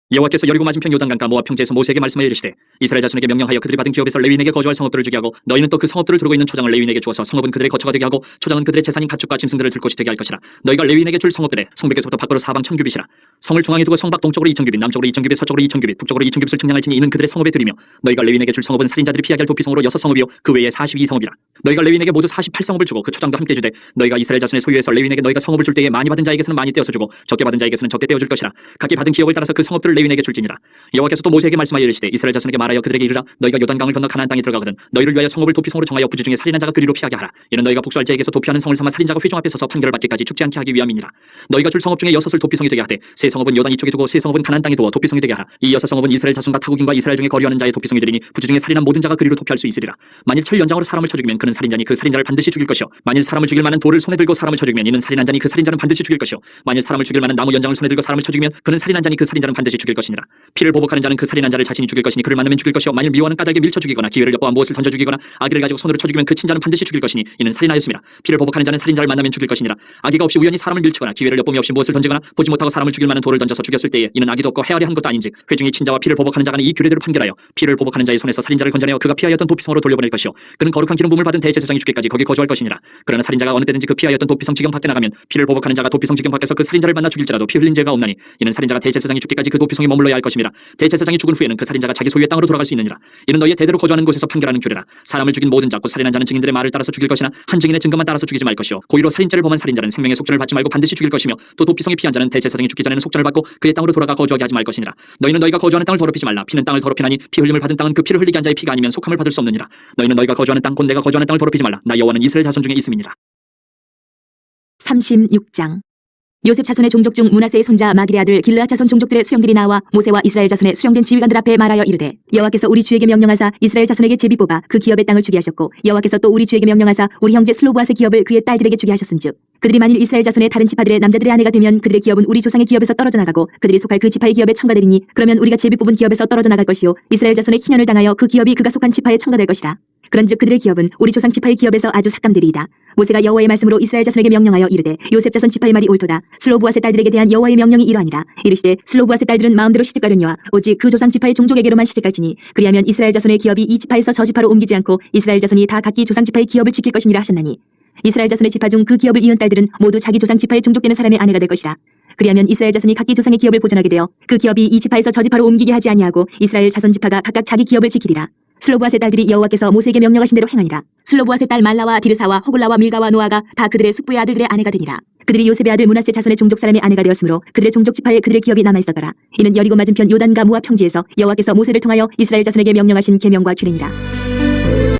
여호와께서 여리고 맞은편 요단강가 모압 평지에서 모세에게 말씀하여 이르시되 이스라엘 자손에게 명령하여 그들이 받은 기업에서 레위인에게 거주할 성읍들을 주게 하고 너희는 또 그 성읍들을 두르고 있는 초장을 레위인에게 주어서 성읍은 그들의 거처가 되게 하고 초장은 그들의 재산인 가축과 짐승들을 들 곳이 되게 할 것이라. 너희가 레위인에게 줄 성읍들에 성벽에서부터 밖으로 사방 1000규빗이라. 성을 중앙에 두고 성밖 동쪽으로 2000규빗 남쪽으로 2000규빗 서쪽으로 2000규빗 북쪽으로 2000규빗을 측량할지니 이는 그들의 성읍에 드리며 너희가 레위인에게 줄 성읍은 살인자들이 피하게 할 도피성으로 6성읍이요 그 외에 42성읍이라. 너희가 레위인에게 모두 48성읍을 주고 그 초장도 함께 주되 너희가 이스라엘 자손의 소유에서 레위인에게 너희가 성읍을 줄 때에 많이 받은 자에게서는 많이 떼어서 주고 적게 받은 자에게서는 적게 떼어 줄 것이라. 각기 받은 기업을 따라서 그 성읍들을 레위인에게 줄지니라. 여호와께서 또 모세에게 말씀하여 이르시되 이스라엘 자손에게 말하여 그들에게 이르라. 너희가 요단강을 건너 가나안 땅에 들어가거든 너희를 위하여 성읍을 도피성으로 정하여 부지 중에 살인한 자가 그리로 피하게 하라. 이는 너희가 복수할 자에게서 도피하는 성을 삼아 살인자가 회중 앞에 서서 판결을 받기까지 죽지 않게 하기 위함이니라. 너희가 줄 성읍 중에 6을 도피성이 되게 하되 세 성읍은 요단 이쪽에 두고 세 성읍은 가나안 땅에 두어 도피성이 되게 하라. 이 6성읍은 이스라엘 자손과 타국인과 이스라엘 중에 거류하는 자의 도피성이 되리니 부지 중에 살인한 모든 자가 그리로 도피할 수 있으리라. 만일 철 연장으로 사람을 쳐 죽이면 그는 살인자니 그 살인자를 반드시 죽일 것이요 만일 사람을 죽일 만한 돌을 손에 들고 사람을 쳐 죽이면 이는 살인한 자니 그 살인자는 반드시 죽일 것이요 만일 사람을 죽일 만한 나무 연장을 손에 들고 사람을 쳐 죽이면 그는 살인한 자니 그 살인자는 반드시 죽일 것이니라. 피를 보복하는 자는 그 살인한 자를 자신이 죽일 것이니 그를 만나면 죽일 것이요 만일 미워하는 까닭에 밀쳐 죽이거나 기회를 엿보아 무엇을 던져 죽이거나 아기를 가지고 손으로 쳐 죽이면 그 친자는 반드시 죽일 것이니 이는 살인하였습니다. 피를 보복하는 자는 살인자를 만나면 죽일 것이니라. 아기가 없이 우연히 사람을 밀치거나 기회를 엿보미 없이 무엇을 던지거나 보지 못하고 사람을 죽일 만한 돌을 던져서 죽였을 때에 이는 아기도 없고 헤아려 한 것도 아닌즉 회중이 친자와 피를 보복하는 자가 이 규례대로 판결하여 피를 보복하는 자의 손에서 살인자를 건져내어 그가 피하였던 도피성으로 돌려보낼 것이요 그는 거룩한 기름 부음을 받은 대제사장이 죽기까지 거기 거주할 것이니라. 그러나 살인자가 어느 때든지 그 피하였던 도피성 지경 밖에 나가면 피를 보복하는 자가 도피성 지경 밖에서 그 살인자를 만나 죽일지라도 피 흘린 죄가 없나니 이는 살인자가 대제사장이 죽기까지 그 도피성에 머물러야 할 것임이라. 대제사장이 죽은 후에는 그 살인자가 자기 소유의 땅으로 돌아갈 수 있느니라. 이는 너희의 대대로 거주하는 곳에서 판결하는 규례라. 사람을 죽인 모든 자 곧 살인한 자는 증인들의 말을 따라서 죽일 것이나 한 증인의 증거만 따라서 죽이지 말 것이요 고의로 살인죄를 범한 살인자는 생명의 속전을 받지 말고 반드시 죽일 것이며 또 도피성에 피한 자는 대제사장이 죽기 전에는 속전을 받고 그의 땅으로 돌아가 거주하게 하지 말 것이니라. 너희는 너희가 거주하는 땅을 더럽히지 말라. 피는 땅을 더럽히나니 피 흘림을 받은 땅은 그 피를 흘리게 한 자의 피가 아니면 속함을 받을 수 없느니라. 너희는 너희가 거주하는 땅 곧 내가 거주하는 땅을 더럽히지 말라. 나 여호와는 이스라엘 자손 중에 있음이니라. 36장 요셉 자손의 종족 중 므낫세의 손자 마길의 아들 길르앗 자손 종족들의 수령들이 나와 모세와 이스라엘 자손의 수령된 지휘관들 앞에 말하여 이르되 여호와께서 우리 주에게 명령하사 이스라엘 자손에게 제비 뽑아 그 기업의 땅을 주게 하셨고 여호와께서 또 우리 주에게 명령하사 우리 형제 슬로브앗의 기업을 그의 딸들에게 주게 하셨은즉 그들이 만일 이스라엘 자손의 다른 지파들의 남자들의 아내가 되면 그들의 기업은 우리 조상의 기업에서 떨어져 나가고 그들이 속할 그 지파의 기업에 첨가되리니 그러면 우리가 제비 뽑은 기업에서 떨어져 나갈 것이요 이스라엘 자손의 희년을 당하여 그 기업이 그가 속한 지파에 첨가될 것이라. 그런즉 그들의 기업은 우리 조상 지파의 기업에서 아주 삭감되리이다. 모세가 여호와의 말씀으로 이스라엘 자손에게 명령하여 이르되 요셉 자손 지파의 말이 옳도다. 슬로브앗의 딸들에게 대한 여호와의 명령이 이러하니라. 이르시되 슬로브앗의 딸들은 마음대로 시집가려니와 오직 그 조상 지파의 종족에게로만 시집갈지니 그리하면 이스라엘 자손의 기업이 이 지파에서 저 지파로 옮기지 않고 이스라엘 자손이 다 각기 조상 지파의 기업을 지킬 것이니라 하셨나니 이스라엘 자손의 지파 중 그 기업을 이은 딸들은 모두 자기 조상 지파에 종족되는 사람의 아내가 될 것이라. 그리하면 이스라엘 자손이 각기 조상의 기업을 보존하게 되어 그 기업이 이 지파에서 저 지파로 옮기게 하지 아니하고 이스라엘 자손 지파가 각각 자기 기업을 지키리라. 슬로브앗의 딸들이 여호와께서 모세에게 명령하신 대로 행하니라. 슬로브앗의 딸 말라와 디르사와 호글라와 밀가와 노아가 다 그들의 숙부의 아들들의 아내가 되니라. 그들이 요셉의 아들 므낫세 자손의 종족 사람의 아내가 되었으므로 그들의 종족 지파에 그들의 기업이 남아 있었더라. 이는 여리고 맞은편 요단과 모압 평지에서 여호와께서 모세를 통하여 이스라엘 자손에게 명령하신 계명과 규례니라.